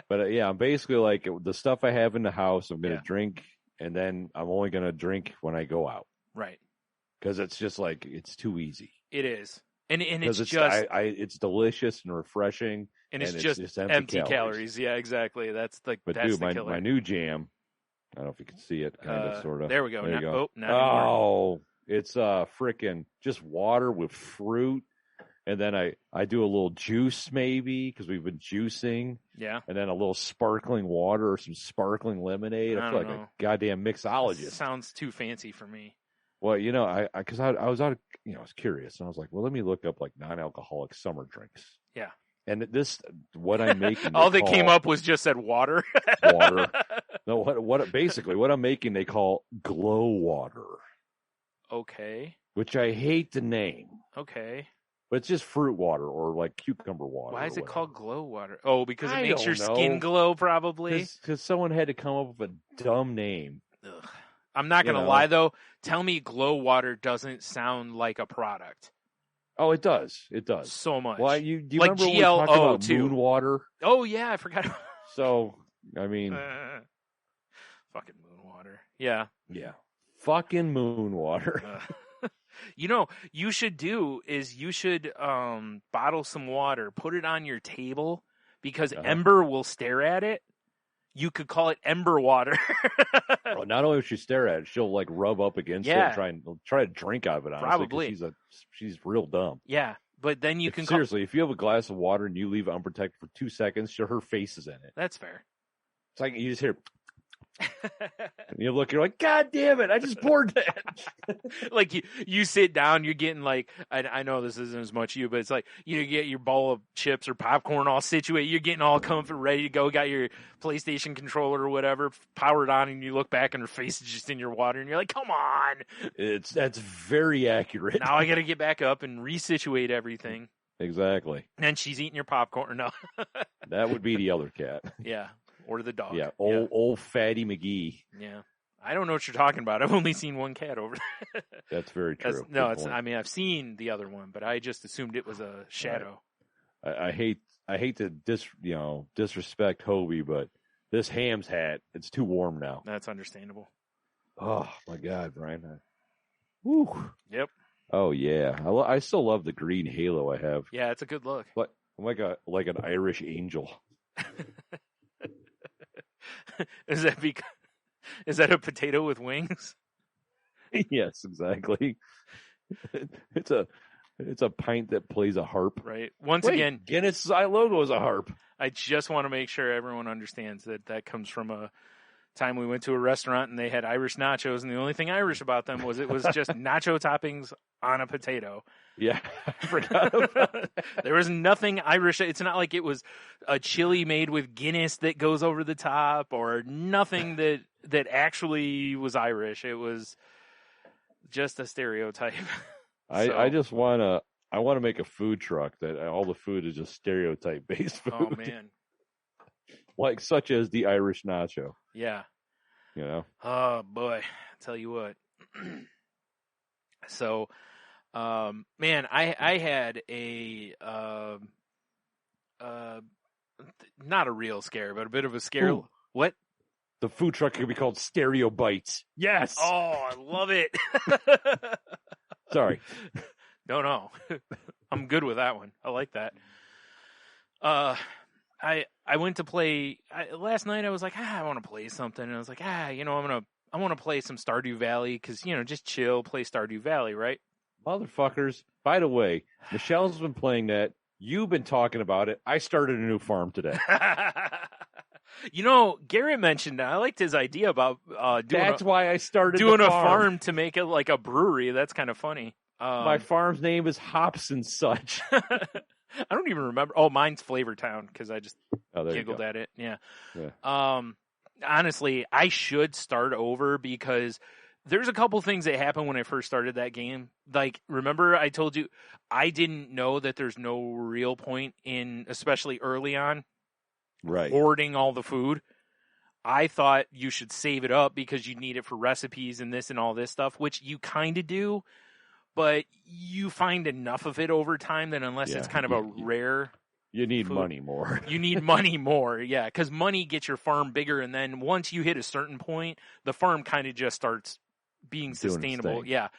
But I'm basically like, the stuff I have in the house, I'm going to drink, and then I'm only going to drink when I go out. Right. Because it's just like, it's too easy. It is. And it's just it's delicious and refreshing, and it's just empty calories. Yeah, exactly. That's the but that's dude, the killer. my new jam I don't know if you can see it, kind of, sort of. There we go. There you go. Oh, not anymore. Oh, it's frickin' just water with fruit. And then I do a little juice maybe because we've been juicing. Yeah. And then a little sparkling water or some sparkling lemonade. I feel like a goddamn mixologist. Sounds too fancy for me. Well, you know, I was out of, you know, I was curious and I was like, well, let me look up like non-alcoholic summer drinks. Yeah. And what I'm making. All that came up was just said water. Water. No, what I'm making they call glow water. Okay. Which I hate the name. Okay. But it's just fruit water or like cucumber water. Why is it called glow water? Oh, because it makes your don't skin know. glow, probably. Because someone had to come up with a dumb name. Ugh. I'm not going to lie, though. Tell me glow water doesn't sound like a product. Oh, it does. It does. So much. Why do you like remember when we talked about too. moon water? Oh, yeah, I forgot. So, I mean. Fucking moon water. Yeah. Yeah. Fucking moon water. You know, you should bottle some water, put it on your table, because Ember will stare at it. You could call it Ember water. Well, not only will she stare at it, she'll like rub up against it and try to drink out of it. Honestly, probably. She's real dumb. Yeah, but then you can seriously, if you have a glass of water and you leave it unprotected for 2 seconds, her face is in it. That's fair. It's like you just hear. And you look, you're like, God damn it, I just poured that. Like you sit down, you're getting like, I know this isn't as much you, but it's like you get your bowl of chips or popcorn all situated, you're getting all comfort, ready to go, got your PlayStation controller or whatever powered on, and you look back and her face is just in your water, and you're like, come on. That's very accurate. Now I got to get back up and resituate everything. Exactly. And she's eating your popcorn. No. That would be the other cat. Yeah. Or the dog. Yeah, old Fatty McGee. Yeah. I don't know what you're talking about. I've only seen one cat over there. That's very true. I mean, I've seen the other one, but I just assumed it was a shadow. Right. I hate to disrespect Hobie, but this Ham's hat, it's too warm now. That's understandable. Oh my God, Brian. Woo. Yep. Oh yeah. I still love the green halo I have. Yeah, it's a good look. But I'm like an Irish angel. Is that a potato with wings? Yes, exactly. It's a pint that plays a harp. Right. Once again, Guinness logo is a harp. I just want to make sure everyone understands that comes from a time we went to a restaurant and they had Irish nachos, and the only thing Irish about them was it was just nacho toppings on a potato. Yeah, I forgot about that. There was nothing Irish. It's not like it was a chili made with Guinness that goes over the top, or nothing that actually was Irish. It was just a stereotype. I just want to make a food truck that all the food is just stereotype based food. Oh man. Like such as the Irish nacho. Yeah. You know? Oh boy. I tell you what. So man, I had a not a real scare, but a bit of a scare. Ooh. What? The food truck could be called Stereo Bites. Yes. Oh, I love it. Sorry. No. I'm good with that one. I like that. I went to play last night. I was like, I want to play something. And I was like, I want to play some Stardew Valley because, just chill, play Stardew Valley, right? Motherfuckers. By the way, Michelle's been playing that. You've been talking about it. I started a new farm today. Garrett mentioned that. I liked his idea about why I started doing the a farm to make it like a brewery. That's kind of funny. My farm's name is Hops and Such. I don't even remember. Oh, mine's Flavortown because I just giggled at it. Yeah. Honestly, I should start over because there's a couple things that happened when I first started that game. Like, remember I told you I didn't know that there's no real point in, especially early on, hoarding all the food. I thought you should save it up because you need it for recipes and this and all this stuff, which you kind of do. But you find enough of it over time that unless it's kind of a rare... You need food, money more. You need money more, yeah. Because money gets your farm bigger, and then once you hit a certain point, the farm kind of just starts being sustainable. Yeah.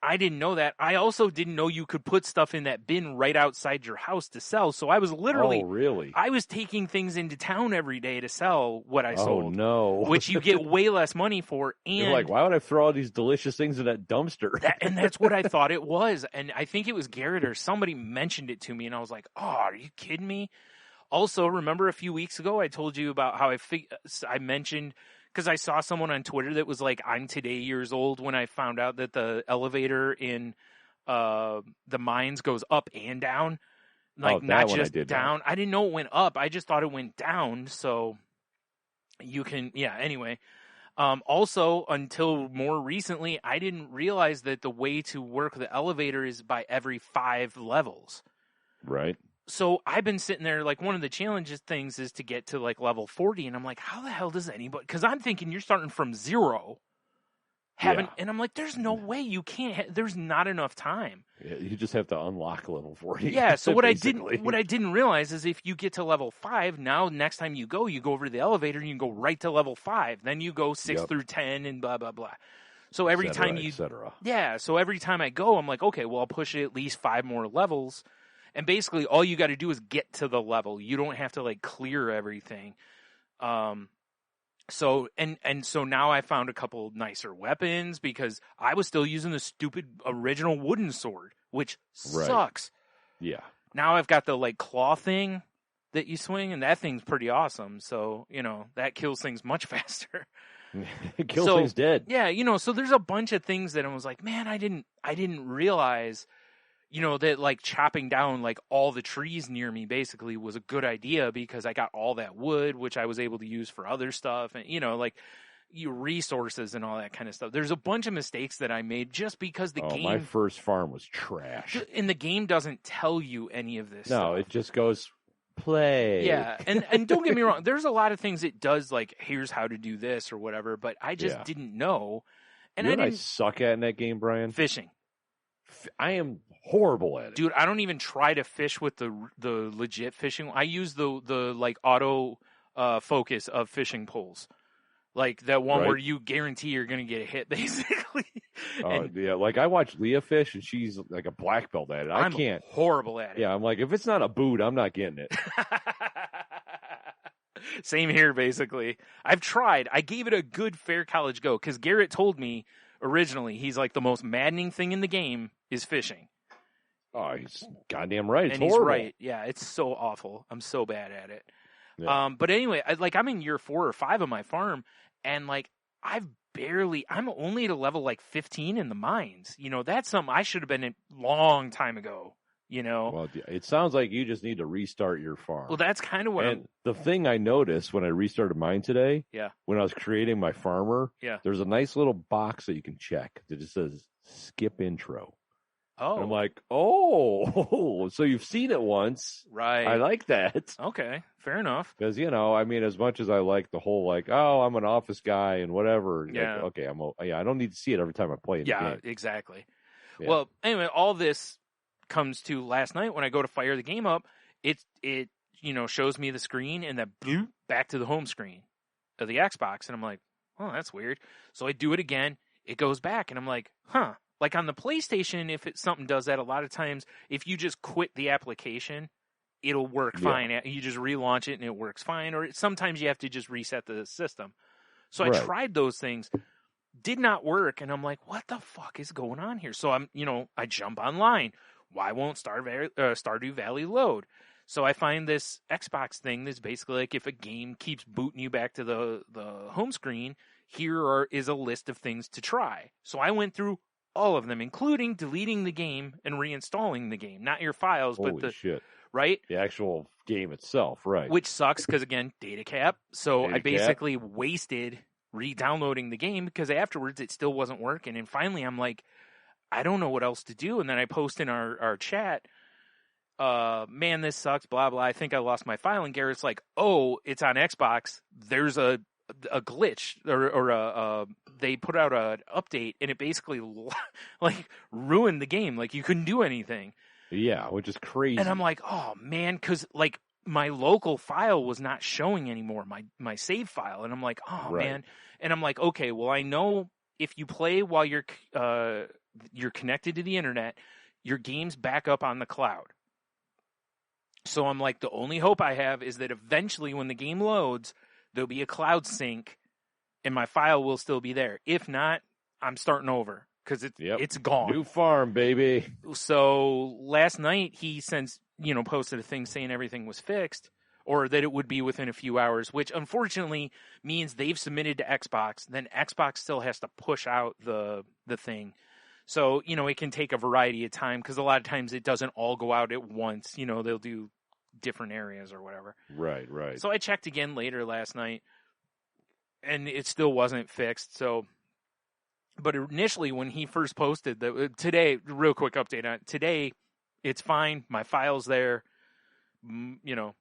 I didn't know that. I also didn't know you could put stuff in that bin right outside your house to sell. So I was literally, Oh, really? I was taking things into town every day to sell what I sold. Oh, no. Which you get way less money for. And you're like, why would I throw all these delicious things in that dumpster? and that's what I thought it was. And I think it was Garrett or somebody mentioned it to me, and I was like, oh, are you kidding me? Also, remember a few weeks ago I told you about how I mentioned, because I saw someone on Twitter that was like, I'm today years old when I found out that the elevator in the mines goes up and down. Like, not just down. I didn't know it went up. I just thought it went down. So you can, yeah, anyway. Also, until more recently, I didn't realize that the way to work the elevator is by every 5 levels. Right. So I've been sitting there, like, one of the challenges things is to get to, like, level 40, and I'm like, how the hell does anybody, because I'm thinking you're starting from 0, and I'm like, there's no way you can't, there's not enough time. Yeah, you just have to unlock level 40. Yeah, so what I didn't realize is if you get to level 5, now next time you go over to the elevator, and you go right to level 5, then you go 6 through 10, and blah, blah, blah. So every time so every time I go, I'm like, okay, well, I'll push it at least 5 more levels. And basically, all you got to do is get to the level. You don't have to, like, clear everything. So now I found a couple nicer weapons because I was still using the stupid original wooden sword, which sucks. Yeah. Now I've got the, like, claw thing that you swing, and that thing's pretty awesome. So, that kills things much faster. It kills things dead. Yeah, so there's a bunch of things that I was like, man, I didn't realize, that, like, chopping down, like, all the trees near me basically was a good idea because I got all that wood, which I was able to use for other stuff and, like, resources and all that kind of stuff. There's a bunch of mistakes that I made just because the game... my first farm was trash. And the game doesn't tell you any of this stuff. No, it just goes, play. Yeah, and don't get me wrong, there's a lot of things it does, like, here's how to do this or whatever, but I just didn't know. And I suck at in that game, Brian? Fishing. I am horrible at it. Dude, I don't even try to fish with the legit fishing. I use the like auto focus of fishing poles. Like that one where you guarantee you're going to get a hit basically. Yeah, like I watch Leah fish and she's like a black belt at it. I can't. Horrible at it. Yeah, I'm like if it's not a boot, I'm not getting it. Same here basically. I've tried. I gave it a good fair college go cuz Garrett told me originally he's like the most maddening thing in the game is fishing. Oh, he's goddamn right. It's and horrible. He's right. Yeah, it's so awful. I'm so bad at it. Yeah. But anyway, I'm in year 4 or 5 of my farm, and like I'm only at a level like 15 in the mines. That's something I should have been a long time ago. Well, it sounds like you just need to restart your farm. Well, that's kind of what. The thing I noticed when I restarted mine today, when I was creating my farmer, there's a nice little box that you can check that just says skip intro. Oh, and I'm like, oh, so you've seen it once, right? I like that. Okay, fair enough. Because I mean, as much as I like the whole like, oh, I'm an office guy and whatever. Yeah. Like, okay, I don't need to see it every time I play the game. Yeah, exactly. Yeah. Well, anyway, all this comes to last night when I go to fire the game up. It shows me the screen and then bloop back to the home screen of the Xbox, and I'm like, oh, that's weird. So I do it again. It goes back, and I'm like, huh. Like on the PlayStation, if something does that, a lot of times, if you just quit the application, it'll work fine. You just relaunch it and it works fine. Or sometimes you have to just reset the system. So I tried those things, did not work, and I'm like, what the fuck is going on here? So I jump online. Why won't Stardew Valley load? So I find this Xbox thing that's basically like if a game keeps booting you back to the home screen, here is a list of things to try. So I went through all of them, including deleting the game and reinstalling the game. Not your files, but shit. Right? The actual game itself, right. Which sucks because, again, data cap. So I basically wasted re-downloading the game because afterwards it still wasn't working. And finally I'm like, I don't know what else to do. And then I post in our chat, man, this sucks, blah, blah. I think I lost my file. And Garrett's like, oh, it's on Xbox. There's a glitch or they put out an update and it basically like ruined the game. Like you couldn't do anything. Yeah, which is crazy. And I'm like, oh man, because like my local file was not showing anymore, my save file. And I'm like, oh man. And I'm like, okay, well I know if you play while you're you're connected to the internet, your game's back up on the cloud. So I'm like, the only hope I have is that eventually when the game loads, there'll be a cloud sync and my file will still be there. If not, I'm starting over because it's gone. New farm, baby. So last night he posted a thing saying everything was fixed or that it would be within a few hours, which unfortunately means they've submitted to Xbox. Then Xbox still has to push out the thing. So, it can take a variety of time because a lot of times it doesn't all go out at once. They'll do different areas or whatever. Right. So I checked again later last night and it still wasn't fixed. So, but initially when he first posted today, real quick update on it. Today, it's fine. My file's there, bueno.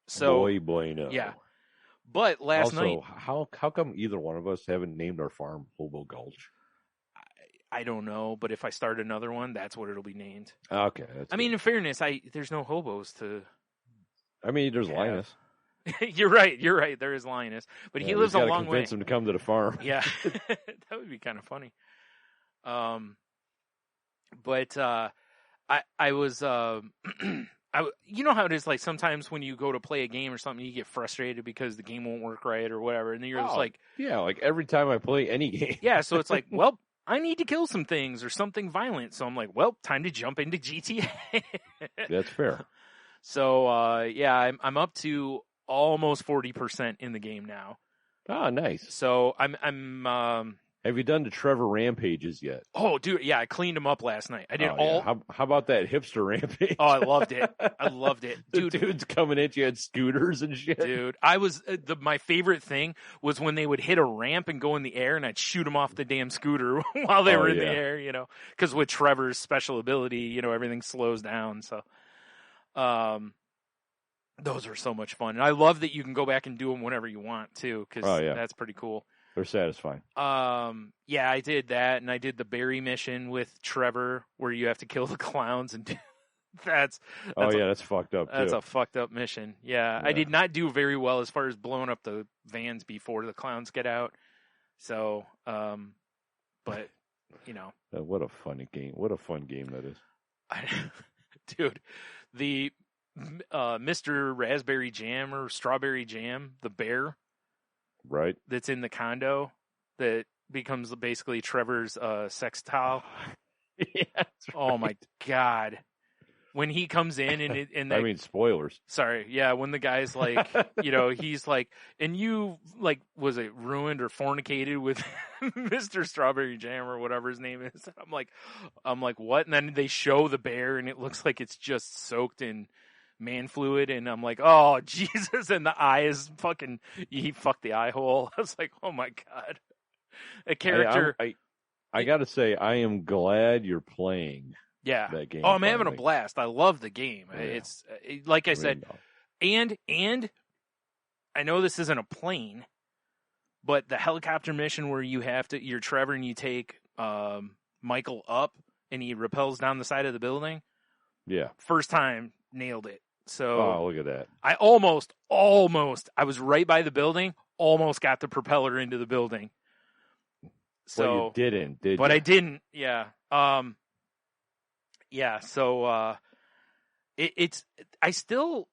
So, bueno. Yeah. But last night, how come either one of us haven't named our farm Hobo Gulch? I don't know, but if I start another one, that's what it'll be named. Okay. In fairness, there's no hobos to. There's Linus. You're right. There is Linus, but he lives a long way. Convince him to come to the farm. Yeah, that would be kind of funny. But I was you know how it is, like sometimes when you go to play a game or something, you get frustrated because the game won't work right or whatever, and then you're just like, yeah, like every time I play any game. Yeah, so it's like, well, I need to kill some things or something violent, so I'm like, well, time to jump into GTA. That's fair. So I'm up to almost 40% in the game now. Oh, nice. So I'm Have you done the Trevor rampages yet? Oh, dude, yeah, I cleaned them up last night. I did all. Yeah. How about that hipster rampage? Oh, I loved it. Dude, dude's coming at you at scooters and shit. Dude, I was my favorite thing was when they would hit a ramp and go in the air, and I'd shoot them off the damn scooter while they were in the air. Because with Trevor's special ability, everything slows down. So, those are so much fun, and I love that you can go back and do them whenever you want too. Because that's pretty cool. They're satisfying. Yeah, I did that, and I did the berry mission with Trevor, where you have to kill the clowns, and that's fucked up. That's a fucked up mission. Yeah, I did not do very well as far as blowing up the vans before the clowns get out. So, but what a funny game! What a fun game that is, dude. The Mr. Raspberry Jam or Strawberry Jam, the bear. Right. That's in the condo that becomes basically Trevor's sex-tile. Yeah, right. Oh my God. When he comes in and spoilers. Sorry. Yeah. When the guy's like, he's like, and you was it ruined or fornicated with Mr. Strawberry Jam or whatever his name is. I'm like, what? And then they show the bear and it looks like it's just soaked in man fluid, and I'm like, oh Jesus, and the eye is he fucked the eye hole. I was like, oh my God, a character. I gotta say, I am glad you're playing. Yeah, that game. Oh, I'm having a blast. I love the game. Yeah. It's like I said, and I know this isn't a plane, but the helicopter mission where you're Trevor and you take Michael up and he rappels down the side of the building. Yeah, first time nailed it. So look at that. I almost, I was right by the building, almost got the propeller into the building. So you didn't, did you? But I didn't, yeah. Yeah, so I do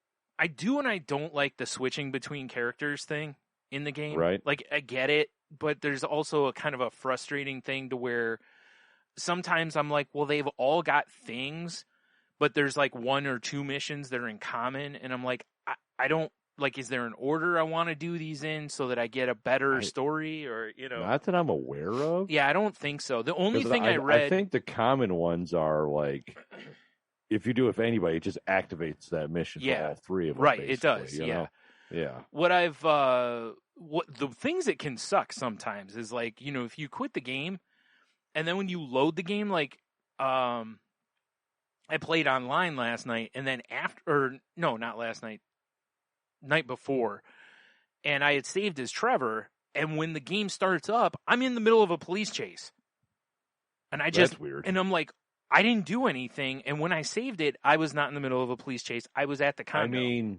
and I don't like the switching between characters thing in the game. Right. Like, I get it, but there's also a kind of a frustrating thing to where sometimes I'm like, well, they've all got things, but there's like one or two missions that are in common, and I'm like, I don't, like, is there an order I want to do these in so that I get a better story, or, Not that I'm aware of. Yeah, I don't think so. The only thing I read... I think the common ones are, like, if you do it for anybody, it just activates that mission for all three of them. Right, it does, yeah. Yeah. The things that can suck sometimes is, like, if you quit the game, and then when you load the game, like, I played online last night, and then not last night, night before, and I had saved as Trevor, and when the game starts up, I'm in the middle of a police chase. And that's weird. And I'm like, I didn't do anything, and when I saved it, I was not in the middle of a police chase. I was at the condo.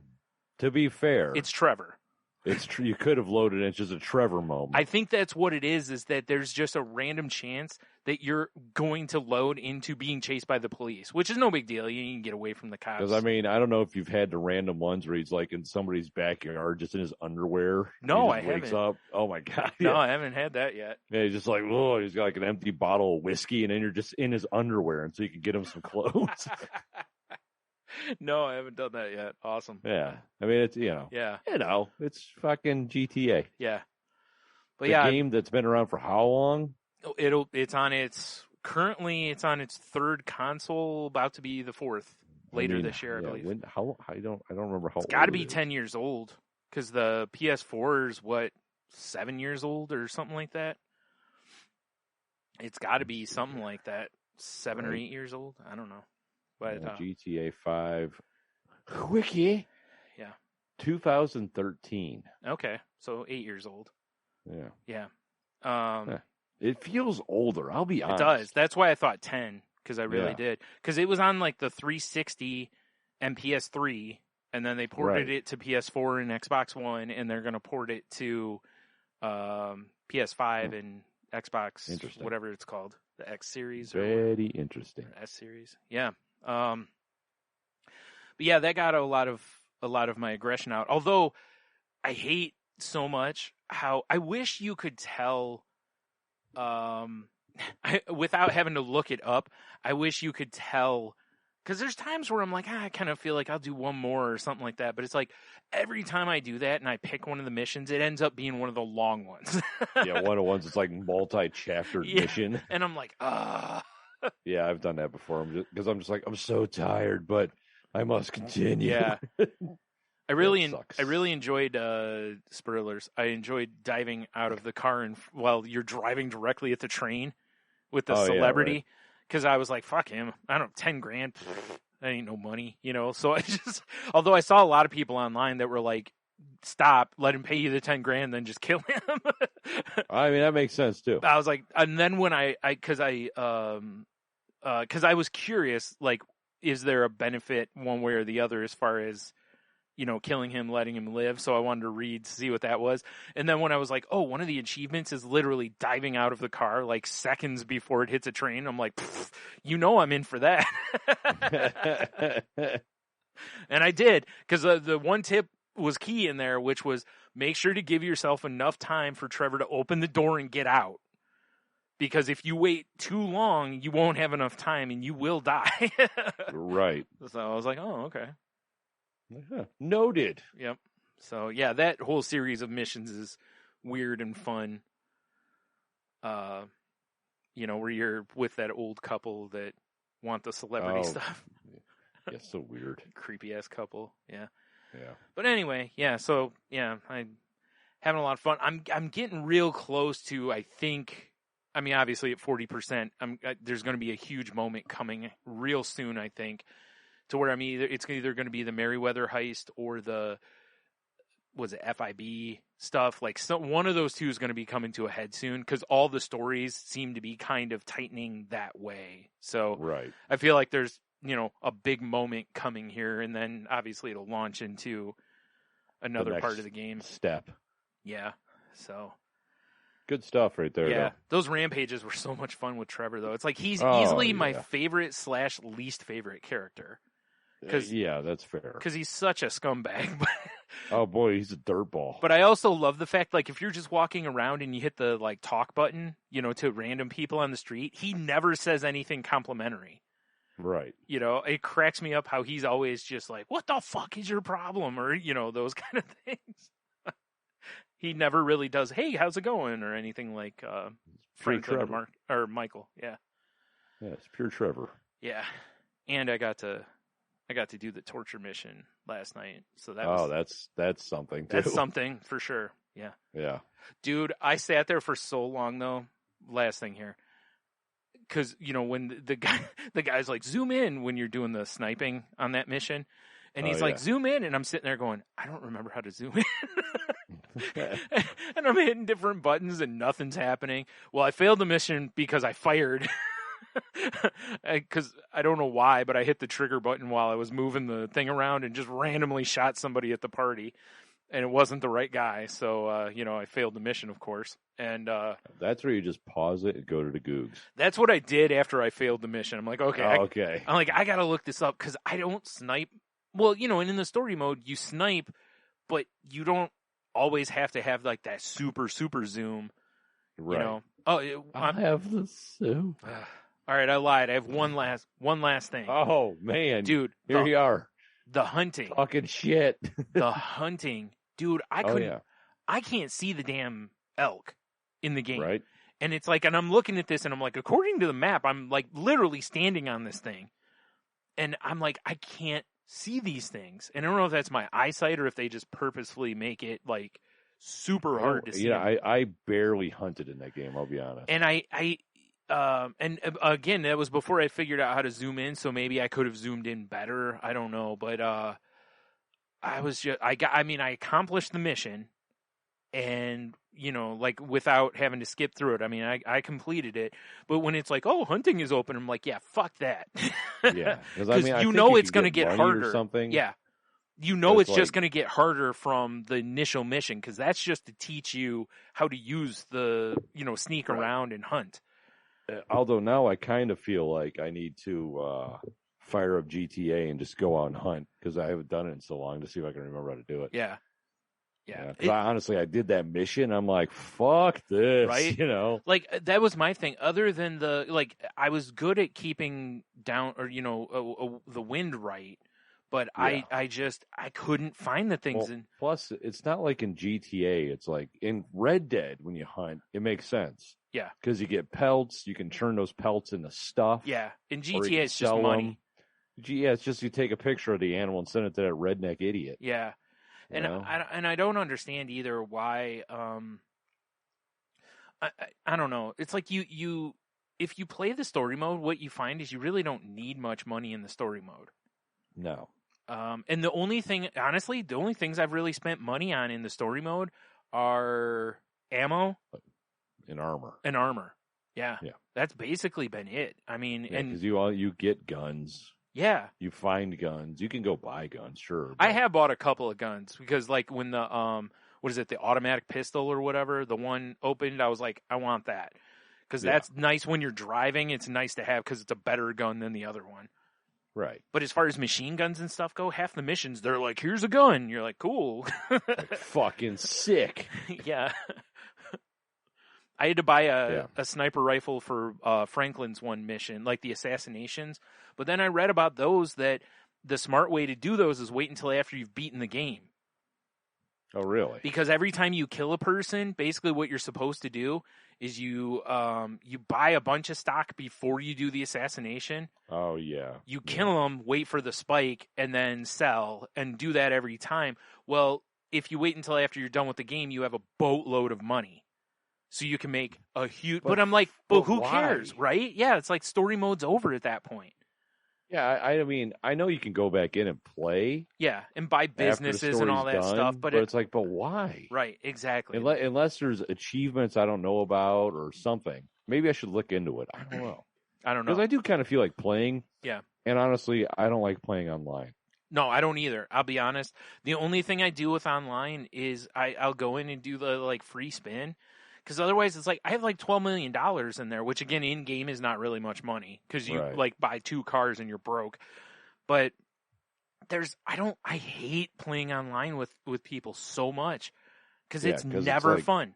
To be fair, it's Trevor. It's true. You could have loaded it. It's just a Trevor moment. I think that's what it is that there's just a random chance that you're going to load into being chased by the police, which is no big deal. You can get away from the cops. Because, I mean, I don't know if you've had the random ones where he's like in somebody's backyard just in his underwear. No, I wakes haven't. Up. Oh, my God. No, Yeah. I haven't had that yet. Yeah, he's just like, oh, he's got like an empty bottle of whiskey, and then you're just in his underwear, and so you can get him some clothes. No, I haven't done that yet. Awesome. Yeah. I mean, it's, Yeah. It's fucking GTA. Yeah. But The game that's been around for how long? Currently it's on its third console, about to be the fourth later this year, I believe. I don't remember how. It's got to old be it is. 10 years old because the PS4 is 7 years old or something like that. It's got to be something like that, 7 or 8 years old. I don't know, but GTA 5 Wiki. Yeah. 2013. Okay, so 8 years old. Yeah. Yeah. It feels older. I'll be honest. It does. That's why I thought 10, because I really Yeah. did. Because it was on like the 360 and PS3, and then they ported it to PS4 and Xbox One, and they're going to port it to PS5 and Xbox, whatever it's called, the X series. Very interesting. S series. Yeah. But yeah, that got a lot of my aggression out. Although I hate so much how I wish you could tell. Without having to look it up, I wish you could tell, because there's times where I'm like, I kind of feel like I'll do one more or something like that, but it's like every time I do that and I pick one of the missions, it ends up being one of the long ones. Yeah, one of the ones that's like multi-chapter mission. And I'm like, Yeah, I've done that before. Because I'm just like, I'm so tired, but I must continue. Yeah. I really sucks. enjoyed spoilers. I enjoyed diving out of the car while you're driving directly at the train with the celebrity, because I was like, "Fuck him! I don't 10 grand. That ain't no money, So I just, although I saw a lot of people online that were like, "Stop, let him pay you the 10 grand, then just kill him." I mean, that makes sense too. I was like, and then when because I was curious, like, is there a benefit one way or the other as far as killing him, letting him live. So I wanted to read to see what that was. And then when I was like, oh, one of the achievements is literally diving out of the car like seconds before it hits a train. I'm like, I'm in for that. And I did, because the one tip was key in there, which was make sure to give yourself enough time for Trevor to open the door and get out. Because if you wait too long, you won't have enough time and you will die. Right. So I was like, oh, okay. Yeah. Noted. Yep. So yeah, that whole series of missions is weird and fun. Where you're with that old couple that want the celebrity stuff. Yeah, so weird. Creepy ass couple. Yeah. Yeah. But anyway, yeah. So yeah, I'm having a lot of fun. I'm getting real close to. I think. I mean, obviously at 40%, there's going to be a huge moment coming real soon. I think. To where it's either going to be the Merryweather heist or the FIB stuff. Like, one of those two is going to be coming to a head soon, because all the stories seem to be kind of tightening that way. So right. I feel like there's a big moment coming here, and then obviously it'll launch into another part of the game. Step. Yeah. So. Good stuff right there. Yeah, though. those rampages were so much fun with Trevor, though. It's like he's easily my favorite / least favorite character. Yeah, that's fair. Because he's such a scumbag. Oh boy, he's a dirtball. But I also love the fact, like, if you're just walking around and you hit the talk button, to random people on the street, he never says anything complimentary. Right. It cracks me up how he's always just like, "What the fuck is your problem?" Or those kind of things. He never really does, "Hey, how's it going?" or anything like Franklin or Michael. Yeah. Yeah, it's pure Trevor. Yeah, and I got to do the torture mission last night, so that's something too. That's something for sure. Yeah. Yeah. Dude, I sat there for so long though. Last thing here, because when the guy's like, zoom in when you're doing the sniping on that mission, and he's like, zoom in, and I'm sitting there going, I don't remember how to zoom in. And I'm hitting different buttons and nothing's happening. Well, I failed the mission because I fired. Because I don't know why, but I hit the trigger button while I was moving the thing around and just randomly shot somebody at the party. and it wasn't the right guy. So, I failed the mission, of course. And that's where you just pause it and go to the Googs. that's what I did after I failed the mission. I'm like, okay. Okay. I'm like, I got to look this up because I don't snipe. Well, and in the story mode, you snipe, but you don't always have to have like that super, super zoom. Right. Oh, I have the soup. All right, I lied. I have one last thing. Oh, man. Dude, Here you are. The hunting. Talking shit. The hunting. Dude, I can't see the damn elk in the game. Right. And it's like, and I'm looking at this and I'm like, according to the map, I'm like literally standing on this thing. And I'm like, I can't see these things. And I don't know if that's my eyesight or if they just purposefully make it like super hard to see. Yeah, I barely hunted in that game, I'll be honest. And and again, that was before I figured out how to zoom in, so maybe I could have zoomed in better. I don't know, but I accomplished the mission, and like without having to skip through it. I mean, I completed it, but when it's like, oh, hunting is open, I'm like, yeah, fuck that. Yeah, because it's going to get harder. Or something. Yeah, it's just going to get harder from the initial mission because that's just to teach you how to use the sneak around and hunt. Although now I kind of feel like I need to fire up GTA and just go out and hunt because I haven't done it in so long to see if I can remember how to do it. Yeah. Because honestly, I did that mission. I'm like, fuck this, right? Like that was my thing. Other than I was good at keeping down or the wind right, but yeah. I couldn't find the things. Plus, it's not like in GTA. It's like in Red Dead when you hunt, it makes sense. Yeah, because you get pelts. You can turn those pelts into stuff. Yeah, in GTA it's just money. Yeah, it's just you take a picture of the animal and send it to that redneck idiot. Yeah. And I don't understand either why. I don't know. It's like you if you play the story mode, what you find is you really don't need much money in the story mode. No. And the only things I've really spent money on in the story mode are ammo and armor. Yeah. That's basically been it. I mean, because you get guns. Yeah. You find guns. You can go buy guns, sure. But I have bought a couple of guns because like when the the automatic pistol or whatever, the one opened, I was like, I want that. Because that's nice when you're driving. It's nice to have because it's a better gun than the other one. Right. But as far as machine guns and stuff go, half the missions, they're like, here's a gun. You're like, cool. Like, fucking sick. Yeah. I had to buy a sniper rifle for Franklin's one mission, like the assassinations. But then I read about those that the smart way to do those is wait until after you've beaten the game. Oh, really? Because every time you kill a person, basically what you're supposed to do is you buy a bunch of stock before you do the assassination. Oh, yeah. You kill them, wait for the spike, and then sell, and do that every time. Well, if you wait until after you're done with the game, you have a boatload of money. So you can make a huge... But I'm like, who cares, right? Yeah, it's like story mode's over at that point. Yeah, I mean, I know you can go back in and play. Yeah, and buy businesses and all that stuff. But it's like, but why? Right, exactly. Unless there's achievements I don't know about or something. Maybe I should look into it. I don't know. Because I do kind of feel like playing. Yeah. And honestly, I don't like playing online. No, I don't either. I'll be honest. The only thing I do with online is I'll go in and do the free spin. Because otherwise, it's like I have like $12 million in there, which again, in game is not really much money because you buy 2 cars and you're broke. But I hate playing online with people so much because it's never fun.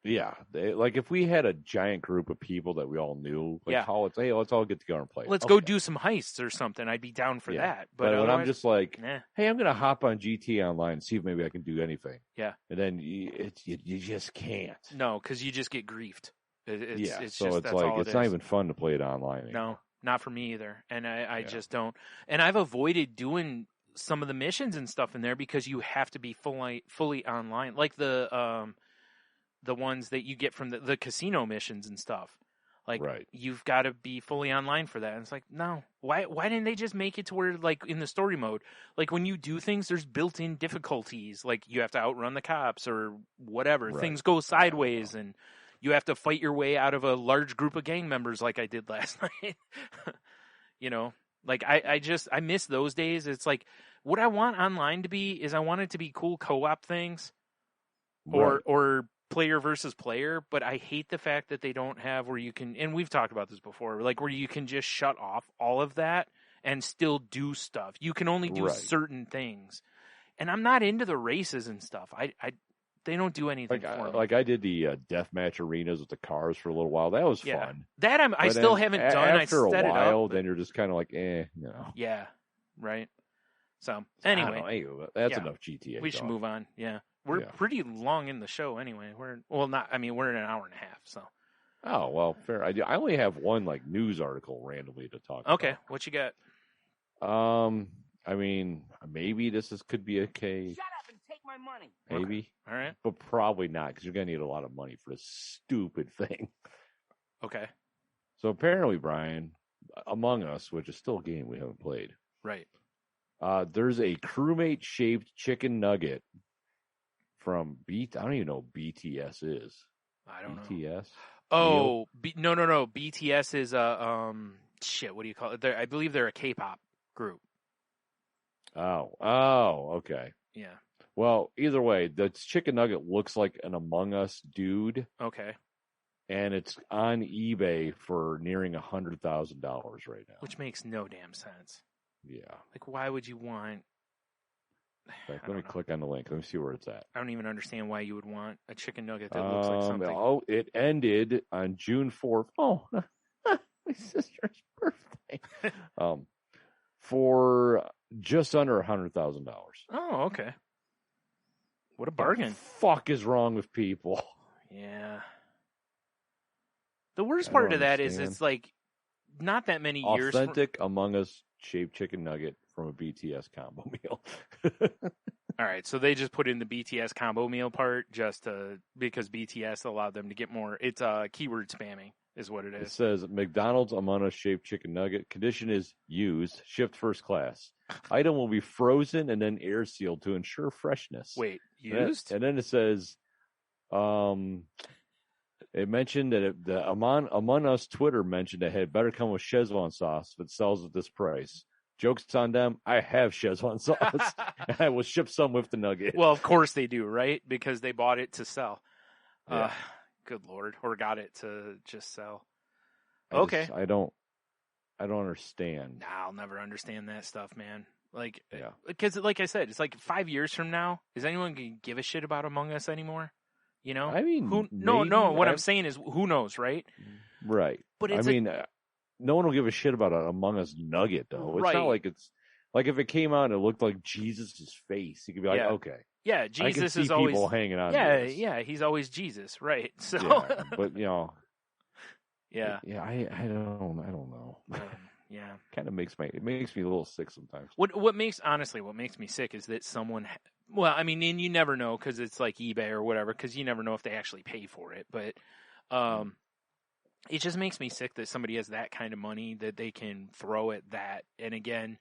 Yeah, if we had a giant group of people that we all knew, hey, let's all get together and play. Let's go do some heists or something. I'd be down for that. But when I'm just like, hey, I'm going to hop on GTA Online and see if maybe I can do anything. Yeah. And then you just can't. No, because you just get griefed. It's not even fun to play it online anymore. No, not for me either. And I just don't. And I've avoided doing some of the missions and stuff in there because you have to be fully online. Like the ones that you get from the casino missions and stuff. Like, you've got to be fully online for that. And it's like, no. Why didn't they just make it to where, like, in the story mode, like, when you do things, there's built-in difficulties. Like, you have to outrun the cops or whatever. Right. Things go sideways, and you have to fight your way out of a large group of gang members like I did last night. Like, I miss those days. It's like, what I want online to be is I want it to be cool co-op things or player versus player, but I hate the fact that they don't have where you can, and we've talked about this before, like where you can just shut off all of that and still do stuff. You can only do certain things. And I'm not into the races and stuff. They don't do anything for me. Like I did the deathmatch arenas with the cars for a little while. That was fun. That I still haven't done. After a while, up, then you're just kind of like, Yeah, right. So anyway, that's enough GTA. We should move on. Yeah, we're pretty long in the show anyway. We're in an hour and a half. So. Oh well, fair. I only have one like news article randomly to talk about. Okay, what you got? I mean, maybe could be okay. Shut up and take my money. Maybe. Okay. All right. But probably not, because you're going to need a lot of money for this stupid thing. Okay. So apparently, Brian, Among Us, which is still a game we haven't played. Right. There's a crewmate-shaped chicken nugget from I don't even know what BTS is. I don't know. BTS? Oh, no. BTS is shit, what do you call it? I believe they're a K-pop group. Oh, okay. Yeah. Well, either way, the chicken nugget looks like an Among Us dude. Okay. And it's on eBay for nearing $100,000 right now. Which makes no damn sense. Yeah. Like, why would you want... Let me click on the link. Let me see where it's at. I don't even understand why you would want a chicken nugget that looks like something. Oh, it ended on June 4th. Oh, my sister's birthday. For just under $100,000. Oh, okay. What a bargain. What the fuck is wrong with people? Yeah. The worst part of that is it's like not that many years. Authentic Among Us shaped chicken nugget from a BTS combo meal. All right, so they just put in the BTS combo meal part because BTS allowed them to get more. It's keyword spamming is what it is. It says McDonald's Among Us shaped chicken nugget. Condition is used. Shipped first class. Item will be frozen and then air sealed to ensure freshness. Wait, used? And then it says, it mentioned that the Among Us Twitter mentioned it had better come with Szechuan sauce if it sells at this price. Joke's on them. I have Szechuan sauce. I will ship some with the nugget. Well, of course they do, right? Because they bought it to sell. Yeah. Good Lord. Or got it to just sell. I don't understand. Nah, I'll never understand that stuff, man. Like, yeah. Because like I said, it's like 5 years from now, is anyone going to give a shit about Among Us anymore? You know? I mean, no, what I'm saying is who knows, right? Right. But no one will give a shit about an Among Us nugget, though. It's not like it's like if it came out and it looked like Jesus' face, you could be like, okay. Yeah, Jesus I can see is always people hanging on. Yeah, he's always Jesus, right? So, but yeah, I don't know. Yeah, kind of makes me a little sick sometimes. What makes me sick is that someone. Well, I mean, and you never know because it's like eBay or whatever, because you never know if they actually pay for it, but. It just makes me sick that somebody has that kind of money that they can throw at that. And again,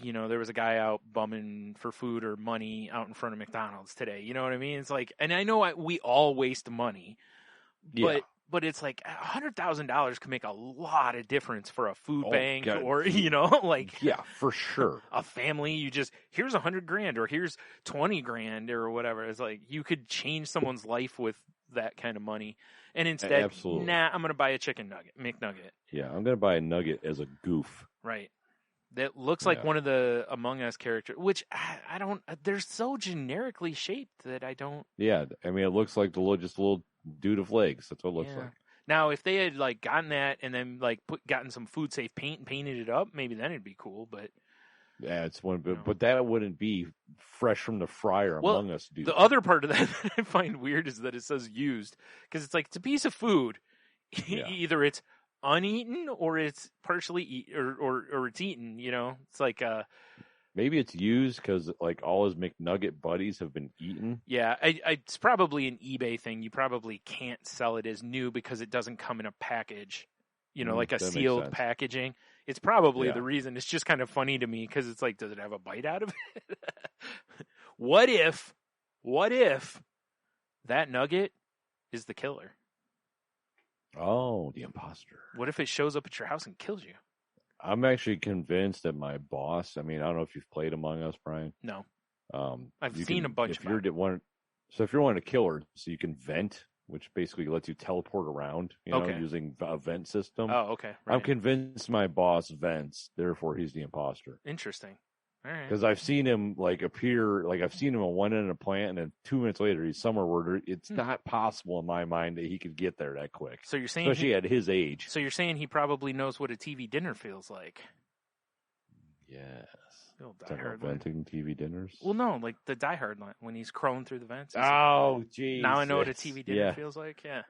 you know, there was a guy out bumming for food or money out in front of McDonald's today. You know what I mean? It's like, and I know we all waste money, but it's like $100,000 can make a lot of difference for a food bank or, you know, like, yeah, for sure. A family, here's $100,000 or here's $20,000 or whatever. It's like, you could change someone's life with that kind of money. And instead, I'm going to buy a chicken nugget, McNugget. Yeah, I'm going to buy a nugget as a goof. Right. That looks like one of the Among Us characters, which I don't, they're so generically shaped that I don't. Yeah, I mean, it looks like just a little dude of legs. That's what it looks like. Now, if they had like gotten that and then like gotten some food safe paint and painted it up, maybe then it'd be cool, but. Yeah, it's one, but that wouldn't be fresh from the fryer Among Us, dude. The other part of that I find weird is that it says used, because it's like it's a piece of food. Yeah. Either it's uneaten or it's partially or it's eaten. You know, it's like maybe it's used because like all his McNugget buddies have been eaten. Yeah, it's probably an eBay thing. You probably can't sell it as new because it doesn't come in a package. You know, like a sealed packaging. It's probably the reason. It's just kind of funny to me because it's like, does it have a bite out of it? What if that nugget is the killer? Oh, the imposter. What if it shows up at your house and kills you? I'm actually convinced that my boss. I mean, I don't know if you've played Among Us, Brian. No. I've seen a bunch of them. So if you're wanting to kill her, so you can vent, which basically lets you teleport around, using a vent system. Oh, okay. Right. I'm convinced my boss vents, therefore he's the imposter. Interesting. All right. Because I've seen him appear, I've seen him on one end of a plant, and then 2 minutes later he's somewhere where it's not possible in my mind that he could get there that quick. So you're saying, especially at his age. So you're saying he probably knows what a TV dinner feels like? Yes. Die Hard venting TV dinners. Well, no, like the Die Hard line when he's crawling through the vents. Oh, geez. Now I know what a TV dinner feels like. Yeah.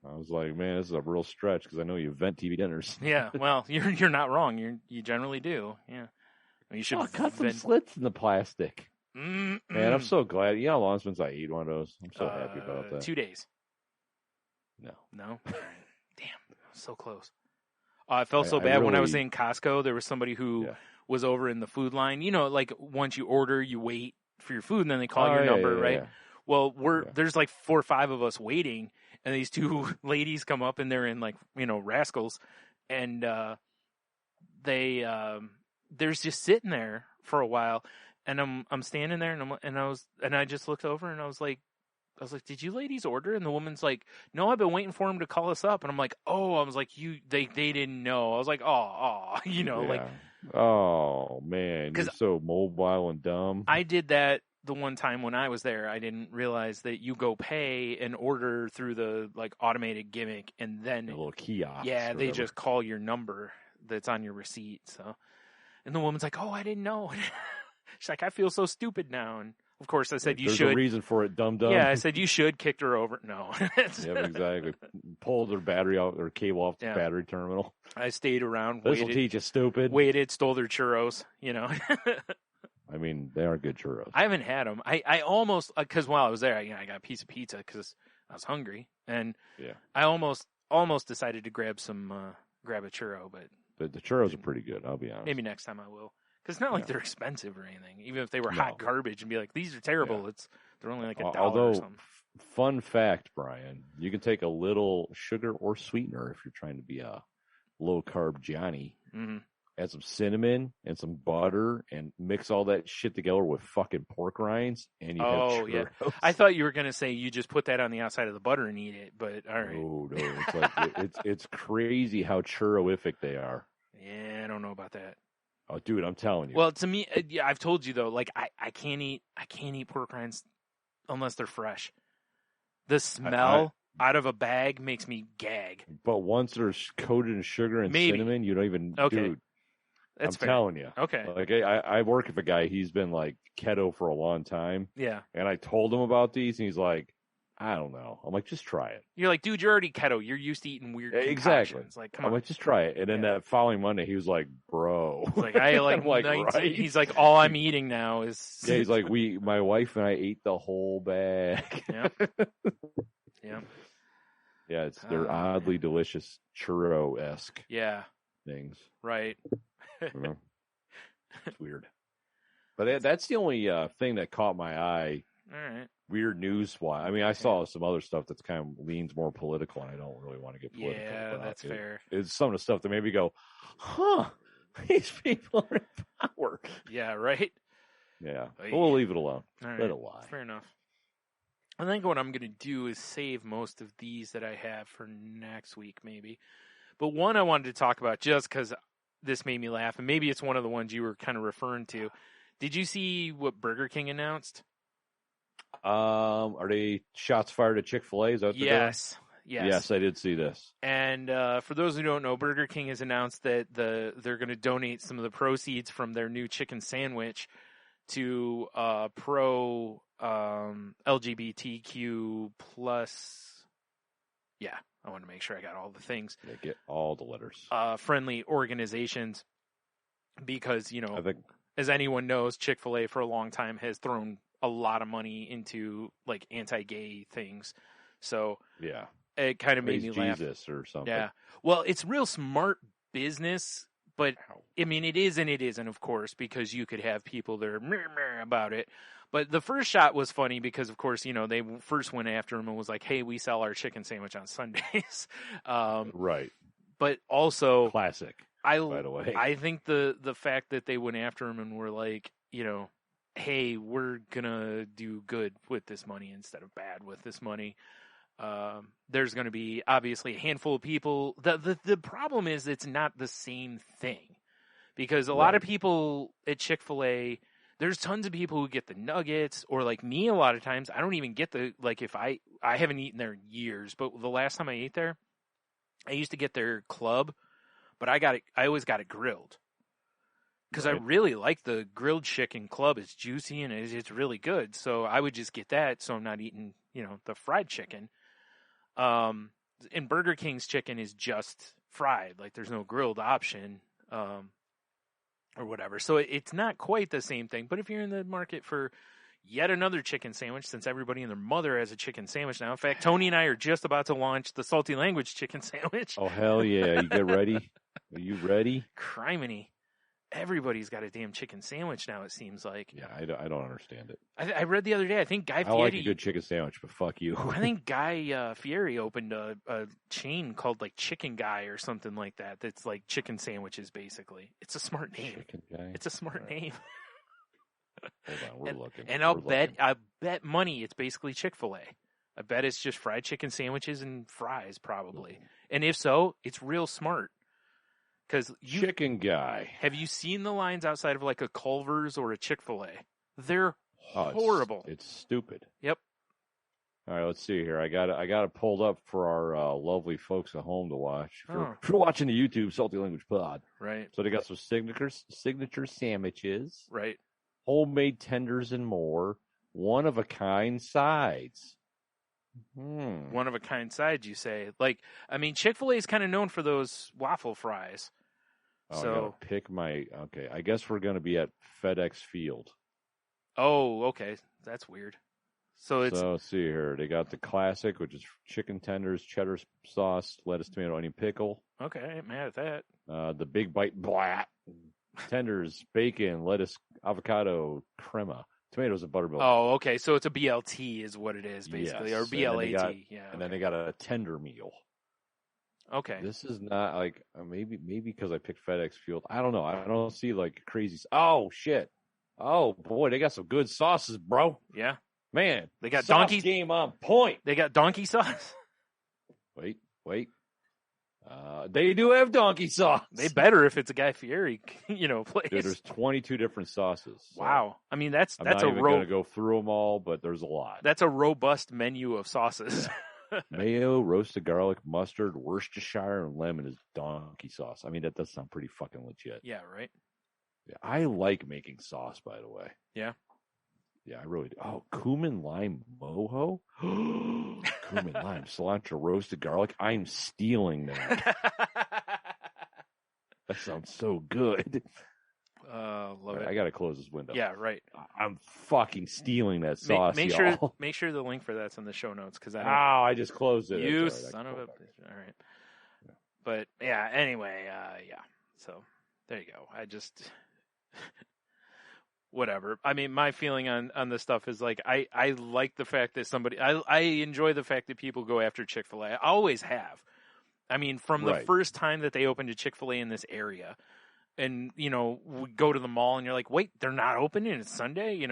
I was like, man, this is a real stretch because I know you vent TV dinners. Yeah. Well, you're not wrong. You generally do. Yeah. You should cut some slits in the plastic. Mm-mm. Man, I'm so glad. You know how long since I ate one of those? I'm so happy about that. 2 days. No. Damn. So close. I felt so bad when I was in Costco. There was somebody who was over in the food line. You know, like once you order, you wait for your food and then they call your number, right? Yeah. Well, there's like 4 or 5 of us waiting, and these 2 ladies come up and they're in rascals, and they're just sitting there for a while, and I'm standing there and I just looked over and I was like, did you ladies order? And the woman's like, no, I've been waiting for him to call us up. And I'm like, oh, I was like, they didn't know. I was like, oh man, you're so mobile and dumb. I did that the one time when I was there. I didn't realize that you go pay and order through the automated gimmick, and then a little kiosk. Yeah, they just call your number that's on your receipt. So, and the woman's like, oh, I didn't know. She's like, I feel so stupid now. And of course, I said, you should. There's a reason for it, dumb. Yeah, I said, you should. Kicked her over. No. Yeah, exactly. Pulled her battery out, or cable off the battery terminal. I stayed around. This will teach you, stupid. Waited, stole their churros, I mean, they are good churros. I haven't had them. I almost, because while I was there, I got a piece of pizza because I was hungry. And I almost decided to grab a churro, but. The churros are pretty good, I'll be honest. Maybe next time I will. Because it's not like they're expensive or anything. Even if they were hot garbage and be like, these are terrible, they're only like $1 or something. Fun fact, Brian, you can take a little sugar or sweetener if you're trying to be a low-carb Johnny. Mm-hmm. Add some cinnamon and some butter and mix all that shit together with fucking pork rinds, and you have churros. Yeah. I thought you were going to say you just put that on the outside of the butter and eat it, but all right. No. It's like, it's crazy how churroific they are. Yeah, I don't know about that. Oh, dude, I'm telling you. Well, to me, I've told you though. Like, I can't eat pork rinds unless they're fresh. The smell out of a bag makes me gag. But once they're coated in sugar and cinnamon, you don't even. Okay, dude, that's fair. Telling you. Okay. Like I work with a guy. He's been like keto for a long time. Yeah. And I told him about these, and he's like, I don't know. I'm like, just try it. You're like, dude, you're already keto. You're used to eating weird exactly. Like, come on. I'm like, just try it. And then that following Monday, he was like, bro. Like, I like, like right? He's like, all I'm eating now is. Yeah, he's like, my wife and I ate the whole bag. Yeah. Yeah. Yeah, they're oddly delicious churro-esque. Yeah. Things. Right. It's weird. But that's the only thing that caught my eye. All right. Weird news wise. I mean, I saw some other stuff that's kind of leans more political, and I don't really want to get political. Yeah, that's fair. It's some of the stuff that maybe go, these people are in power. Yeah, right? Yeah. We'll leave it alone. Right. Let it lie. Fair enough. I think what I'm going to do is save most of these that I have for next week, maybe. But one I wanted to talk about just because this made me laugh, and maybe it's one of the ones you were kind of referring to. Did you see what Burger King announced? Are they shots fired at Chick-fil-A? Is that what Yes. Yes, I did see this. And for those who don't know, Burger King has announced that they're going to donate some of the proceeds from their new chicken sandwich to pro LGBTQ plus. Yeah, I want to make sure I got all the things. They get all the letters. Friendly organizations, because I think, as anyone knows, Chick-fil-A for a long time has thrown a lot of money into like anti-gay things. So yeah, it kind of made me laugh. Jesus or something. Yeah. Well, it's real smart business, but I mean, it is and it isn't, of course, because you could have people that are meh about it. But the first shot was funny because, of course, they first went after him and was like, hey, we sell our chicken sandwich on Sundays. Right. But also classic. by the way. I think the fact that they went after him and were like, you know, hey, we're gonna do good with this money instead of bad with this money. There's going to be obviously a handful of people. The problem is it's not the same thing, because a lot of people at Chick-fil-A, there's tons of people who get the nuggets, or like me, a lot of times I don't even get if I haven't eaten there in years, but the last time I ate there, I used to get their club, but I always got it grilled. Because I really like the grilled chicken club. It's juicy and it's really good. So I would just get that, so I'm not eating, you know, the fried chicken. And Burger King's chicken is just fried. Like, there's no grilled option, or whatever. So it's not quite the same thing. But if you're in the market for yet another chicken sandwich, since everybody and their mother has a chicken sandwich now. In fact, Tony and I are just about to launch the Salty Language chicken sandwich. Oh, hell yeah. You get ready? Are you ready? Criminy. Everybody's got a damn chicken sandwich now, it seems like. Yeah, I don't understand it. I read the other day, I think Guy Fieri... I like a good chicken sandwich, but fuck you. I think Guy Fieri opened a chain called, like, Chicken Guy or something like that. That's, like, chicken sandwiches, basically. It's a smart name. Chicken Guy? It's a smart name. Hold on, we're looking. And I bet money it's basically Chick-fil-A. I bet it's just fried chicken sandwiches and fries, probably. And if so, it's real smart. Because Chicken Guy. Have you seen the lines outside of like a Culver's or a Chick-fil-A? They're horrible. It's stupid. Yep. All right, let's see here. I got it pulled up for our lovely folks at home to watch. If you're watching the YouTube Salty Language Pod, right? So they got some signature sandwiches, right? Homemade tenders and more. One of a kind sides. One of a kind sides, you say? Like, I mean, Chick-fil-A is kind of known for those waffle fries. Oh, so I gotta pick okay. I guess we're gonna be at FedEx Field. Oh, okay, that's weird. So let's see here. They got the classic, which is chicken tenders, cheddar sauce, lettuce, tomato, onion, pickle. Okay, I ain't mad at that. The big bite, tenders, bacon, lettuce, avocado, crema, tomatoes, and buttermilk. Oh, okay. So it's a BLT, is what it is, basically, yes. or BLAT. And then they got a tender meal. Okay. This is not like maybe because I picked FedEx Field. I don't know. I don't see like crazy. Oh shit! Oh boy, they got some good sauces, bro. Yeah. Man, they got sauce donkey game on point. They got donkey sauce. Wait. They do have donkey sauce. They better if it's a Guy Fieri, place. Dude, there's 22 different sauces. So wow. I mean, that's not even going to go through them all, but there's a lot. That's a robust menu of sauces. Mayo, roasted garlic, mustard, Worcestershire, and lemon is donkey sauce. I mean, that does sound pretty fucking legit. Yeah, right? Yeah, I like making sauce, by the way. Yeah. Yeah, I really do. Oh, cumin lime mojo? Cumin lime, cilantro, roasted garlic. I'm stealing that. That sounds so good. Love it. I got to close this window. Yeah, right. I'm fucking stealing that sauce, make y'all. Make sure the link for that's in the show notes. I just closed it. You son of a bitch. All right. Yeah. But, yeah, anyway, yeah. So, there you go. I just... Whatever. I mean, my feeling on this stuff is like I like the fact that I enjoy the fact that people go after Chick-fil-A. I always have. I mean, from the first time that they opened a Chick-fil-A in this area, and we go to the mall and you're like, wait, they're not open and it's Sunday.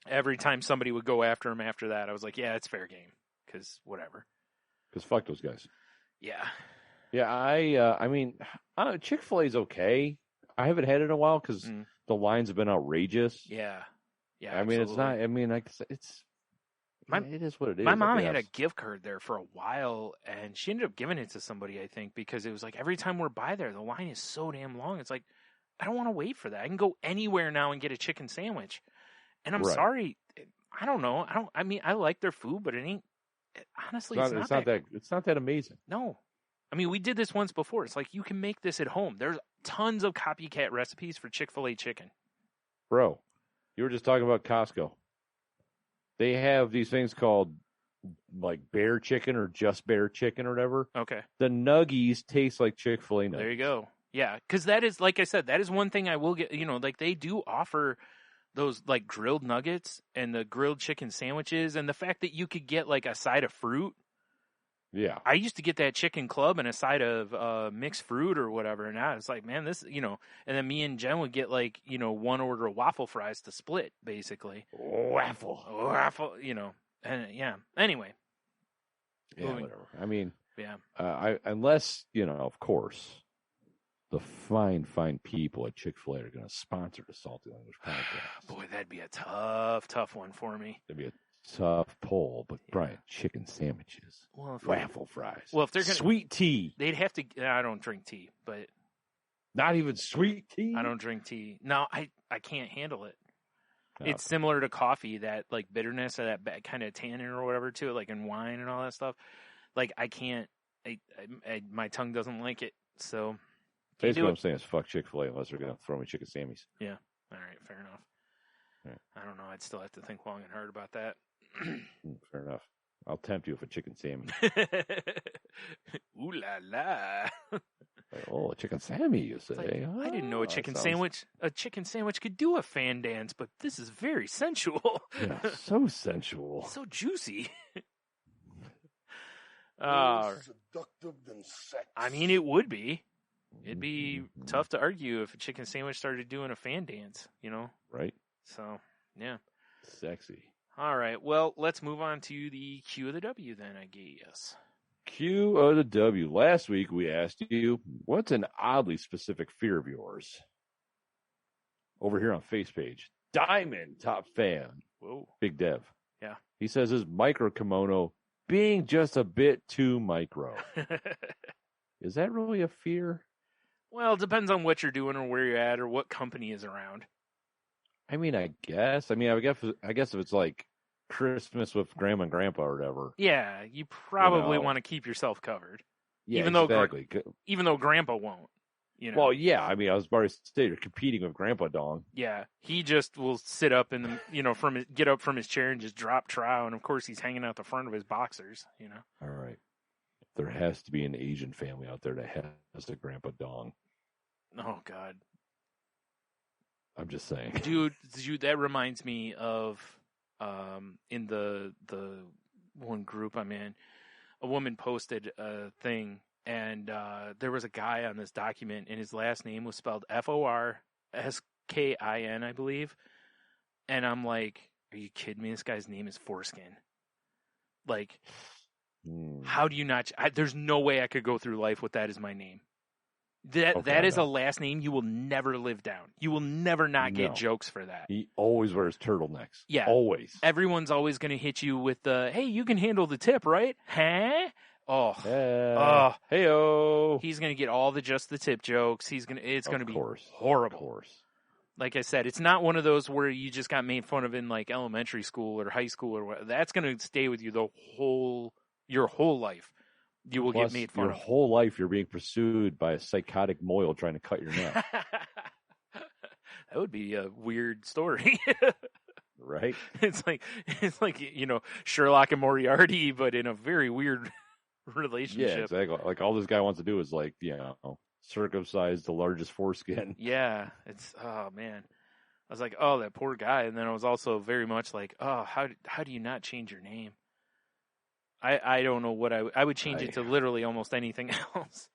Every time somebody would go after them after that, I was like, yeah, it's fair game, because whatever. Because fuck those guys. Yeah. Yeah. I mean, Chick-fil-A is okay. I haven't had it in a while because the lines have been outrageous. Yeah. Yeah. I mean, it's not. I mean, it is what it is. My mom had a gift card there for a while, and she ended up giving it to somebody, I think, because it was like every time we're by there, the line is so damn long. It's like, I don't want to wait for that. I can go anywhere now and get a chicken sandwich. And I'm sorry, I don't know. I mean, I like their food, but it ain't. Honestly, it's not that amazing. No. I mean, we did this once before. It's like, you can make this at home. There's tons of copycat recipes for Chick-fil-A chicken. Bro, you were just talking about Costco. They have these things called like bear chicken or just bear chicken or whatever. Okay. The Nuggies taste like Chick-fil-A nuggets. There you go. Yeah, because that is, like I said, that is one thing I will get, like they do offer those like grilled nuggets and the grilled chicken sandwiches, and the fact that you could get like a side of fruit. Yeah. I used to get that chicken club and a side of mixed fruit or whatever, and now it's like, man, this, and then me and Jen would get like, one order of waffle fries to split, basically. Waffle, and yeah. Anyway. Yeah, whatever. I mean, yeah. Unless of course, the fine people at Chick-fil-A are going to sponsor the Salty Language podcast. Boy, that'd be a tough one for me. That'd be a tough pull, but Brian, chicken sandwiches, waffle fries. Well, if they're gonna sweet tea, they'd have to. I don't drink tea, but not even sweet tea. I don't drink tea. No, I can't handle it. No. It's similar to coffee, that like bitterness or that kind of tannin or whatever to it, like in wine and all that stuff. Like I can't. My tongue doesn't like it. So basically, what I'm saying is fuck Chick-fil-A unless they're going to throw me chicken sammies. Yeah. All right. Fair enough. Right. I don't know. I'd still have to think long and hard about that. Fair enough. I'll tempt you with a chicken sammy. Ooh la la! A chicken sammy, you say? Like, I didn't know a chicken sandwich could do a fan dance, but this is very sensual. Yeah, so sensual, so juicy. Seductive than sex. I mean, it would be. It'd be tough to argue if a chicken sandwich started doing a fan dance. Right? So, yeah. Sexy. All right. Well, let's move on to the Q of the W then, I guess. Q of the W. Last week we asked you, what's an oddly specific fear of yours? Over here on Face page, Diamond, top fan. Whoa. Big Dev. Yeah. He says his micro kimono being just a bit too micro. Is that really a fear? Well, it depends on what you're doing or where you're at or what company is around. I mean, I guess if it's like Christmas with Grandma and Grandpa or whatever. Yeah, you probably want to keep yourself covered. Yeah, even though Grandpa won't. Well, yeah. I mean, I was about to say you're competing with Grandpa Dong. Yeah, he just will sit up and get up from his chair and just drop trow, and of course he's hanging out the front of his boxers. All right, there has to be an Asian family out there that has a Grandpa Dong. Oh God. I'm just saying. Dude, that reminds me of in the one group I'm in, a woman posted a thing, and there was a guy on this document, and his last name was spelled Forskin, I believe. And I'm like, are you kidding me? This guy's name is Foreskin. Like, how do you not? There's no way I could go through life with that as my name. That is a last name you will never live down. You will never not get jokes for that. He always wears turtlenecks. Yeah. Always. Everyone's always going to hit you with the, hey, you can handle the tip, right? Huh? Oh. Hey-o. He's going to get all the just the tip jokes. It's going to be horrible. Of course. Like I said, it's not one of those where you just got made fun of in like elementary school or high school or what. That's going to stay with you your whole life. You will get made fun of. Your whole life, you're being pursued by a psychotic mohel trying to cut your neck. That would be a weird story. Right? It's like Sherlock and Moriarty, but in a very weird relationship. Yeah, exactly. Like all this guy wants to do is circumcise the largest foreskin. Yeah, oh man. I was like, oh, that poor guy, and then I was also very much like, oh, how do you not change your name? I don't know what I would change it to literally almost anything else.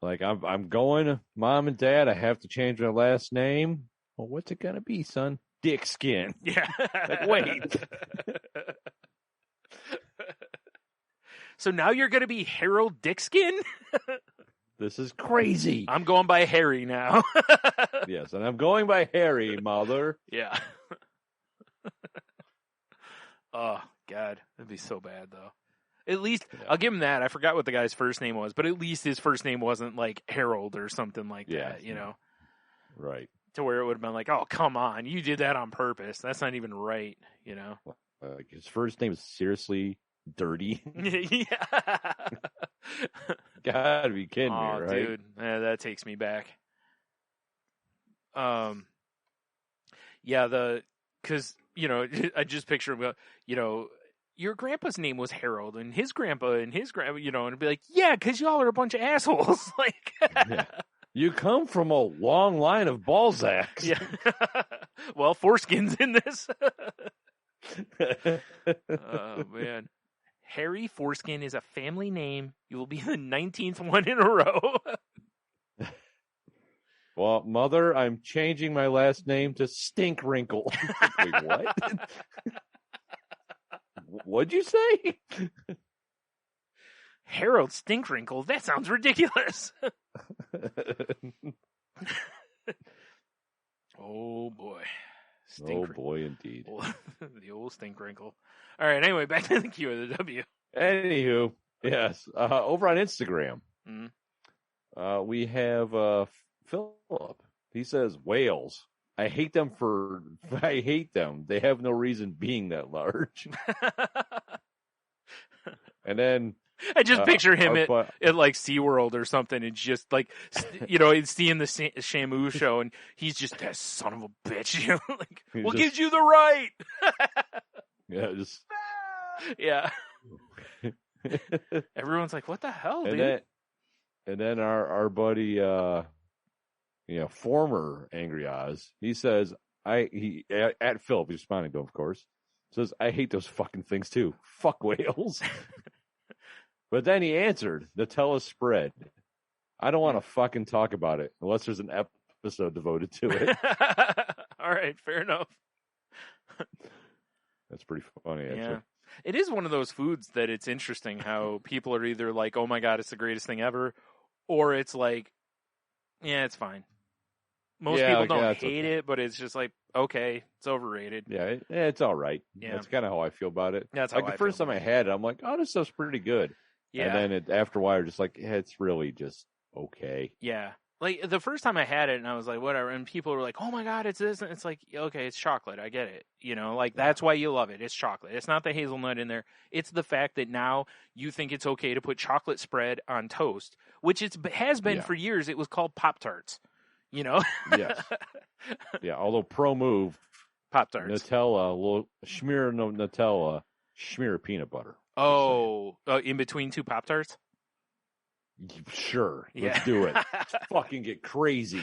Like I'm going, Mom and Dad, I have to change my last name. Well, what's it gonna be, son? Dick Skin. Yeah. Like, wait. So now you're gonna be Harold Dickskin? This is crazy. I'm going by Harry now. Yes, and I'm going by Harry, mother. Yeah. Oh, God. That'd be so bad, though. At least, I'll give him that. I forgot what the guy's first name was, but at least his first name wasn't like Harold or something like that, Right. To where it would have been like, oh, come on. You did that on purpose. That's not even right, Like his first name is seriously Dirty. Yeah. Gotta be kidding me, right? Dude. Yeah, that takes me back. Yeah, because, I just picture him, your grandpa's name was Harold, and his grandpa, and it'd be like, yeah, because y'all are a bunch of assholes. Like, yeah. You come from a long line of Balzacs. Yeah. Well, Foreskin's in this. Oh, man. Harry Foreskin is a family name. You will be the 19th one in a row. Well, Mother, I'm changing my last name to Stinkrinkle. Wait, what? What'd you say? Harold Stinkrinkle? That sounds ridiculous. Oh, boy. Oh, boy, indeed. The old Stinkrinkle. All right, anyway, back to the Q of the W. Anywho, yes. Over on Instagram, we have Philip. He says, whales. I hate them. They have no reason being that large. And then I just picture him at like SeaWorld or something, and just like, he's seeing the Shamu show, and he's just that son of a bitch. Like, we'll give you the right. Yeah, just yeah. Everyone's like, "What the hell, dude?" And then our buddy, former Angry Oz, he says, at Philip, he's responding to him, of course, says, "I hate those fucking things too. Fuck whales." But then he answered, Nutella spread. I don't want to fucking talk about it unless there's an episode devoted to it. All right, fair enough. That's pretty funny, actually. Yeah. It is one of those foods that it's interesting how people are either like, oh my God, it's the greatest thing ever, or it's like, yeah, it's fine. Most people don't hate it, but it's just like, okay, it's overrated. Yeah, it's all right. Yeah. That's kind of how I feel about it. That's how like the first time I had it, I'm like, oh, this stuff's pretty good. Yeah. And then after a while, just like, it's really just okay. Yeah. Like, the first time I had it, and I was like, whatever, and people were like, oh my God, it's this, and it's like, okay, it's chocolate, I get it. That's why you love it. It's chocolate. It's not the hazelnut in there. It's the fact that now you think it's okay to put chocolate spread on toast, which has been for years. It was called Pop-Tarts, Yes. Yeah, although pro move, Pop-Tarts. Nutella, smear no Nutella, smear peanut butter. Oh, in between two Pop-Tarts? Sure. Yeah. Let's do it. Let's fucking get crazy.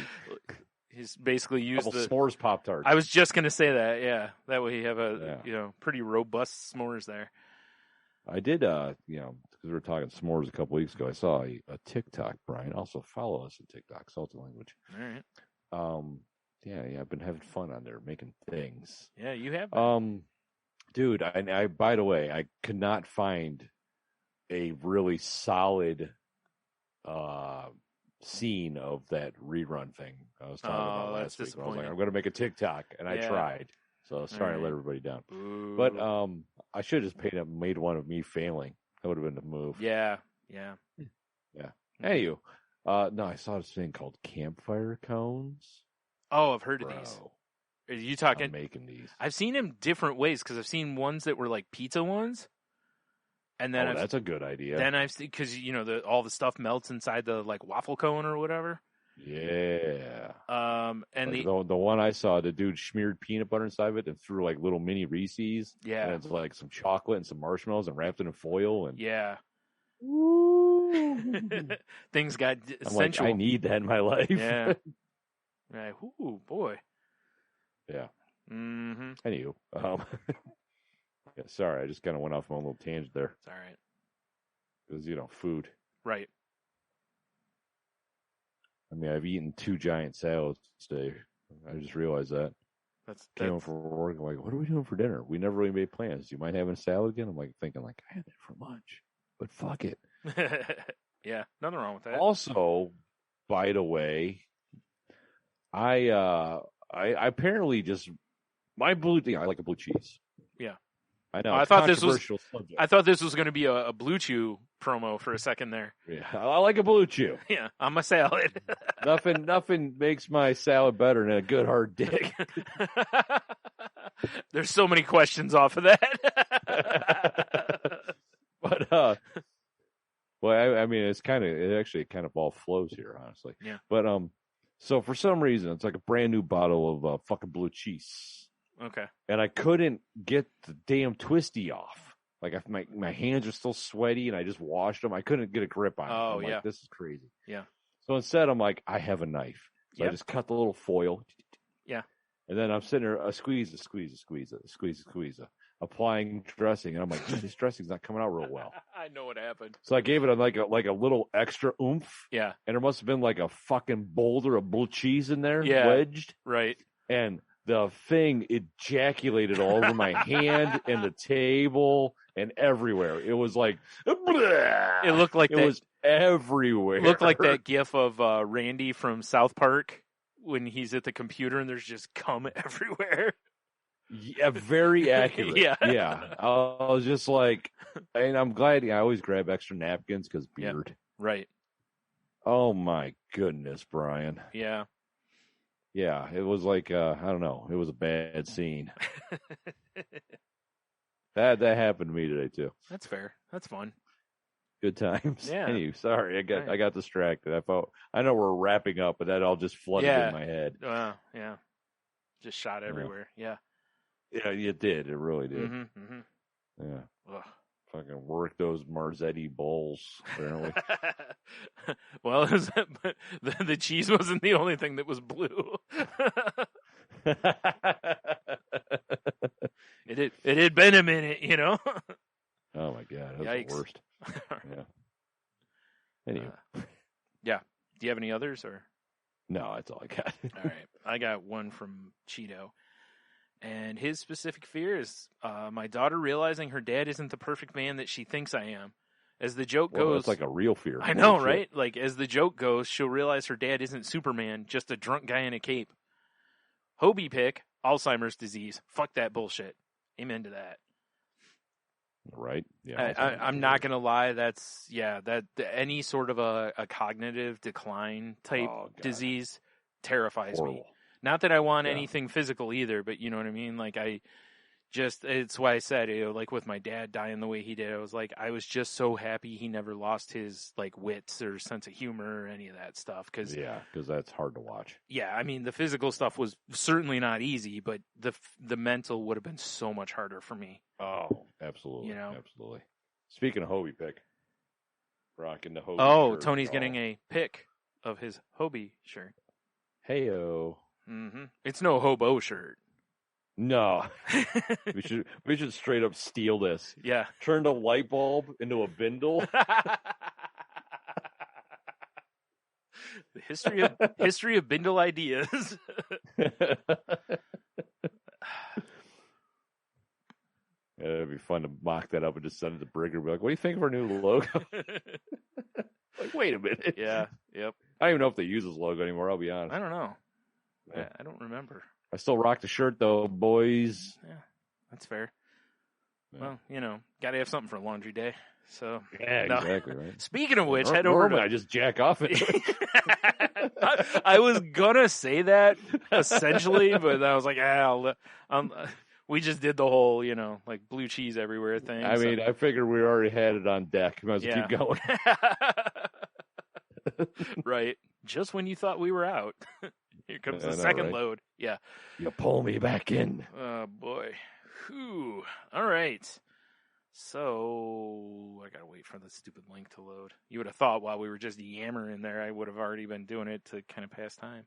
He's basically used the s'mores Pop-Tarts. I was just going to say that, yeah. That way you have pretty robust s'mores there. I did, because we were talking s'mores a couple weeks ago, I saw a TikTok, Brian. Also follow us on TikTok, Salty Language. All right. Yeah, I've been having fun on there, making things. Yeah, you have been. Dude, I by the way, I could not find a really solid scene of that rerun thing I was talking about last week. I was like, I'm going to make a TikTok, and I tried. So I was trying to let everybody down. Ooh. But I should have just made one of me failing. That would have been the move. Yeah. Anywho, no, I saw this thing called campfire cones. Oh, I've heard of these. Are you talking? I'm making these. I've seen them different ways because I've seen ones that were like pizza ones. And then that's a good idea. Then I've seen, because all the stuff melts inside the like waffle cone or whatever. Yeah. And like the one I saw, the dude smeared peanut butter inside of it and threw like little mini Reese's. Yeah. And it's like some chocolate and some marshmallows and wrapped it in foil and yeah. Woo. Things got I'm like, I need that in my life. Yeah. Right. Ooh, boy. Yeah. Mm-hmm. Anywho, yeah, sorry, I just kind of went off my own little tangent there. It's all right. Because, food. Right. I mean, I've eaten 2 giant salads today. I just realized that. Came home from work, I'm like, what are we doing for dinner? We never really made plans. Do you mind having a salad again? I'm like thinking, I had that for lunch, but fuck it. Yeah, nothing wrong with that. Also, by the way, I apparently just my blue thing. I like a blue cheese. Yeah, I know. I thought this was going to be a Blue Chew promo for a second there. Yeah, I like a Blue Chew. Yeah, on my salad. Nothing makes my salad better than a good hard dick. There's so many questions off of that. But well, I mean, it actually kind of all flows here, honestly. Yeah. But so for some reason, it's like a brand new bottle of fucking blue cheese. Okay. And I couldn't get the damn twisty off. Like my hands are still sweaty, and I just washed them. I couldn't get a grip on it. Oh, I'm yeah. like, this is crazy. Yeah. So instead, I'm like, I have a knife. So I just cut the little foil. Yeah. And then I'm sitting there, squeeze. applying dressing, and I'm like, this dressing's not coming out real well. I know what happened. So I gave it like a little extra oomph. Yeah. And there must have been like a fucking boulder of blue cheese in there, Yeah. wedged. Right. And the thing ejaculated all over my hand and the table and everywhere. It was like, It looked like it was everywhere. It looked like that gif of Randy from South Park when he's at the computer and there's just cum everywhere. Yeah, very accurate. Yeah. Yeah. I was just like, and I'm glad I always grab extra napkins because beard. Yep. Right. Oh my goodness, Brian. Yeah. Yeah, it was like I don't know. It was a bad scene. That happened to me today too. That's fair. That's fun. Good times. Yeah. Anyway, sorry, I got distracted. I know we're wrapping up, but that all just flooded in my head. Yeah. Just shot everywhere. Yeah. Yeah, it did. It really did. Mm-hmm, mm-hmm. Yeah. Ugh. Fucking work those Marzetti bowls, apparently. Well, it was, the cheese wasn't the only thing that was blue. It had been a minute, you know. Oh my god, that's Yikes. the worst. Yeah. Anyway, yeah. Do you have any others or? no, that's all I got. All right, I got one from Cheeto, and his specific fear is my daughter realizing her dad isn't the perfect man that she thinks I am. As the joke goes, it's like a real fear. I know, right? Like as the joke goes, she'll realize her dad isn't Superman, just a drunk guy in a cape. Hobie pick, Alzheimer's disease. Fuck that bullshit. Amen to that. Right? Yeah. I'm not gonna lie. That's that any sort of a cognitive decline type disease terrifies me. Not that I want anything physical either, but you know what I mean. Like it's why I said, like with my dad dying the way he did, I was just so happy he never lost his like wits or sense of humor or any of that stuff. Because that's hard to watch. Yeah, I mean the physical stuff was certainly not easy, but the mental would have been so much harder for me. Oh, absolutely. You know? Absolutely. Speaking of Hobie pick, rocking the Hobie. Oh, shirt. Tony's getting a pic of his Hobie shirt. Heyo. Mm-hmm. It's no hobo shirt. No, we should straight up steal this. Yeah, turn a light bulb into a bindle. The history of bindle ideas. It'd be fun to mock that up and just send it to Brigger. Be like, "What do you think of our new logo?" Like, wait a minute. Yeah. Yep. I don't even know if they use this logo anymore. I'll be honest. I don't know. Yeah. I don't remember. I still rock the shirt though, boys. Yeah, that's fair. Yeah. Well, gotta have something for laundry day. So yeah, no. exactly right. Speaking of which, head over to. I just jack off it. I was gonna say that essentially, but I was like, we just did the whole, like blue cheese everywhere thing. I mean, I figured we already had it on deck. Might as well keep going. Right. Just when you thought we were out. Here comes the second load. Yeah. You pull me back in. Oh, boy. Whew. All right. So, I got to wait for the stupid link to load. You would have thought while we were just yammering there, I would have already been doing it to kind of pass time.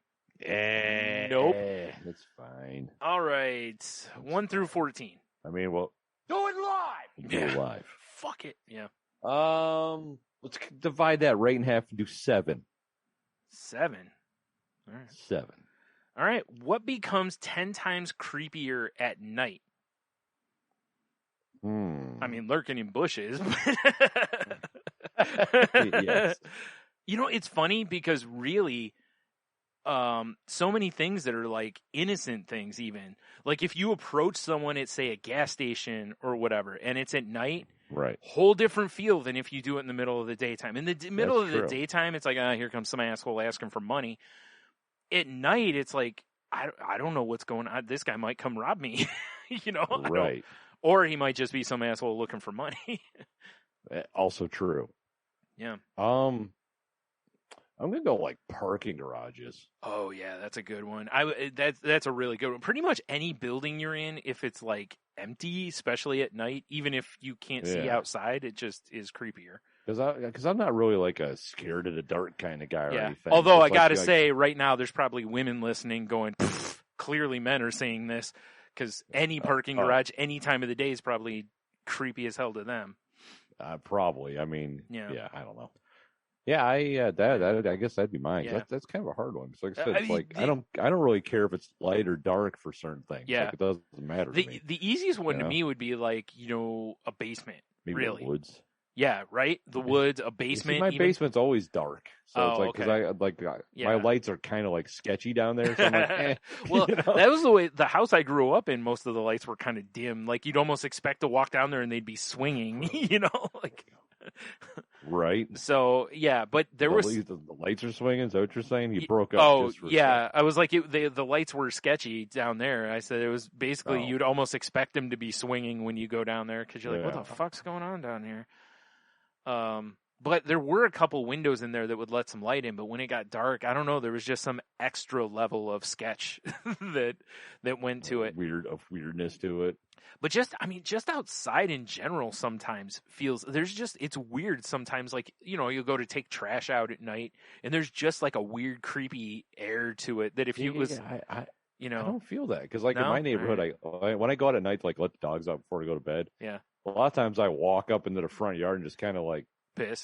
Nope. That's fine. All right. 1 through 14. I mean, well. Do it live! Do it live. Fuck it. Yeah. Let's divide that right in half and do 7. 7. All right. 7. All right. What becomes 10 times creepier at night? I mean, lurking in bushes. Yes. It's funny because really, so many things that are like innocent things even. Like if you approach someone at, say, a gas station or whatever, and it's at night, right, whole different feel than if you do it in the middle of the daytime. In the middle of the daytime, it's like, here comes some asshole asking for money. At night, it's like, I don't know what's going on. This guy might come rob me, Right. Or he might just be some asshole looking for money. Also true. Yeah. I'm gonna go like parking garages. Oh yeah, that's a good one. That's a really good one. Pretty much any building you're in, if it's like empty, especially at night, even if you can't see outside, it just is creepier. Because I'm not really like a scared of the dark kind of guy or anything. Although I gotta say, right now there's probably women listening going, clearly men are saying this. because any parking garage any time of the day is probably creepy as hell to them. Probably. I mean, Yeah. I don't know. Yeah, I guess that'd be mine. Yeah. That's kind of a hard one. So like I said, I it's mean, like I don't really care if it's light or dark for certain things. Yeah. Like, it doesn't matter to me. The easiest one to me would be like, a basement. Maybe really. the woods. Yeah, right? The woods, a basement. See, my even. basement's always dark. So it's like, because my lights are kind of like sketchy down there. So I'm like, Well, that was the way the house I grew up in. Most of the lights were kind of dim. Like you'd almost expect to walk down there and they'd be swinging, like. Right. So yeah, but there was the lights are swinging. Is that what you're saying? You broke up. Oh yeah, I was like the lights were sketchy down there. I said it was basically you'd almost expect them to be swinging when you go down there because you're like, what the fuck's going on down here? But there were a couple windows in there that would let some light in. But when it got dark, I don't know. There was just some extra level of sketch that went to it. Weirdness to it. But just outside in general sometimes it's weird sometimes. Like, you'll go to take trash out at night and there's just like a weird, creepy air to it that if you was, I don't feel that. Cause like in my neighborhood, when I go out at night to like let the dogs out before I go to bed. Yeah. A lot of times I walk up into the front yard and just kind of like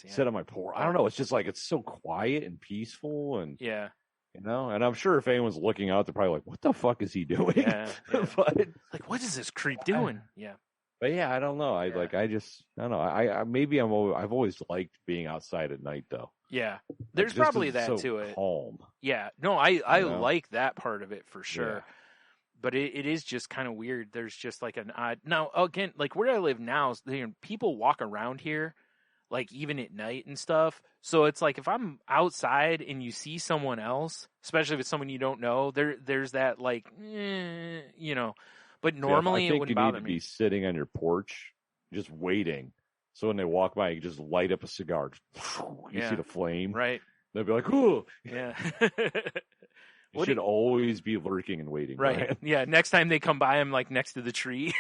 sit on my porch. I don't know. It's just like, it's so quiet and peaceful and and I'm sure if anyone's looking out, they're probably like, what the fuck is he doing? Yeah. But like, what is this creep doing? But I don't know. I don't know. Maybe I've always liked being outside at night though. Yeah. There's probably that to it. Calm. Yeah. No, I like that part of it for sure. Yeah. But it is just kind of weird. There's just like an odd. Now, again, like where I live now, people walk around here, like even at night and stuff. So it's like if I'm outside and you see someone else, especially if it's someone you don't know, there's that like, But normally it wouldn't bother me. I think you need to be sitting on your porch, just waiting. So when they walk by, you just light up a cigar. You see the flame, right? They'll be like, "Ooh, yeah." You should always be lurking and waiting. Right. Brian. Yeah. Next time they come by, I'm like next to the tree.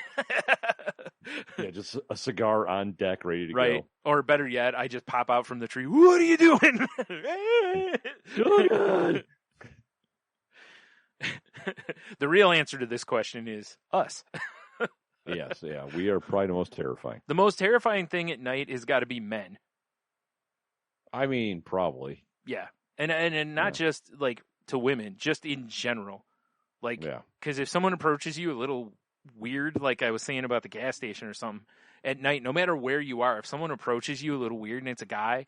Yeah, just a cigar on deck, ready to go. Or better yet, I just pop out from the tree. What are you doing? The real answer to this question is us. Yes. Yeah. We are probably the most terrifying. The most terrifying thing at night has got to be men. I mean, probably. Yeah. And not just like to women, just in general. Like, because if someone approaches you a little weird, like I was saying about the gas station or something, at night, no matter where you are, if someone approaches you a little weird and it's a guy,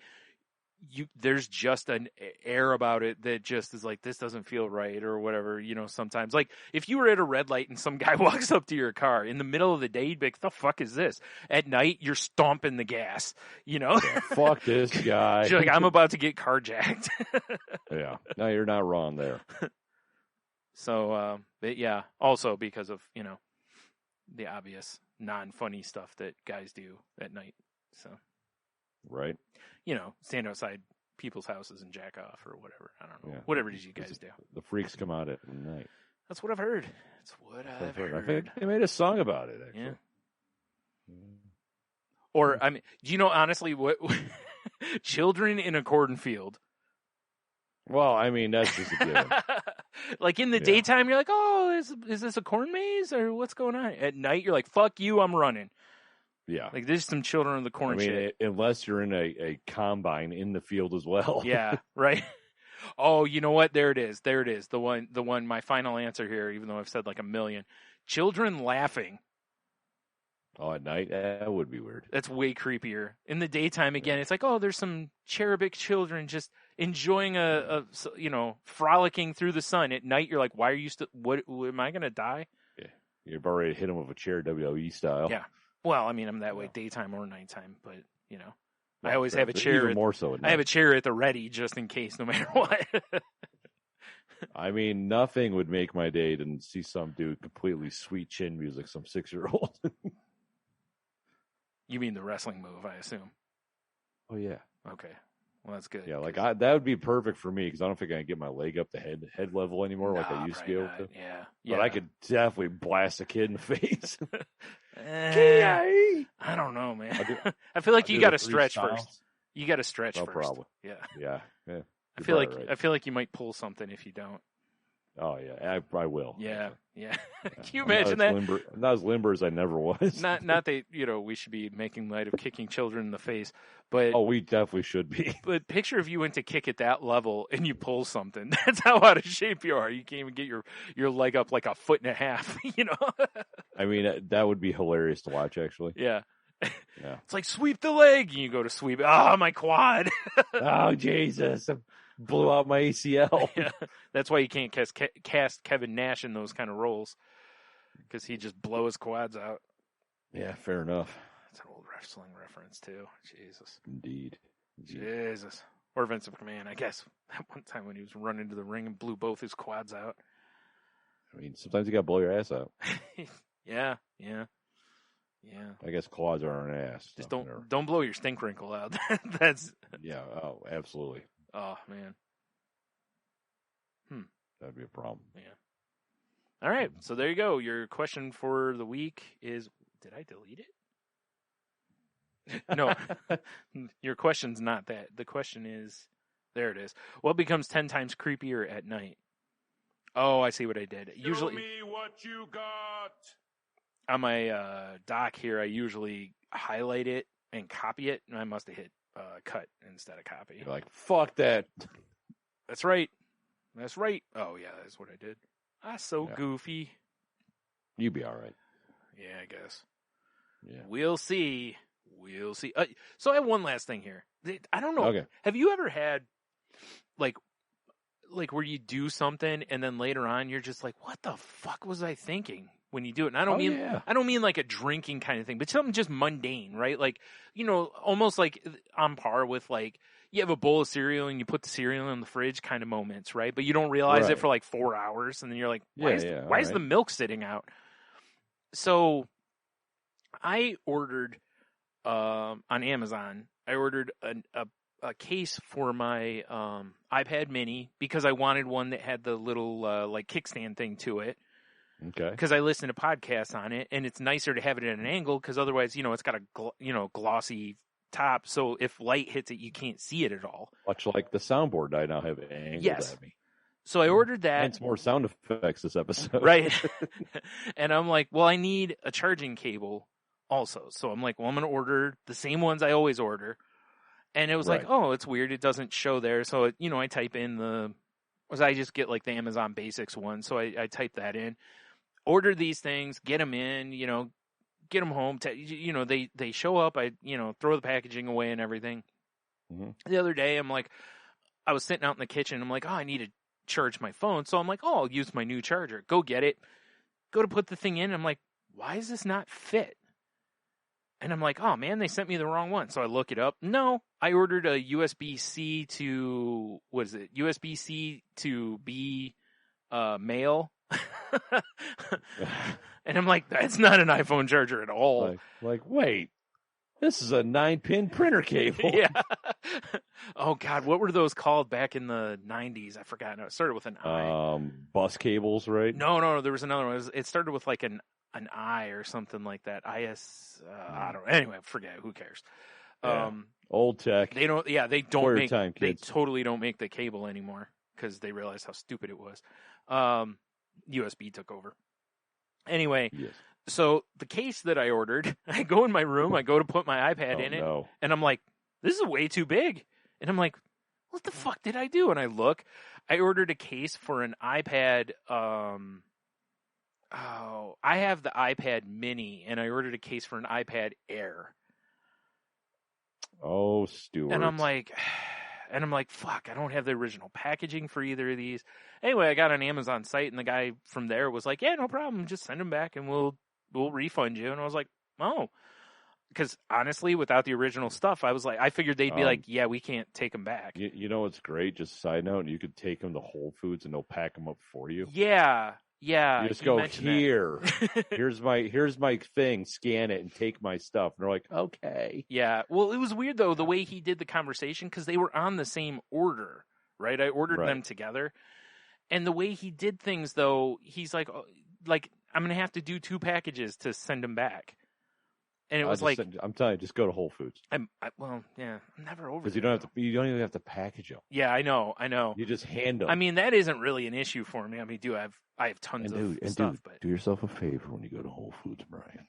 there's just an air about it that just is like, this doesn't feel right or whatever, sometimes. Like, if you were at a red light and some guy walks up to your car in the middle of the day, you'd be like, the fuck is this? At night, you're stomping the gas, Yeah, fuck this guy. You're like, I'm about to get carjacked. Yeah. No, you're not wrong there. So, but yeah, also because of, the obvious non-funny stuff that guys do at night. So, right. Stand outside people's houses and jack off or whatever. I don't know. Yeah. Whatever it is you guys do. The freaks come out at night. That's what I've heard. That's what I've heard. I think they made a song about it, actually. Yeah. Or, I mean, do you know, honestly, what children in a cornfield? Well, I mean, that's just a given. Like in the daytime, you're like, oh, is this a corn maze or what's going on? At night, you're like, fuck you, I'm running. Yeah. Like there's some children of the corn shit. Unless you're in a combine in the field as well. Yeah, right. Oh, you know what? There it is. The one, my final answer here, even though I've said like a million. Children laughing. Oh, at night? That would be weird. That's way creepier. In the daytime, again, it's like, oh, there's some cherubic children just enjoying frolicking through the sun. At night, you're like, why are you still, what, am I going to die? Yeah. You've already hit them with a chair, WWE style. Yeah. Well, I mean, I'm that way daytime or nighttime, but, I always have a chair. Even more so at night. I have a chair at the ready just in case, no matter what. I mean, nothing would make my day than see some dude completely sweet chin music, some 6-year-old. You mean the wrestling move, I assume? Oh, yeah. Okay. Well, that's good. Yeah, like that would be perfect for me because I don't think I can get my leg up to head level anymore like I used to be able to. Yeah. But I could definitely blast a kid in the face. I don't know, man. I feel like you got to stretch first. You got to stretch first. Probably. Yeah. Yeah. I feel like you might pull something if you don't. Oh yeah, I will. Yeah. Yeah. Can you imagine that? I'm not as limber as I never was. Not that we should be making light of kicking children in the face, but Oh, we definitely should be. But picture if you went to kick at that level and you pull something. That's how out of shape you are. You can't even get your leg up like a foot and a half. I mean, that would be hilarious to watch, actually. Yeah. Yeah. It's like sweep the leg, and you go to sweep. Oh, my quad. Oh Jesus! I blew out my ACL. Yeah. That's why you can't cast Kevin Nash in those kind of roles, because he just blow his quads out. Yeah, fair enough. That's an old wrestling reference too. Jesus. Indeed. Jesus. Or Vince McMahon, I guess. That one time when he was running to the ring and blew both his quads out. I mean, sometimes you got to blow your ass out. Yeah. I guess quads are an ass. Just so don't blow your stink wrinkle out. That's Yeah. Oh, absolutely. Oh man. That'd be a problem. Yeah. All right. So there you go. Your question for the week is: did I delete it? No. Your question's not that. The question is: there it is. What becomes 10 times creepier at night? Oh, I see what I did. Usually, Show me what you got. on my doc here, I usually highlight it and copy it, and I must have hit cut instead of copy. You're like, fuck that. That's right. Oh, yeah, that's what I did. So Yeah. goofy. You'd be all right. Yeah, I guess. Yeah. We'll see. So I have one last thing here. I don't know. Okay. Have you ever had, like where you do something and then later on you're just like, what the fuck was I thinking when you do it? And I don't mean like a drinking kind of thing, but something just mundane, right? Like, almost like on par with like, you have a bowl of cereal and you put the cereal in the fridge kind of moments, right? But you don't realize it for like 4 hours, and then you're like, why is the milk sitting out? So I ordered on Amazon, I ordered a case for my iPad mini because I wanted one that had the little like kickstand thing to it. Okay. Because I listen to podcasts on it, and it's nicer to have it at an angle because otherwise, it's got a glossy top, so if light hits it, you can't see it at all. Much like the soundboard I now have angled at me. So I ordered that. And more sound effects this episode. Right. And I'm like, well, I need a charging cable also. So I'm like, well, I'm going to order the same ones I always order. And it was like, oh, it's weird. It doesn't show there. So, I type in I just get like the Amazon Basics one. So I type that in, order these things, get them in, get them home. They show up. I, throw the packaging away and everything. Mm-hmm. The other day, I was sitting out in the kitchen. I'm like, oh, I need to charge my phone. So I'm like, oh, I'll use my new charger. Go get it. Go to put the thing in. I'm like, why does this not fit? And I'm like, oh man, they sent me the wrong one. So I look it up. No, I ordered a USB-C to, USB-C to B male. And I'm like, that's not an iPhone charger at all. Like, wait, this is a 9-pin printer cable. Yeah. Oh God, what were those called back in the 90s? I forgot. No, it started with an I. Bus cables, right? No, there was another one. It started with like an I or something like that. IS. I don't know. Anyway, forget. Who cares? Yeah. Old tech. They don't. Yeah, they don't make. Time, they totally don't make the cable anymore because they realized how stupid it was. USB took over. Anyway, yes. So the case that I ordered, I go in my room, I go to put my iPad in it, and I'm like, this is way too big. And I'm like, what the fuck did I do? And I look, I ordered a case for an iPad. I have the iPad mini, and I ordered a case for an iPad Air. Oh, Stuart. And I'm like, fuck, I don't have the original packaging for either of these. Anyway, I got an Amazon site, and the guy from there was like, yeah, no problem. Just send them back, and we'll refund you. And I was like, oh. Because honestly, without the original stuff, I was like, I figured they'd be like, yeah, we can't take them back. You know what's great? Just a side note, you could take them to Whole Foods, and they'll pack them up for you. Yeah. You just go, here. here's my thing. Scan it and take my stuff. And they're like, okay. Yeah. Well, it was weird though the way he did the conversation because they were on the same order, right? I ordered them together, and the way he did things though, he's like I'm gonna have to do 2 packages to send them back. And it was like, I'm telling you, just go to Whole Foods I'm never over because there. you don't even have to package them. Yeah, I know. You just hand them. I mean, that isn't really an issue for me. I mean, I have tons of stuff, but do yourself a favor when you go to Whole Foods, Brian.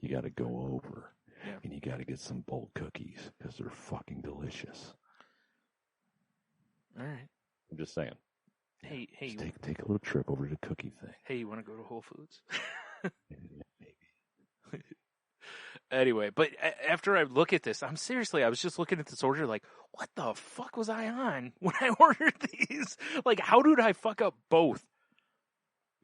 You got to go over and you got to get some bulk cookies because they're fucking delicious. All right. I'm just saying. Hey, just take a little trip over to the cookie thing. Hey, you want to go to Whole Foods? Maybe. Anyway, but after I look at this, I was just looking at this order like, what the fuck was I on when I ordered these? Like, how did I fuck up both?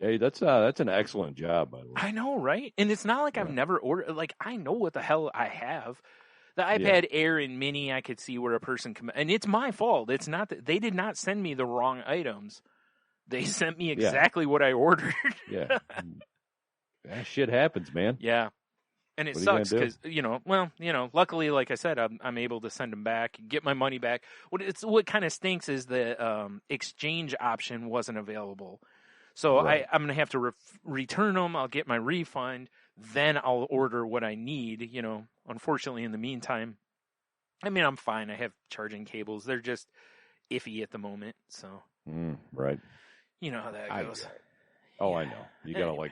Hey, that's an excellent job, by the way. I know, right? And it's not like I've never ordered. Like, I know what the hell I have. The iPad Air and Mini, I could see where a person and it's my fault. It's not that they did not send me the wrong items. They sent me exactly what I ordered. Yeah, that shit happens, man. Yeah. And it sucks because, luckily, like I said, I'm able to send them back, get my money back. What kind of stinks is the exchange option wasn't available. So I'm going to have to return them. I'll get my refund. Then I'll order what I need. Unfortunately, in the meantime, I mean, I'm fine. I have charging cables. They're just iffy at the moment. So, right. You know how that goes. I know.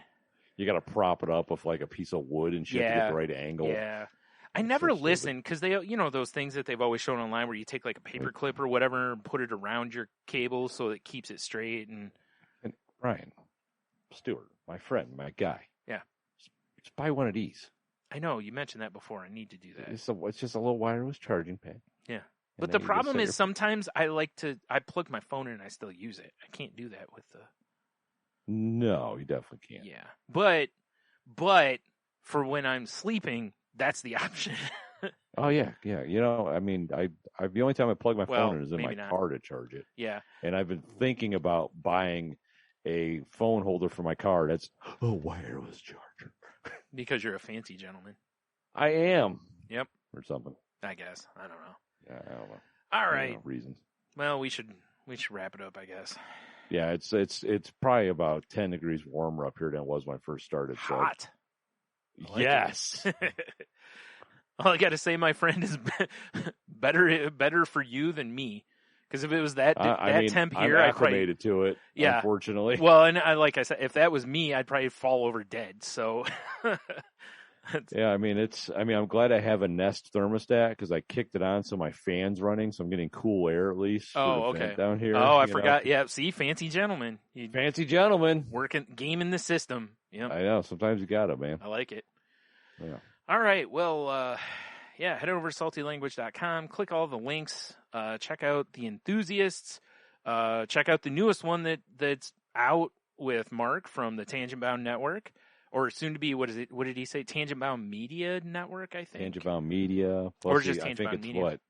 You gotta prop it up with like a piece of wood and shit to get the right angle. Yeah. I never listen because they, those things that they've always shown online where you take like a paper clip or whatever and put it around your cable so it keeps it straight. And Ryan Stewart, my friend, my guy. Yeah. Just buy one of these. I know you mentioned that before. I need to do that. It's just a little wireless charging pad. Yeah. But the problem is sometimes I plug my phone in and I still use it. I can't do that with the. No, you definitely can't. Yeah. But for when I'm sleeping, that's the option. Oh yeah. I mean, the only time I plug my phone in is in my car to charge it. Yeah. And I've been thinking about buying a phone holder for my car that's a wireless charger. Because you're a fancy gentleman. I am. Yep. Or something. I guess. I don't know. Yeah, I don't know. All right. Reasons. Well, we should wrap it up, I guess. Yeah, it's probably about 10 degrees warmer up here than it was when I first started. Hot. So. Yes. All I got to say, my friend, is better for you than me. Because if it was that temp here, I'm acclimated to it. Yeah. Unfortunately. Well, and like I said, if that was me, I'd probably fall over dead. So. Yeah, I'm glad I have a Nest thermostat because I kicked it on so my fan's running, so I'm getting cool air at least. Oh, okay. Down here. Oh, I forgot. Yeah, see, fancy gentleman. Fancy gentleman. Gaming the system. Yeah. I know. Sometimes you gotta, man. I like it. Yeah. All right. Well, head over to saltylanguage.com. Click all the links. Check out The Enthusiasts. Check out the newest one that's out with Mark from the Tangent Bound Network. Or soon to be, what is it? What did he say? Tangent Bound Media Network, I think. Tangent Bound Media. Or just Tangent Bound Media. What?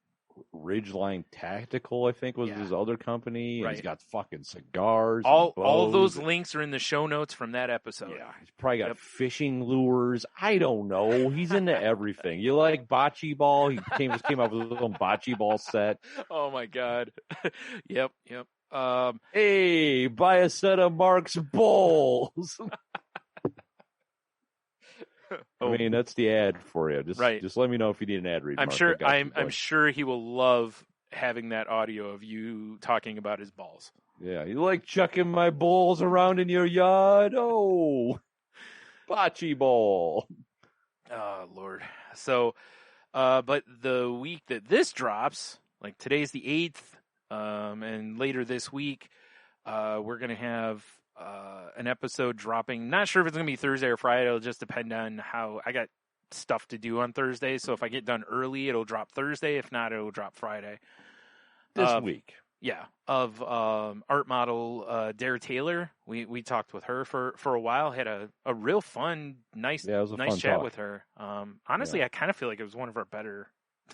Ridgeline Tactical, I think, was his other company. Right. He's got fucking cigars. All those links are in the show notes from that episode. Yeah. He's probably got fishing lures. I don't know. He's into everything. You like bocce ball? He came up with his own bocce ball set. Oh my God. Yep. Hey, buy a set of Mark's bowls. I mean, that's the ad for you. Just let me know if you need an ad read. I'm Mark. I'm sure he will love having that audio of you talking about his balls. Yeah, you like chucking my balls around in your yard? Oh, bocce ball. Oh Lord. So, but the week that this drops, like today's the 8th, and later this week, we're gonna have an episode dropping. Not sure if it's going to be Thursday or Friday. It'll just depend on how I got stuff to do on Thursday. So if I get done early, it'll drop Thursday. If not, it'll drop Friday. This week. Yeah. Of art model Dare Taylor. We talked with her for a while. Had a real fun, nice chat talk with her. Honestly, I kind of feel like it was one of our better,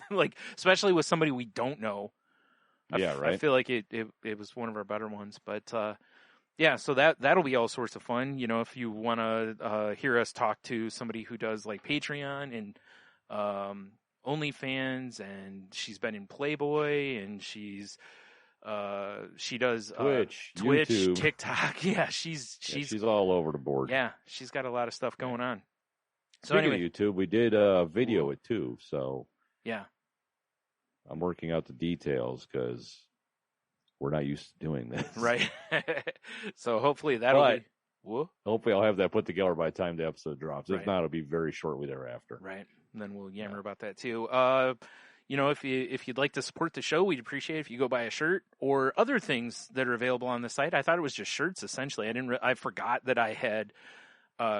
like, especially with somebody we don't know. I feel like it was one of our better ones. But yeah, so that'll be all sorts of fun. If you want to hear us talk to somebody who does like Patreon and OnlyFans, and she's been in Playboy, and she does Twitch, YouTube. TikTok. Yeah, she's all over the board. Yeah, she's got a lot of stuff going on. So Speaking anyway, of YouTube, we did video it too. So yeah. I'm working out the details because we're not used to doing this. Right. So hopefully that'll But be. Whoa. hopefully I'll have that put together by the time the episode drops. Right. If not, it'll be very shortly thereafter. Right. And then we'll yammer about that too. If you'd like to support the show, we'd appreciate it if you go buy a shirt or other things that are available on the site. I thought it was just shirts essentially. I forgot that I had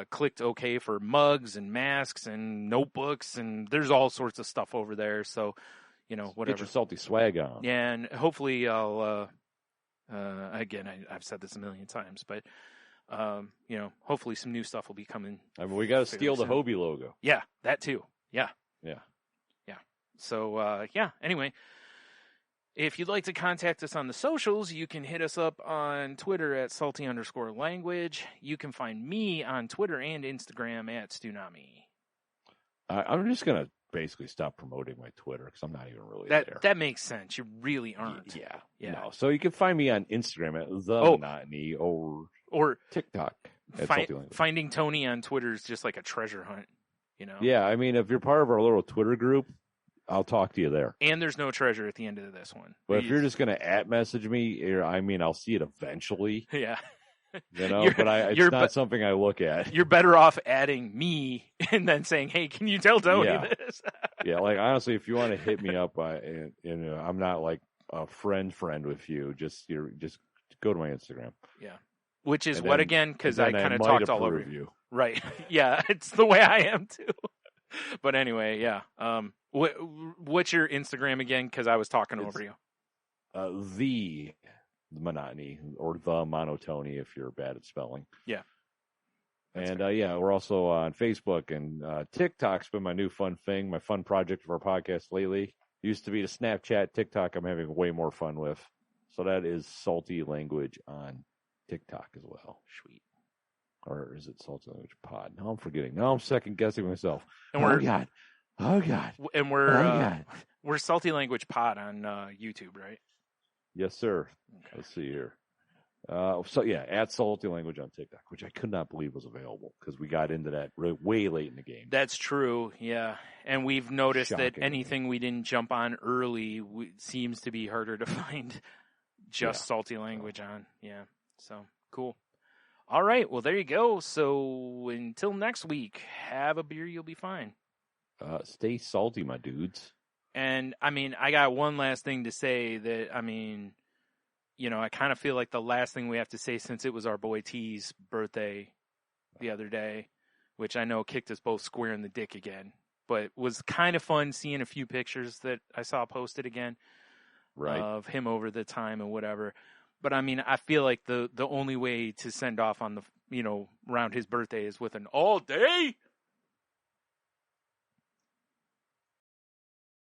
clicked OK for mugs and masks and notebooks, and there's all sorts of stuff over there. So, whatever. Get your salty swag on. Yeah, and hopefully I'll. Again, I've said this a million times, but hopefully some new stuff will be coming. I mean, we got to steal the soon. Hobie logo. Yeah, that too. Yeah. Yeah. So, anyway, if you'd like to contact us on the socials, you can hit us up on Twitter at salty_language. You can find me on Twitter and Instagram at Stunami. I'm just going to basically stop promoting my Twitter because I'm not even really there. That makes sense. You really aren't. Yeah. No. So you can find me on Instagram at The Monotony or TikTok at Salty Language. Finding Tony on Twitter is just like a treasure hunt, Yeah, I mean, if you're part of our little Twitter group, I'll talk to you there. And there's no treasure at the end of this one. But if you're just going to @message me, I'll see it eventually. Yeah. But it's not something I look at. You're better off adding me and then saying, "Hey, can you tell Tony this?" Yeah, like honestly, if you want to hit me up, I'm not like a friend with you. Just go to my Instagram. Yeah, which is what again? Because I kind of talked all over you. Right? Yeah, it's the way I am too. But anyway, yeah. What's your Instagram again? Because I was talking over you. The Monotony or the Monotony if you're bad at spelling. Yeah. And we're also on Facebook and TikTok's been my new fun thing, my fun project of our podcast lately. Used to be the Snapchat. TikTok I'm having way more fun with. So that is Salty Language on TikTok as well. Sweet. Or is it Salty Language Pod? No, I'm forgetting. Now I'm second guessing myself. And Oh God. And we're Salty Language Pod on YouTube, right? Yes, sir. Okay. Let's see here. At Salty Language on TikTok, which I could not believe was available because we got into that way late in the game. That's true, yeah. And we've noticed that anything we didn't jump on early seems to be harder to find just Salty Language on. Yeah, so cool. All right, well, there you go. So until next week, have a beer, you'll be fine. Stay salty, my dudes. And, I got one last thing to say that, I kind of feel like the last thing we have to say since it was our boy T's birthday the other day, which I know kicked us both square in the dick again, but was kind of fun seeing a few pictures that I saw posted again of him over the time and whatever. But, I feel like the only way to send off on the, around his birthday is with an all day